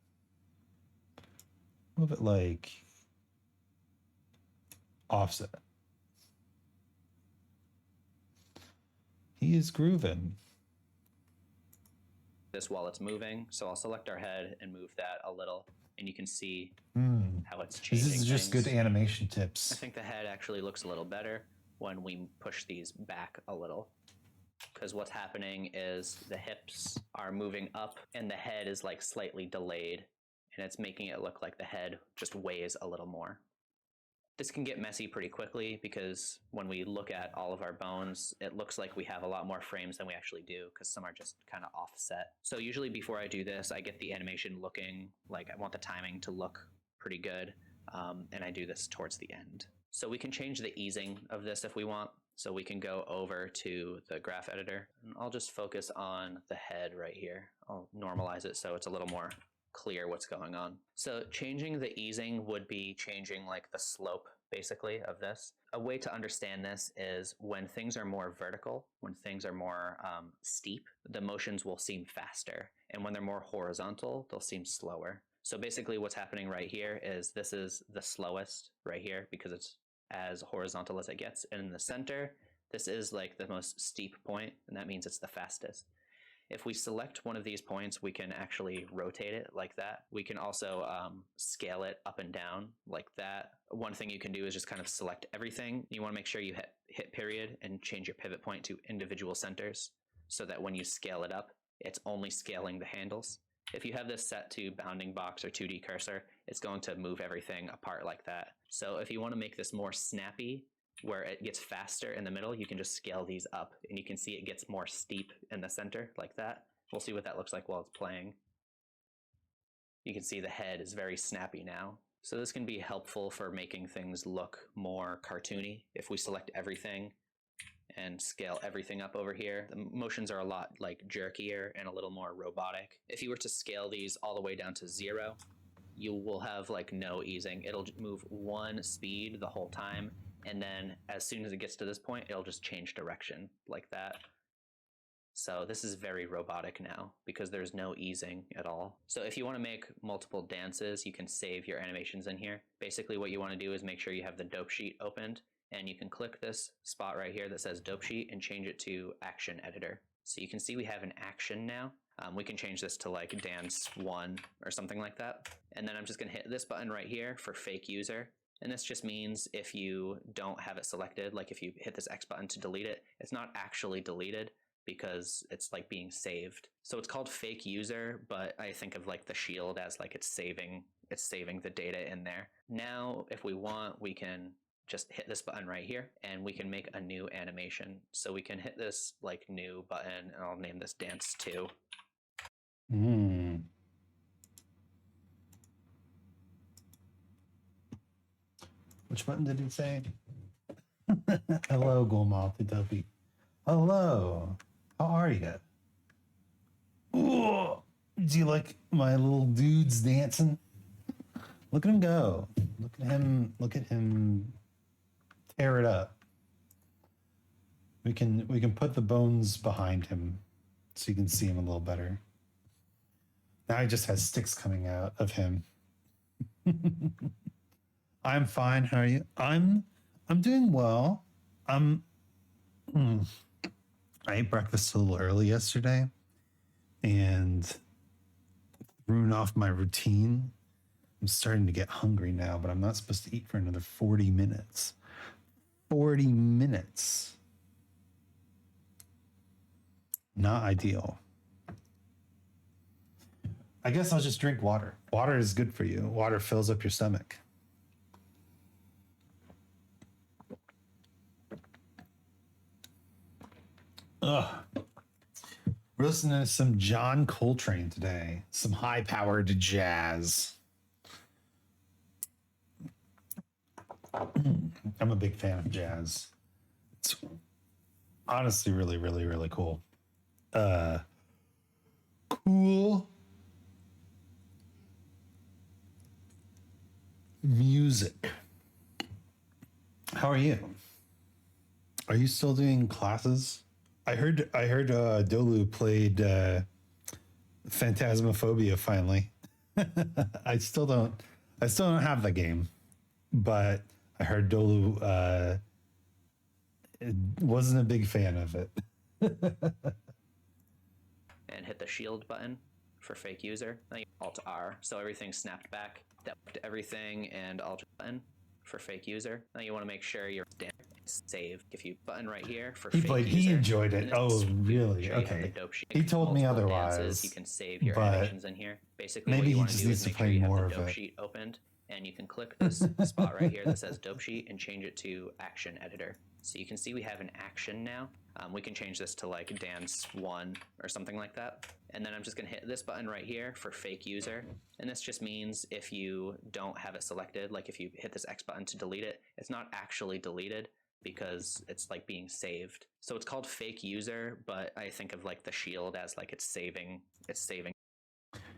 Speaker 1: Move it like offset. He is grooving.
Speaker 2: This while it's moving. So I'll select our head and move that a little, and you can see how it's changing.
Speaker 1: This is just
Speaker 2: things.
Speaker 1: Good animation tips.
Speaker 2: I think the head actually looks a little better when we push these back a little, because what's happening is the hips are moving up and the head is like slightly delayed, and it's making it look like the head just weighs a little more. This can get messy pretty quickly because when we look at all of our bones, it looks like we have a lot more frames than we actually do because some are just kind of offset. So usually before I do this, I get the animation looking like I want the timing to look pretty good, and I do this towards the end. So we can change the easing of this if we want. So we can go over to the graph editor, and I'll just focus on the head right here. I'll normalize it so it's a little more clear what's going on. So changing the easing would be changing like the slope basically of this. A way to understand this is when things are more vertical, when things are more steep, the motions will seem faster. And when they're more horizontal, they'll seem slower. So basically what's happening right here is this is the slowest right here because it's as horizontal as it gets. And in the center, this is like the most steep point, and that means it's the fastest. If we select one of these points, we can actually rotate it like that. We can also scale it up and down like that. One thing you can do is just kind of select everything. You want to make sure you hit period and change your pivot point to individual centers so that when you scale it up, it's only scaling the handles. If you have this set to bounding box or 2D cursor, it's going to move everything apart like that. So if you want to make this more snappy, where it gets faster in the middle, you can just scale these up, and you can see it gets more steep in the center like that. We'll see what that looks like while it's playing. You can see the head is very snappy now. So this can be helpful for making things look more cartoony. If we select everything and scale everything up over here, the motions are a lot like jerkier and a little more robotic. If you were to scale these all the way down to 0, you will have like no easing. It'll move one speed the whole time, and then as soon as it gets to this point, it'll just change direction like that. So this is very robotic now because there's no easing at all. So if you want to make multiple dances, you can save your animations in here. Basically what you want to do is make sure you have the dope sheet opened, and you can click this spot right here that says dope sheet and change it to action editor. So you can see we have an action now. We can change this to like dance 1 or something like that. And then I'm just going to hit this button right here for fake user. And this just means if you don't have it selected, like if you hit this X button to delete it, it's not actually deleted because it's like being saved. So it's called fake user, but I think of like the shield as like it's saving the data in there. Now, if we want, we can just hit this button right here and we can make a new animation. So we can hit this like new button, and I'll name this dance 2.
Speaker 1: Which button did it say? Hello, Golmalthy. Hello. How are you? Ooh, do you like my little dudes dancing? Look at him go. Look at him tear it up. We can put the bones behind him so you can see him a little better. Now he just has sticks coming out of him. I'm fine. How are you? I'm doing well. I ate breakfast a little early yesterday and ruined off my routine. I'm starting to get hungry now, but I'm not supposed to eat for another 40 minutes. 40 minutes. Not ideal. I guess I'll just drink water. Water is good for you. Water fills up your stomach. Ugh. We're listening to some John Coltrane today. Some high-powered jazz. I'm a big fan of jazz. It's honestly really, really, really cool. Cool music. How are you? Are you still doing classes? I heard Dolu played Phantasmophobia finally. I still don't have the game, but I heard Dolu wasn't a big fan of it.
Speaker 2: And hit the shield button for fake user. Then you Alt R, so everything's snapped back. Everything and Alt button for fake user. Now you want to make sure your save. If you button right here for fake user,
Speaker 1: he enjoyed it. Oh, really? Okay. He told me otherwise.
Speaker 2: Dances, you can save your animations in here. Basically,
Speaker 1: maybe
Speaker 2: what you
Speaker 1: he
Speaker 2: want to
Speaker 1: just
Speaker 2: do
Speaker 1: needs
Speaker 2: is
Speaker 1: to
Speaker 2: make sure
Speaker 1: play
Speaker 2: you have
Speaker 1: more
Speaker 2: the
Speaker 1: of
Speaker 2: dope
Speaker 1: it.
Speaker 2: sheet opened, and you can click this spot right here that says dope sheet and change it to action editor. So you can see we have an action now. We can change this to like dance 1 or something like that. And then I'm just going to hit this button right here for fake user. And this just means if you don't have it selected, like if you hit this X button to delete it, it's not actually deleted because it's like being saved. So it's called fake user, but I think of like the shield as like it's saving.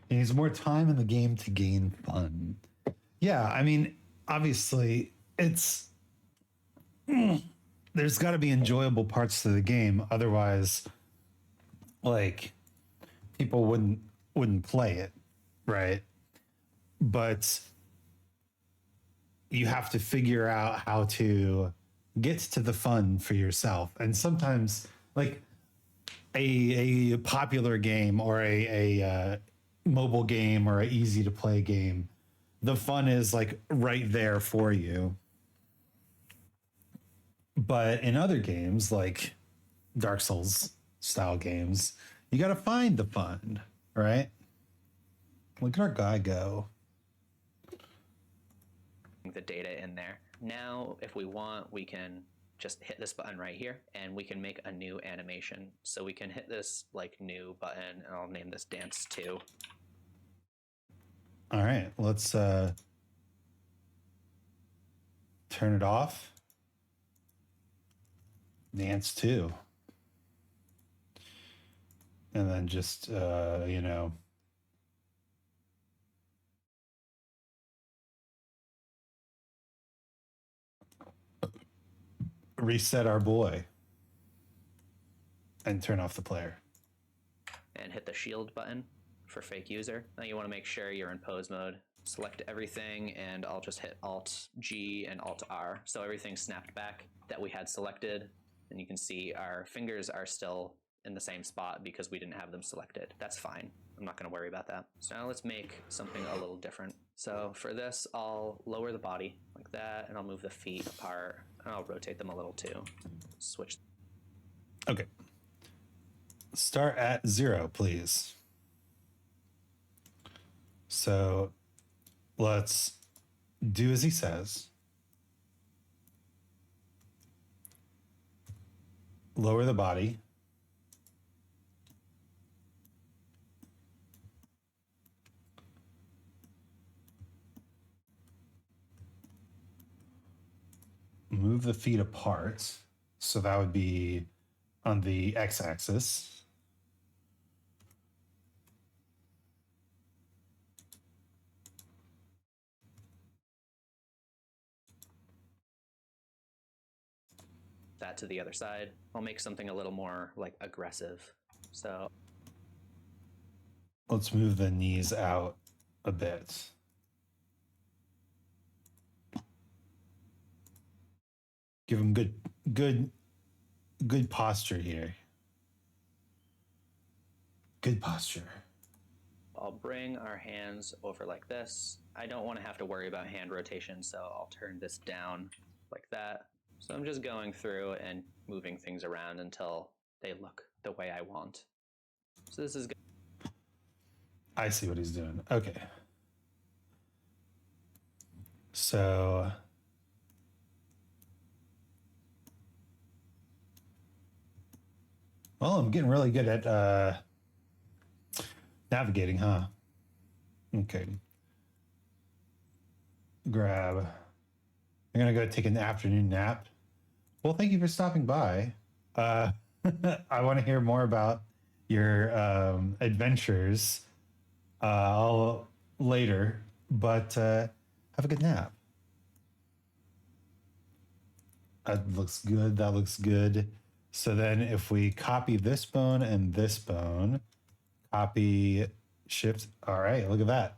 Speaker 1: He needs more time in the game to gain fun. Yeah, I mean, obviously, it's there's got to be enjoyable parts to the game. Otherwise, like, people wouldn't play it, right? But you have to figure out how to get to the fun for yourself. And sometimes, like, a popular game or a mobile game or an easy to play game, the fun is like right there for you. But in other games like Dark Souls style games, you got to find the fun, right? Look at our guy go.
Speaker 2: The data in there. Now, if we want, we can just hit this button right here and we can make a new animation. So we can hit this like new button and I'll name this dance 2.
Speaker 1: All right, let's turn it off. Dance 2. And then just, you know, reset our boy and turn off the player.
Speaker 2: And hit the shield button for fake user. Now you want to make sure you're in pose mode. Select everything and I'll just hit Alt G and Alt R. So everything snapped back that we had selected. And you can see our fingers are still in the same spot because we didn't have them selected. That's fine. I'm not going to worry about that. So now let's make something a little different. So for this, I'll lower the body like that, and I'll move the feet apart, and I'll rotate them a little too. Switch.
Speaker 1: Okay. Start at 0, please. So let's do as he says. Lower the body. Move the feet apart. So that would be on the x-axis.
Speaker 2: That to the other side. I'll make something a little more like aggressive. So
Speaker 1: let's move the knees out a bit. Give him good posture here. Good posture.
Speaker 2: I'll bring our hands over like this. I don't want to have to worry about hand rotation, so I'll turn this down like that. So I'm just going through and moving things around until they look the way I want. So this is good.
Speaker 1: I see what he's doing. Okay. So well, I'm getting really good at navigating, huh? Okay. Grab. I'm gonna go take an afternoon nap. Well, thank you for stopping by. I want to hear more about your adventures all later, but have a good nap. That looks good. That looks good. So then if we copy this bone and this bone, copy, shift. All right, look at that.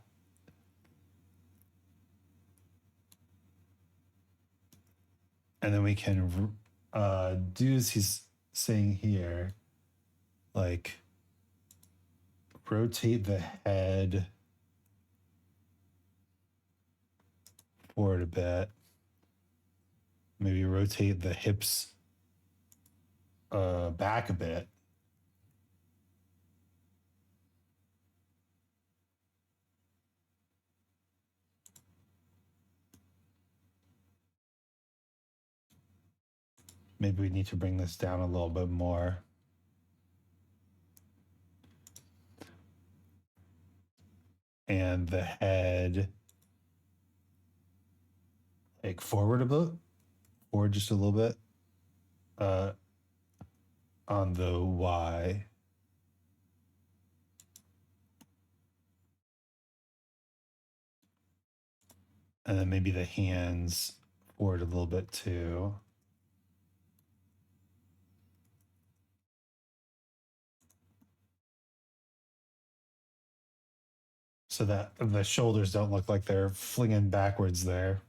Speaker 1: And then we can do as he's saying here, like rotate the head forward a bit. Maybe rotate the hips back a bit. Maybe we need to bring this down a little bit more. And the head, like forward a bit, or just a little bit on the Y. And then maybe the hands forward a little bit too. So that the shoulders don't look like they're flinging backwards there.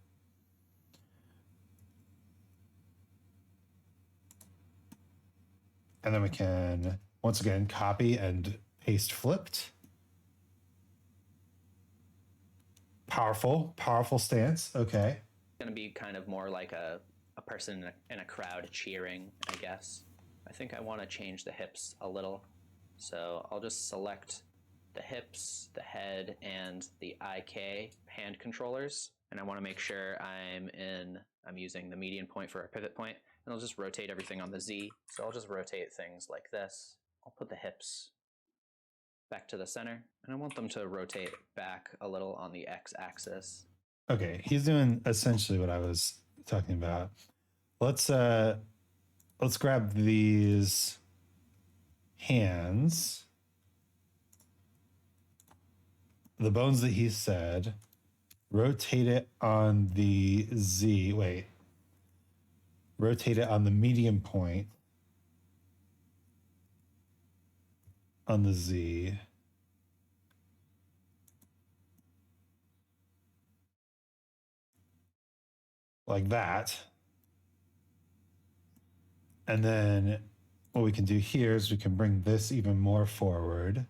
Speaker 1: And then we can, once again, copy and paste flipped. Powerful, powerful stance. Okay.
Speaker 2: It's going to be kind of more like a person in a crowd cheering, I guess. I think I want to change the hips a little. So I'll just select the hips, the head, and the IK hand controllers. And I want to make sure I'm using the median point for a pivot point, and I'll just rotate everything on the Z. So I'll just rotate things like this. I'll put the hips back to the center, and I want them to rotate back a little on the X axis.
Speaker 3: Okay, he's doing essentially what I was talking about. Let's grab these hands, the bones that he said, rotate it on the Z. Wait, rotate it on the medium point on the Z. Like that. And then what we can do here is we can bring this even more forward.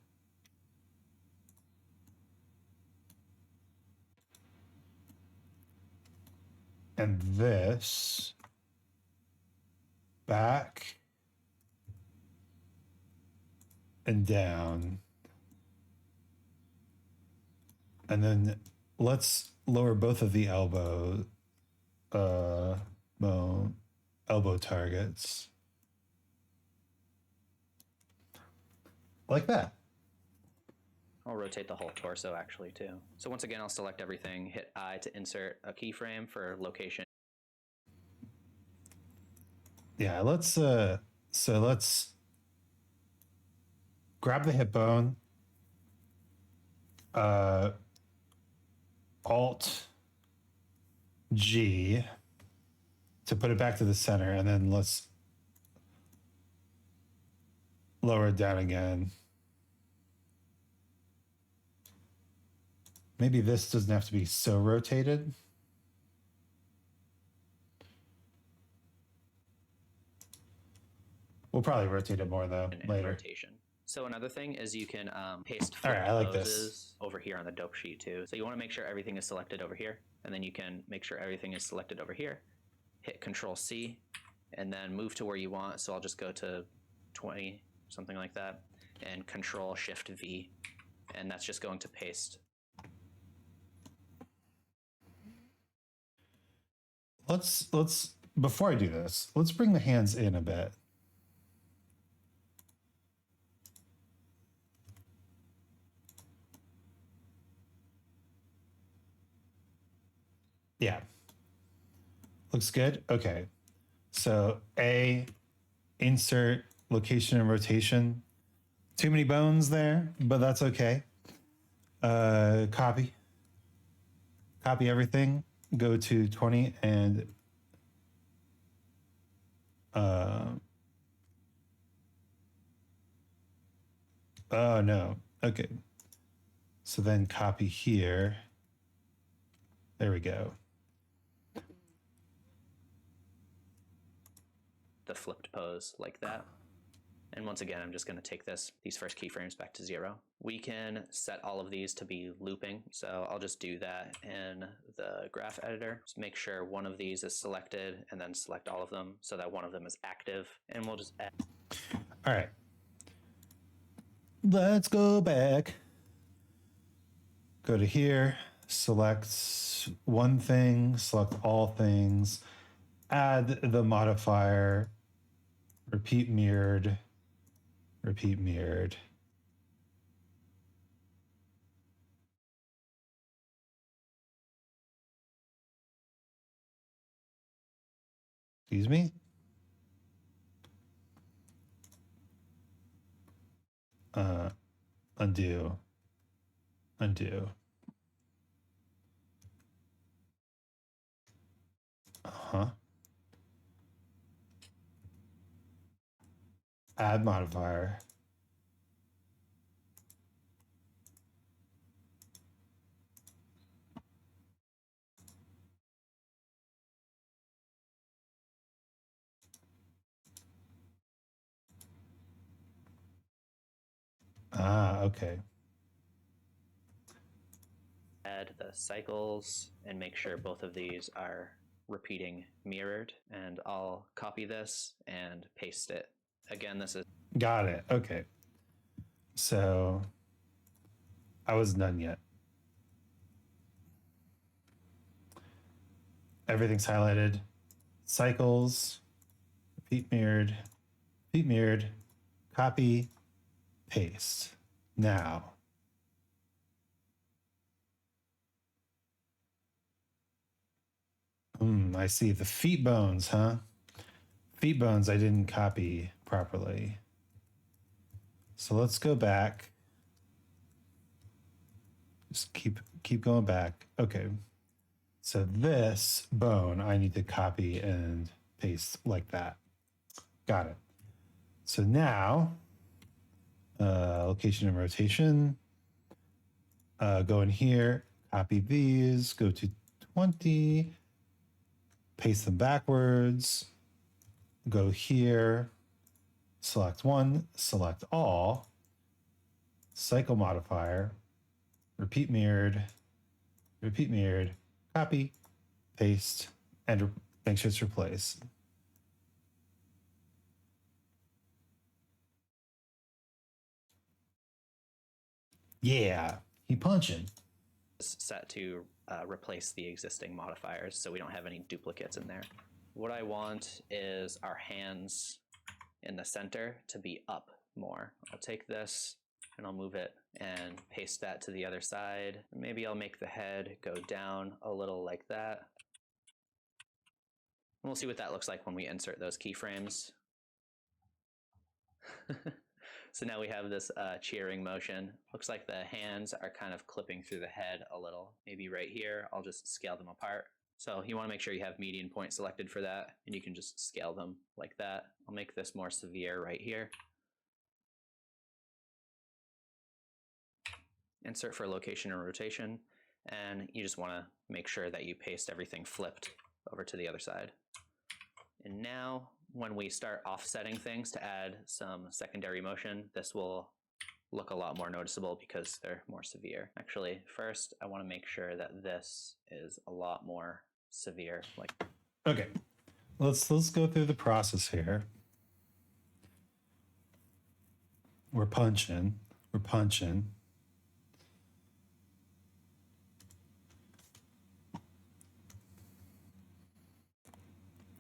Speaker 3: And this back and down. And then let's lower both of the elbow targets. Like that.
Speaker 2: I'll rotate the whole torso actually too. So once again, I'll select everything, hit I to insert a keyframe for location.
Speaker 3: Yeah, let's grab the hip bone. Alt G to put it back to the center, and then let's lower it down again. Maybe this doesn't have to be so rotated. We'll probably rotate it more though later.
Speaker 2: Rotation. So another thing is you can paste
Speaker 3: All right, I like
Speaker 2: poses
Speaker 3: this
Speaker 2: over here on the dope sheet too. So you want to make sure everything is selected over here, and then you can make sure everything is selected over here. Hit Control C, and then move to where you want. So I'll just go to 20, something like that, and Control Shift V, and that's just going to paste.
Speaker 3: Let's before I do this, let's bring the hands in a bit. Yeah. Looks good. Okay. So A, insert location and rotation. Too many bones there, but that's okay. Copy everything. Go to 20 and oh no. Okay. So then copy here. There we go.
Speaker 2: The flipped pose like that. And once again, I'm just going to take these first keyframes back to 0. We can set all of these to be looping. So I'll just do that in the graph editor. Just make sure one of these is selected and then select all of them so that one of them is active. And we'll just add.
Speaker 3: All right. Let's go back. Go to here, select one thing, select all things, add the modifier, repeat mirrored. Excuse me? Undo. Add modifier. Okay.
Speaker 2: Add the cycles and make sure both of these are repeating mirrored. And I'll copy this and paste it. Again, this is...
Speaker 3: Got it. Okay. So I wasn't done yet. Everything's highlighted. Cycles, repeat mirrored, copy, paste. Now, I see the feet bones, huh? Feet bones I didn't copy properly. So let's go back. Just keep going back. Okay. So this bone I need to copy and paste like that. Got it. So now, location and rotation. Go in here, copy these, go to 20, paste them backwards, go here, select one, select all, cycle modifier, repeat mirrored, copy, paste, and make sure it's replaced. Yeah, he punching.
Speaker 2: Set to replace the existing modifiers so we don't have any duplicates in there. What I want is our hands in the center to be up more. I'll take this and I'll move it and paste that to the other side. Maybe I'll make the head go down a little like that. And we'll see what that looks like when we insert those keyframes. So now we have this cheering motion. Looks like the hands are kind of clipping through the head a little. Maybe right here, I'll just scale them apart. So you want to make sure you have median point selected for that, and you can just scale them like that. I'll make this more severe right here. Insert for location and rotation, and you just want to make sure that you paste everything flipped over to the other side. And now, when we start offsetting things to add some secondary motion, this will look a lot more noticeable because they're more severe. Actually, first, I want to make sure that this is a lot more severe. Like,
Speaker 3: okay, let's go through the process here. We're punching.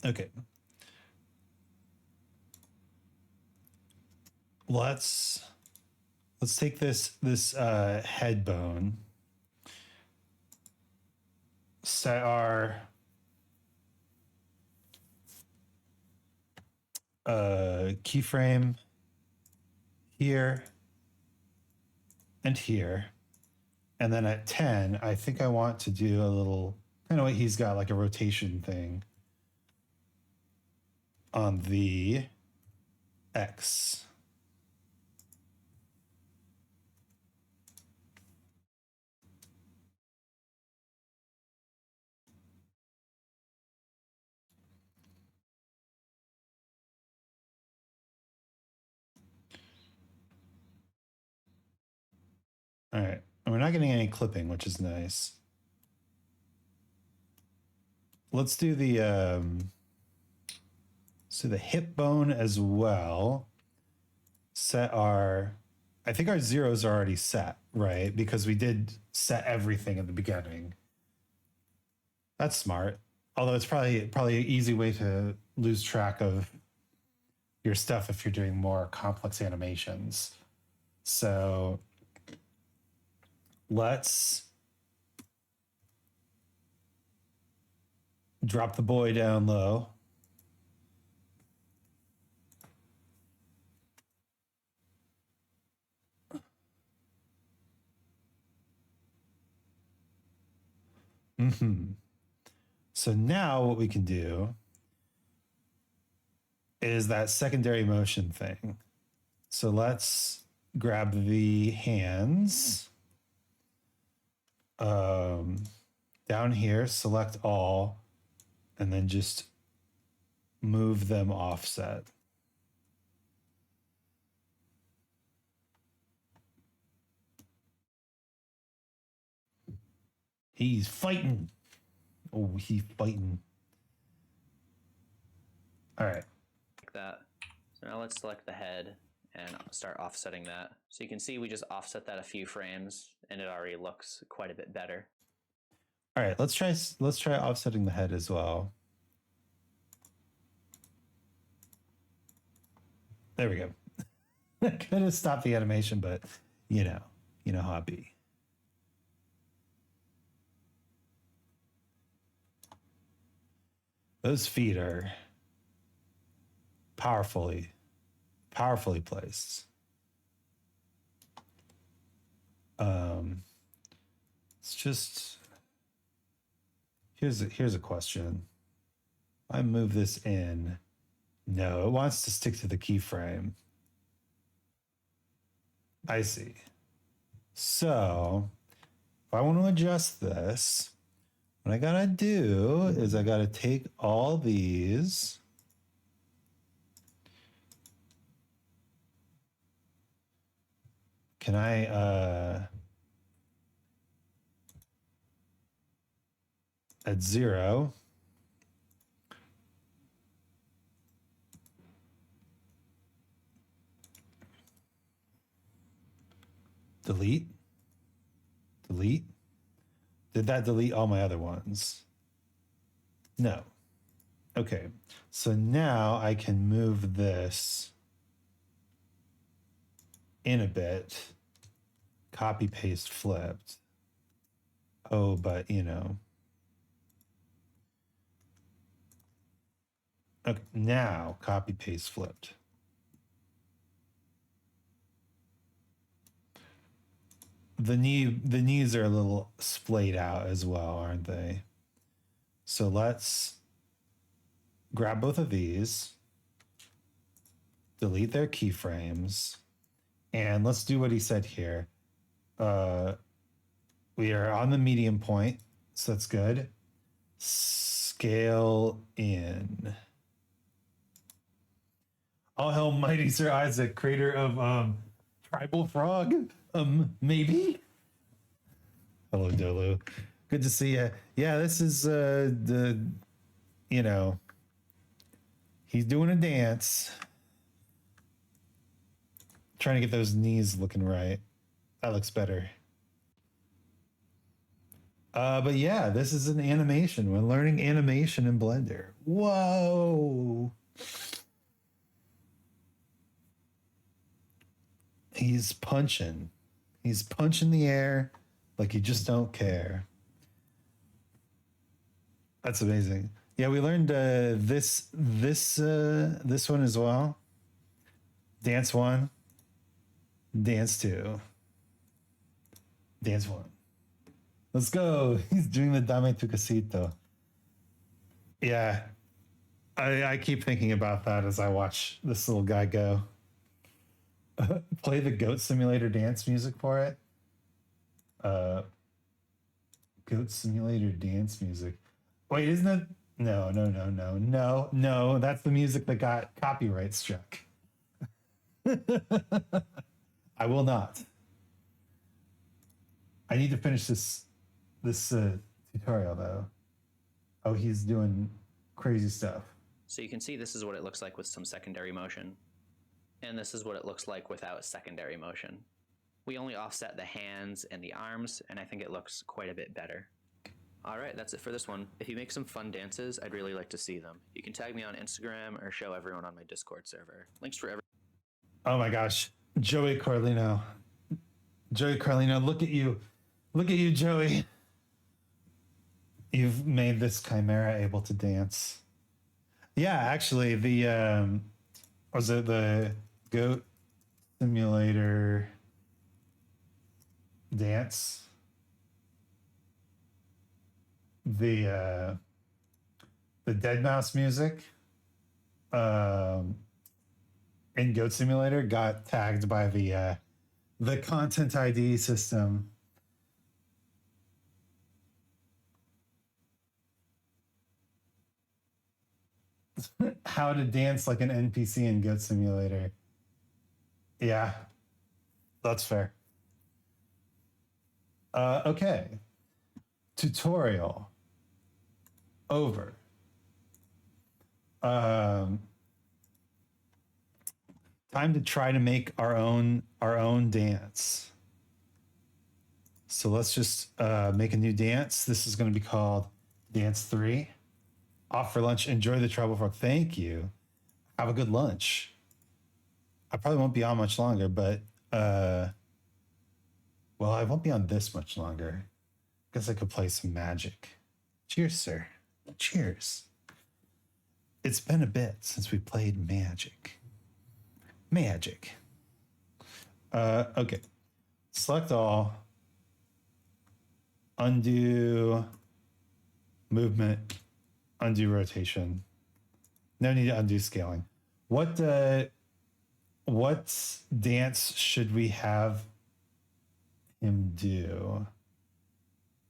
Speaker 3: Okay. Let's take this head bone, set our keyframe here and here, and then at 10 I think I want to do a little kind of what he's got, like a rotation thing on the X. All right, and we're not getting any clipping, which is nice. Let's do the hip bone as well. Set our, I think our zeros are already set, right? Because we did set everything at the beginning. That's smart. Although it's probably an easy way to lose track of your stuff if you're doing more complex animations. So let's drop the boy down low. So now what we can do is that secondary motion thing. So let's grab the hands down here, select all, and then just move them offset. He's fighting. Oh, he's fighting. All right.
Speaker 2: like that. So now let's select the head and start offsetting that. So you can see we just offset that a few frames and it already looks quite a bit better.
Speaker 3: All right, let's try offsetting the head as well. There we go. I could have stopped the animation, but you know how it be. Those feet are powerfully placed. It's just here's a question. I move this in. No, it wants to stick to the keyframe. I see. So if I want to adjust this, what I gotta do is I gotta take all these. Can I at 0? Delete. Did that delete all my other ones? No. Okay. So now I can move this in a bit. Copy, paste, flipped. Oh, but you know. Okay, now copy, paste, flipped. The knees are a little splayed out as well, aren't they? So let's grab both of these, delete their keyframes, and let's do what he said here. We are on the medium point, so that's good. Scale in. All hail mighty Sir Isaac, creator of Tribal Frog. Maybe. Hello, Dolu. Good to see you. Yeah, this is he's doing a dance. Trying to get those knees looking right. That looks better. But yeah, this is an animation. We're learning animation in Blender. Whoa. He's punching. He's punching the air like you just don't care. That's amazing. Yeah, we learned this one as well. Dance 1, dance 2, dance 1. Let's go. He's doing the Dame tu casito. Yeah, I keep thinking about that as I watch this little guy go. Play the Goat Simulator dance music for it. Goat Simulator dance music. Wait, isn't it? No. That's the music that got copyright struck. I will not. I need to finish this tutorial though. Oh, he's doing crazy stuff.
Speaker 2: So you can see this is what it looks like with some secondary motion. And this is what it looks like without secondary motion. We only offset the hands and the arms, and I think it looks quite a bit better. All right, that's it for this one. If you make some fun dances, I'd really like to see them. You can tag me on Instagram or show everyone on my Discord server. Links for every.
Speaker 3: Oh my gosh, Joey Carlino. Joey Carlino, look at you. Look at you, Joey. You've made this chimera able to dance. Yeah, actually, was it the Goat Simulator dance? The Dead Mouse music in Goat Simulator got tagged by the content ID system. How to dance like an NPC in Goat Simulator. Yeah, that's fair. Okay. Tutorial over. Time to try to make our own dance. So let's just make a new dance. This is going to be called Dance 3. Off for lunch. Enjoy the travel for. Thank you. Have a good lunch. I probably won't be on much longer, but well, I won't be on this much longer. Guess I could play some Magic. Cheers, sir. Cheers. It's been a bit since we played Magic. Magic. Okay. Select all. Undo movement. Undo rotation. No need to undo scaling. What dance should we have him do?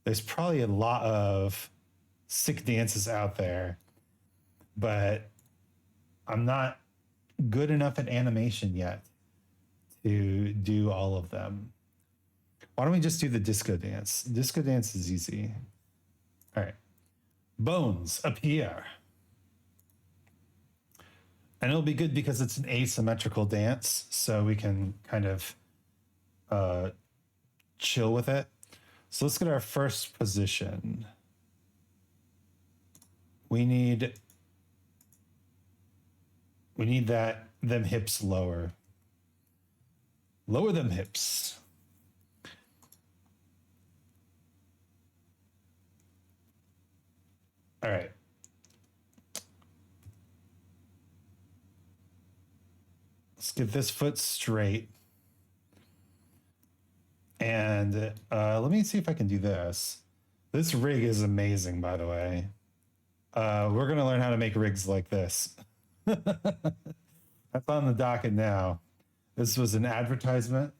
Speaker 3: There's probably a lot of sick dances out there, but I'm not good enough at animation yet to do all of them. Why don't we just do the disco dance? Disco dance is easy. All right. Bones appear. And it'll be good because it's an asymmetrical dance, so we can kind of chill with it. So let's get our first position. We need them hips lower. Lower them hips. All right. Let's get this foot straight. And let me see if I can do this. This rig is amazing, by the way. We're going to learn how to make rigs like this. That's on the docket now. This was an advertisement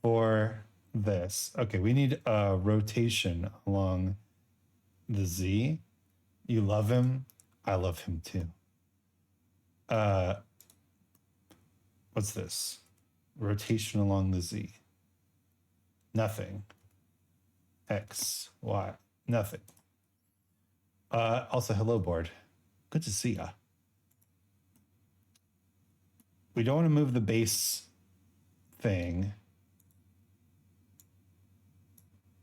Speaker 3: for this. Okay, we need a rotation along the Z. You love him. I love him too. What's this? Rotation along the Z. Nothing. X, Y, nothing. Also, hello, board. Good to see ya. We don't want to move the base thing.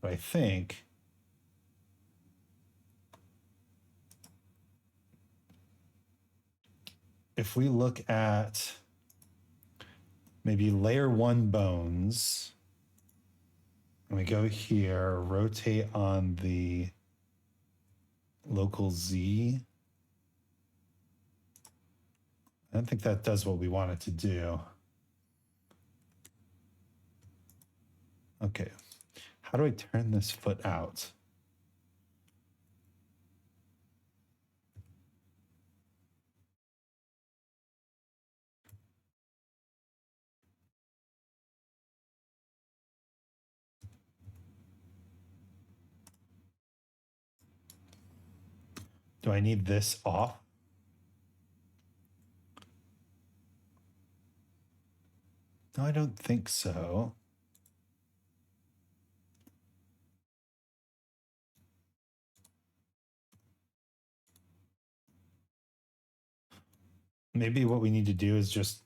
Speaker 3: But I think if we look at maybe layer 1 bones, and we go here, rotate on the local Z. I don't think that does what we want it to do. Okay, how do I turn this foot out? Do I need this off? No, I don't think so. Maybe what we need to do is just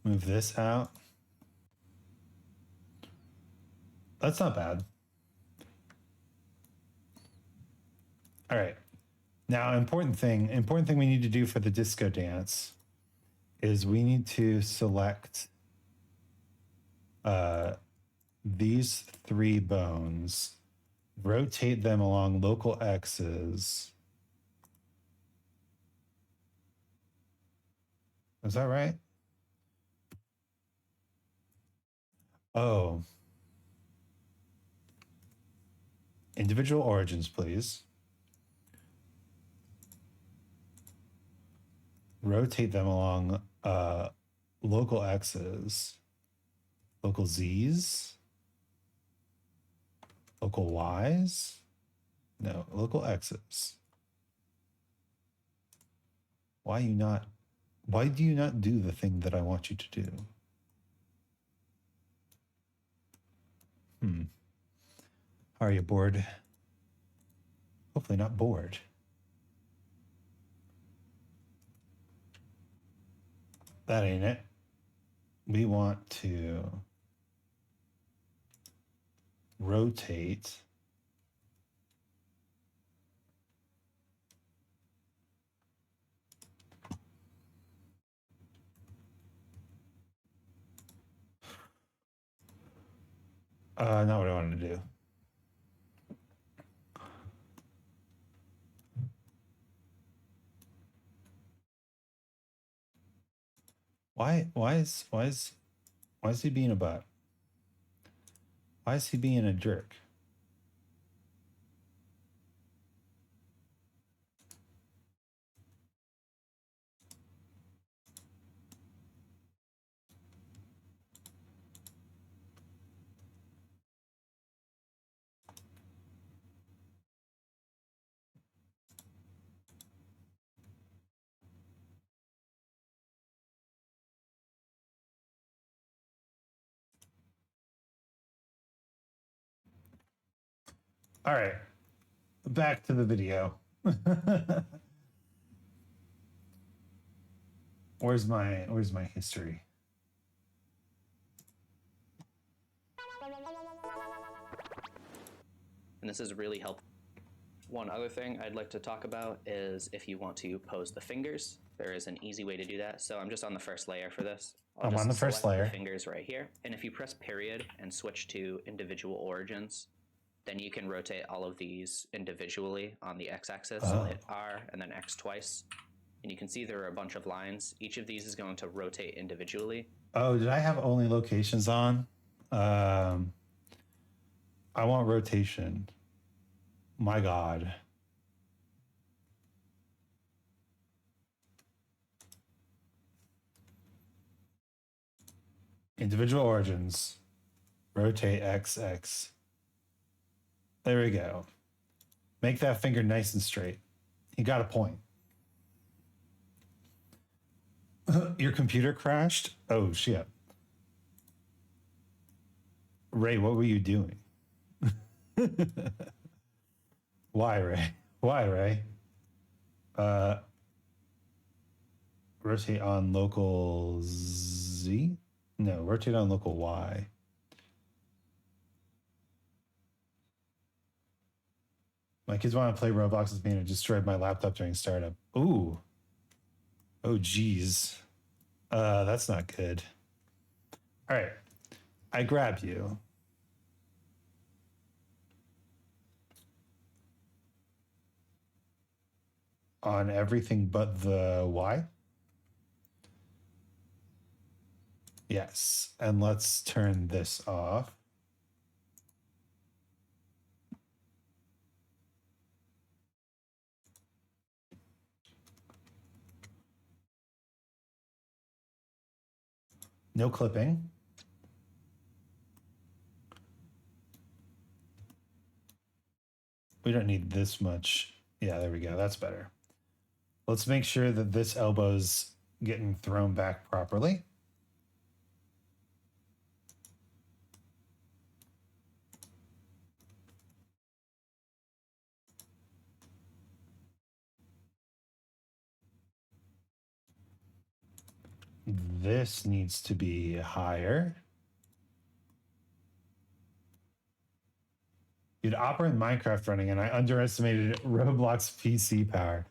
Speaker 3: move this out. That's not bad. All right. Now, important thing we need to do for the disco dance is we need to select these 3 bones, rotate them along local X's. Is that right? Oh. Individual origins, please. Rotate them along local X's, local Z's, local Y's, no, local X's. Why do you not do the thing that I want you to do? Are you bored? Hopefully not bored. That ain't it. We want to rotate not what I wanted to do. Why is he being a butt? Why is he being a jerk? All right, back to the video. Where's my history?
Speaker 2: And this is really helpful. One other thing I'd like to talk about is if you want to pose the fingers, there is an easy way to do that. So I'm just on the first layer for this.
Speaker 3: I'm on the first layer.
Speaker 2: The fingers right here. And if you press period and switch to individual origins, then you can rotate all of these individually on the x-axis. So hit R and then X twice. And you can see there are a bunch of lines. Each of these is going to rotate individually.
Speaker 3: Oh, did I have only locations on? I want rotation. My God. Individual origins. Rotate XX. There we go. Make that finger nice and straight. You got a point. Your computer crashed? Oh, shit. Ray, what were you doing? Why, Ray? Why, Ray? Rotate on local Z? No, rotate on local Y. My kids want to play Roblox with me and it destroyed my laptop during startup. Ooh. Oh, geez. That's not good. All right. I grab you. On everything but the Y? Yes. And let's turn this off. No clipping. We don't need this much. Yeah, there we go. That's better. Let's make sure that this elbow's getting thrown back properly. This needs to be higher. You'd operate Minecraft running, and I underestimated Roblox PC power.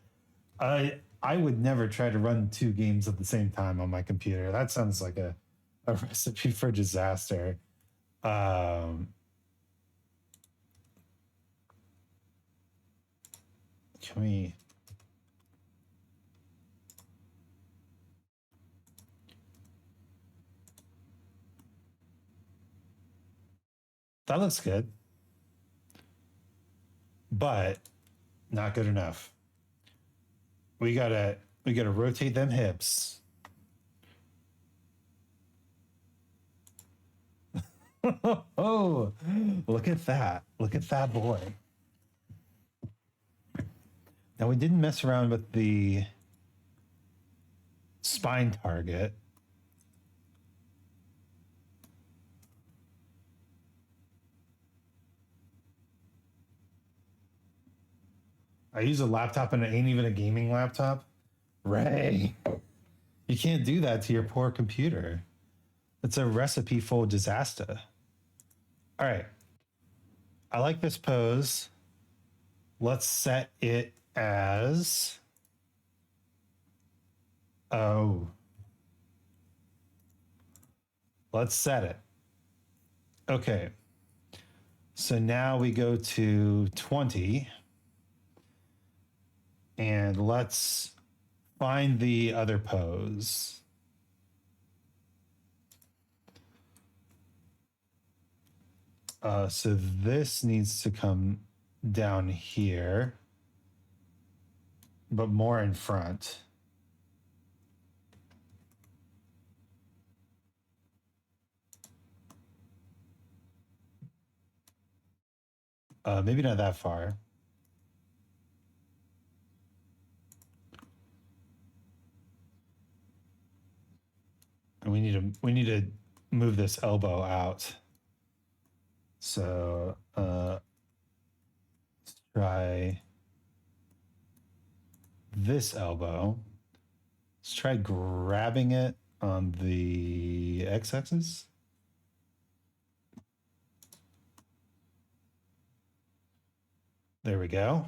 Speaker 3: I would never try to run 2 games at the same time on my computer. That sounds like a recipe for disaster. Can we... That looks good. But not good enough. We gotta rotate them hips. Oh, look at that. Look at that boy. Now we didn't mess around with the spine target. I use a laptop and it ain't even a gaming laptop. Ray, You can't do that to your poor computer. It's a recipe for disaster. All right. I like this pose. Let's set it as... Oh. Let's set it. Okay. So now we go to 20. And let's find the other pose. So this needs to come down here, but more in front. Maybe not that far. And we need to move this elbow out. So let's try this elbow. Let's try grabbing it on the x-axis. There we go.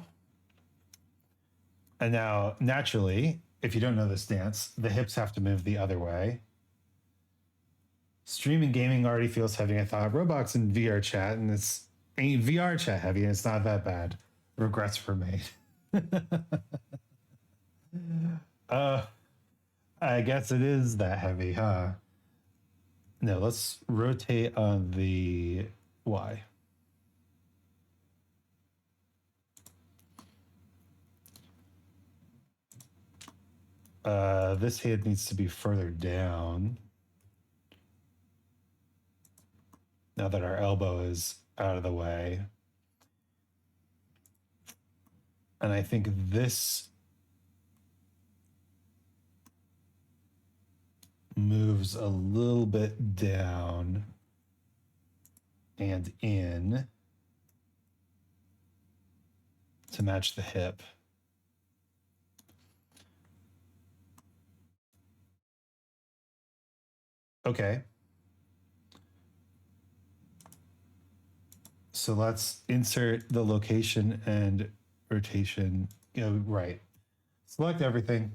Speaker 3: And now, naturally, if you don't know this dance, the hips have to move the other way. Streaming gaming already feels heavy. I thought Roblox and VR chat, and it's ain't VR chat heavy, and it's not that bad. Regrets were made. I guess it is that heavy, huh? No, let's rotate on the Y. This head needs to be further down. Now that our elbow is out of the way. And I think this moves a little bit down and in to match the hip. Okay. So let's insert the location and rotation. Right. Select everything.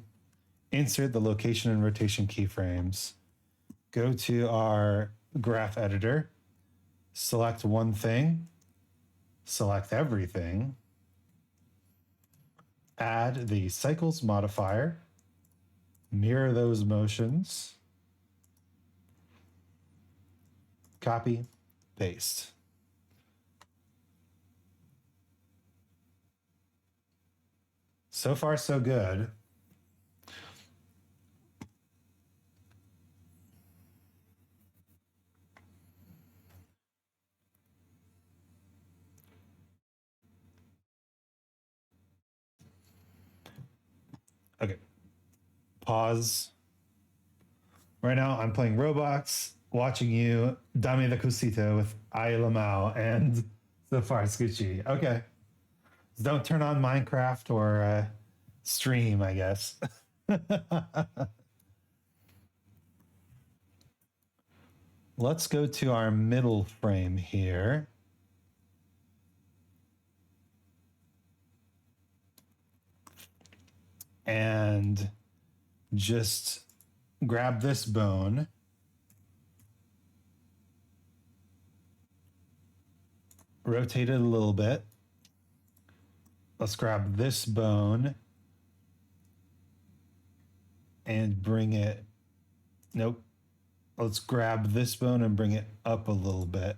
Speaker 3: Insert the location and rotation keyframes. Go to our graph editor. Select one thing. Select everything. Add the cycles modifier. Mirror those motions. Copy, paste. So far, so good. Okay. Pause. Right now, I'm playing Roblox, watching you, Dame the Cosita with Ay Lamau and so far, Scoochie. Okay. Don't turn on Minecraft or stream, I guess. Let's go to our middle frame here. And just grab this bone. Rotate it a little bit. Let's grab this bone and bring it. Nope. Let's grab this bone and bring it up a little bit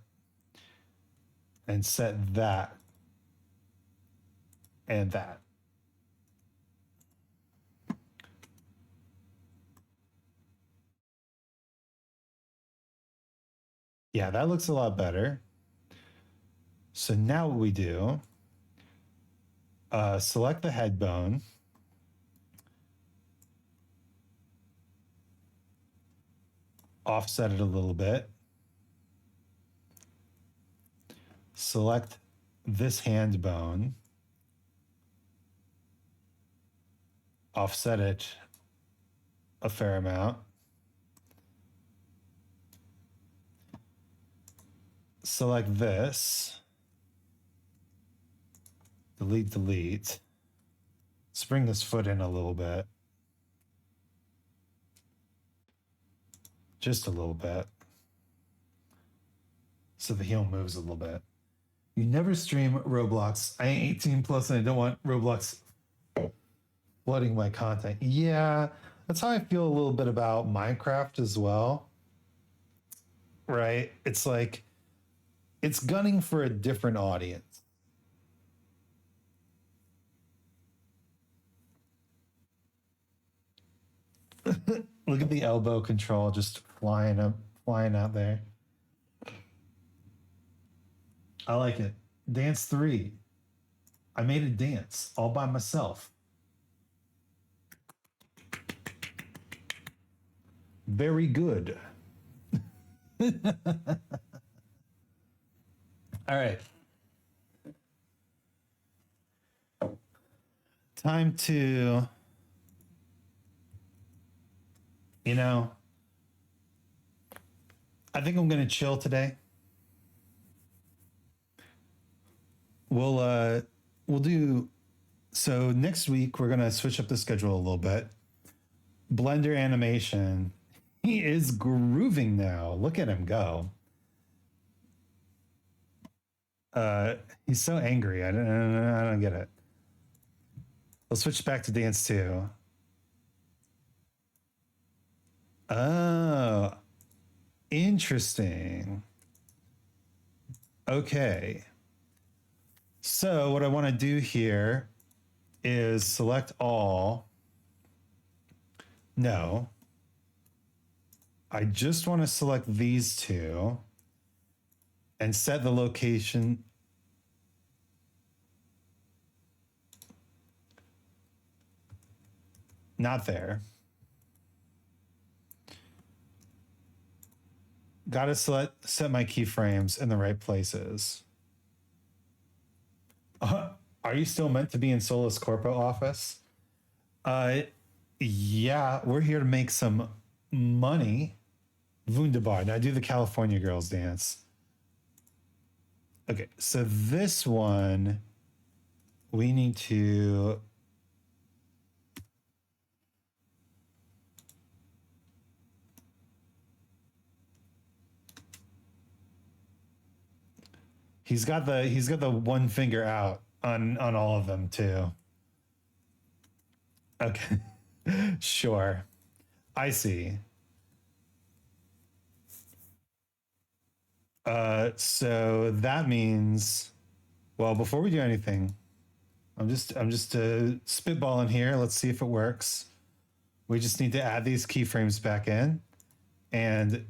Speaker 3: and set that and that. Yeah, that looks a lot better. So now what we do, select the head bone. Offset it a little bit. Select this hand bone. Offset it a fair amount. Select this. Delete, delete. Let's bring this foot in a little bit. Just a little bit. So the heel moves a little bit. You never stream Roblox. I ain't 18 plus and I don't want Roblox flooding my content. Yeah, that's how I feel a little bit about Minecraft as well. Right? It's like, it's gunning for a different audience. Look at the elbow control just flying out there. I like it. Dance 3. I made a dance all by myself. Very good. All right. Time to, you know, I think I'm going to chill today. We'll do, so next week we're going to switch up the schedule a little bit. Blender animation. He is grooving now. Look at him go. He's so angry. I don't get it. We'll switch back to dance 2. Oh, interesting. Okay. So what I want to do here is select all. No. I just want to select these two and set the location. Not there. Got to set my keyframes in the right places. Are you still meant to be in Solus Corpo office? Yeah, we're here to make some money. Wunderbar. Now do the California girls dance. Okay, so this one we need to He's got the one finger out on all of them too. Okay. Sure. I see. So that means, well, before we do anything, I'm just spitballing here. Let's see if it works. We just need to add these keyframes back in, and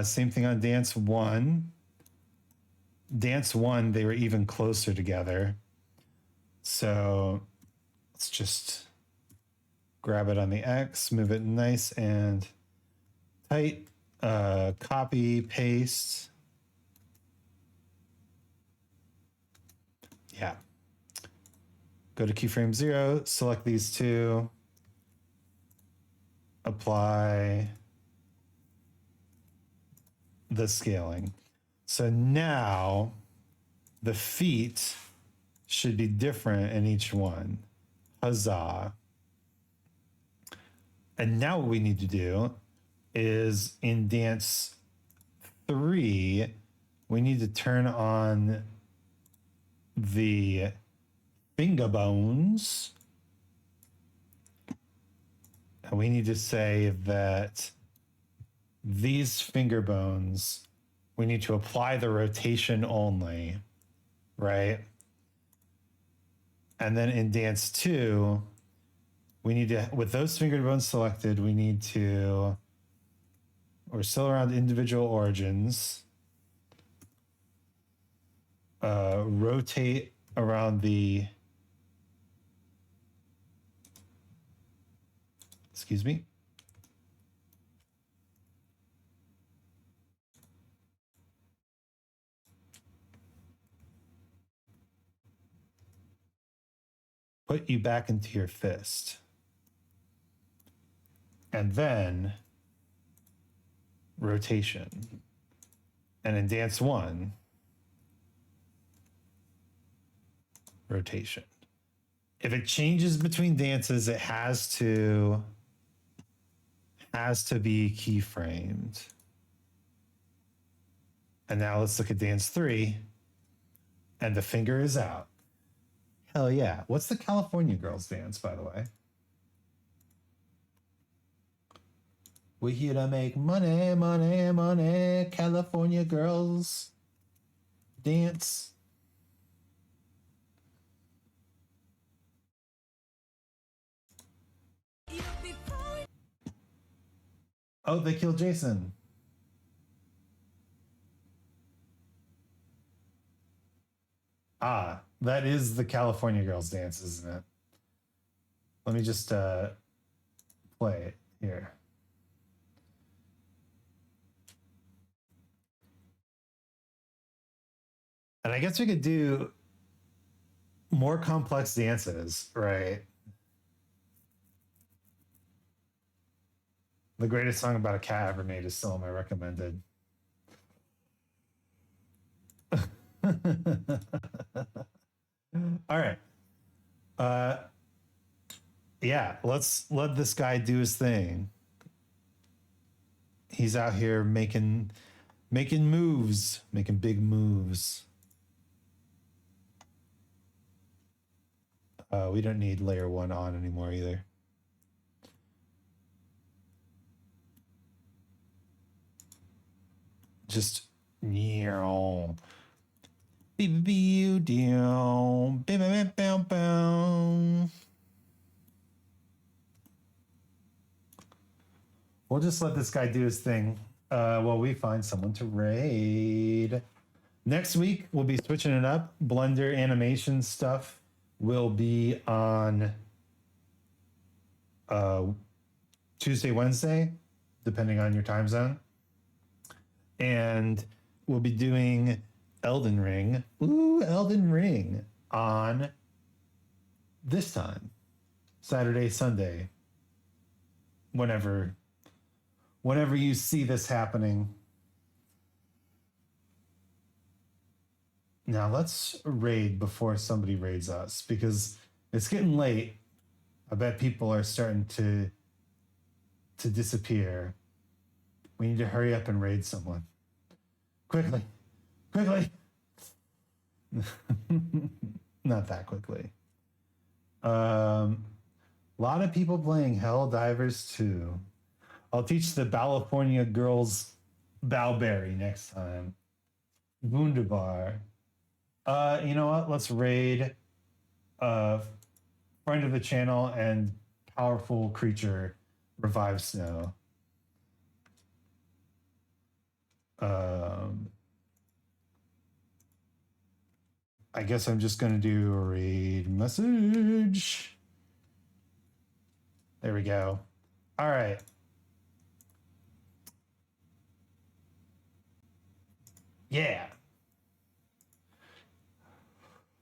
Speaker 3: same thing on dance 1. Dance 1, they were even closer together. So let's just grab it on the X, move it nice and tight, copy, paste. Yeah. Go to keyframe 0, select these two, apply the scaling. So now the feet should be different in each one. Huzzah. And now what we need to do is in dance 3, we need to turn on the finger bones. And we need to say that these finger bones, we need to apply the rotation only, right? And then in dance 2, we need to, with those finger bones selected, we need to, we're still around individual origins, rotate around the, excuse me. Put you back into your fist. and then rotation. And in dance 1, rotation. If it changes between dances, it has to be keyframed. And now let's look at dance 3, and the finger is out. Hell yeah. What's the California Girls dance, by the way? We're here to make money, money, money. California Girls dance. Oh, they killed Jason. Ah, that is the California Girls dance, isn't it? Let me just play it here. And I guess we could do more complex dances, right? The greatest song about a cat ever made is still on my recommended. All right. Yeah, let's let this guy do his thing. He's out here making moves, making big moves. We don't need layer 1 on anymore either. Just we'll just let this guy do his thing while we find someone to raid. Next week, we'll be switching it up. Blender animation stuff will be on Tuesday, Wednesday, depending on your time zone. And we'll be doing Elden Ring. Ooh, Elden Ring on this time. Saturday, Sunday. Whenever you see this happening. Now let's raid before somebody raids us, because it's getting late. I bet people are starting to disappear. We need to hurry up and raid someone. Quickly. Not that quickly. A lot of people playing Helldivers 2. I'll teach the California Girls Bowberry next time. Wunderbar. You know what? Let's raid friend of the channel and powerful creature Revive Snow. I guess I'm just going to do a raid message. There we go. All right. Yeah.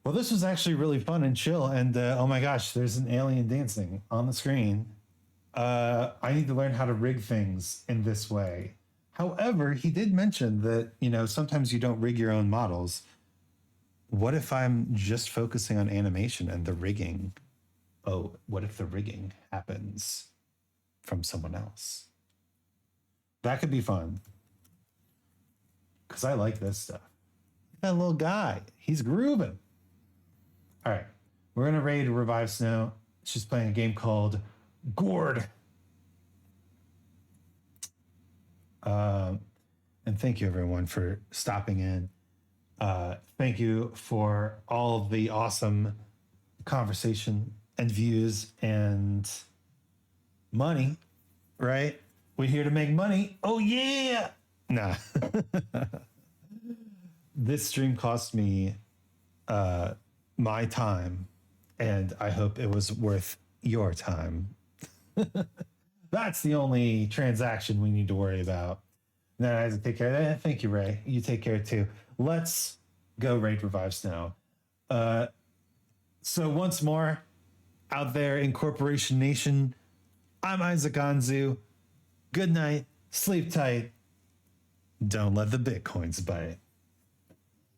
Speaker 3: Well, this was actually really fun and chill. And oh my gosh, there's an alien dancing on the screen. I need to learn how to rig things in this way. However, he did mention that, sometimes you don't rig your own models. What if I'm just focusing on animation and the rigging? Oh, what if the rigging happens from someone else? That could be fun. Because I like this stuff. That little guy, he's grooving. All right, we're going to raid Revive Snow. She's playing a game called Gourd. And thank you, everyone, for stopping in. Thank you for all of the awesome conversation and views and money, right? We're here to make money. Oh, yeah. Nah. This stream cost me my time, and I hope it was worth your time. That's the only transaction we need to worry about. Then I have to take care of that. Thank you, Ray. You take care too. Let's go raid Revive Snow. So once more, out there in Corporation Nation, I'm Isaac Anzu. Good night. Sleep tight. Don't let the Bitcoins bite.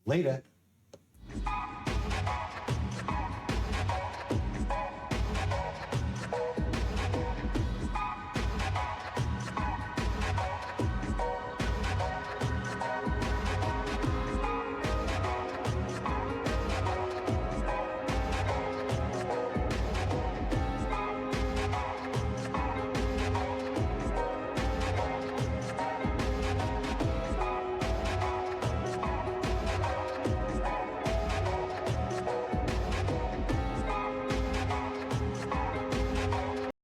Speaker 3: Later.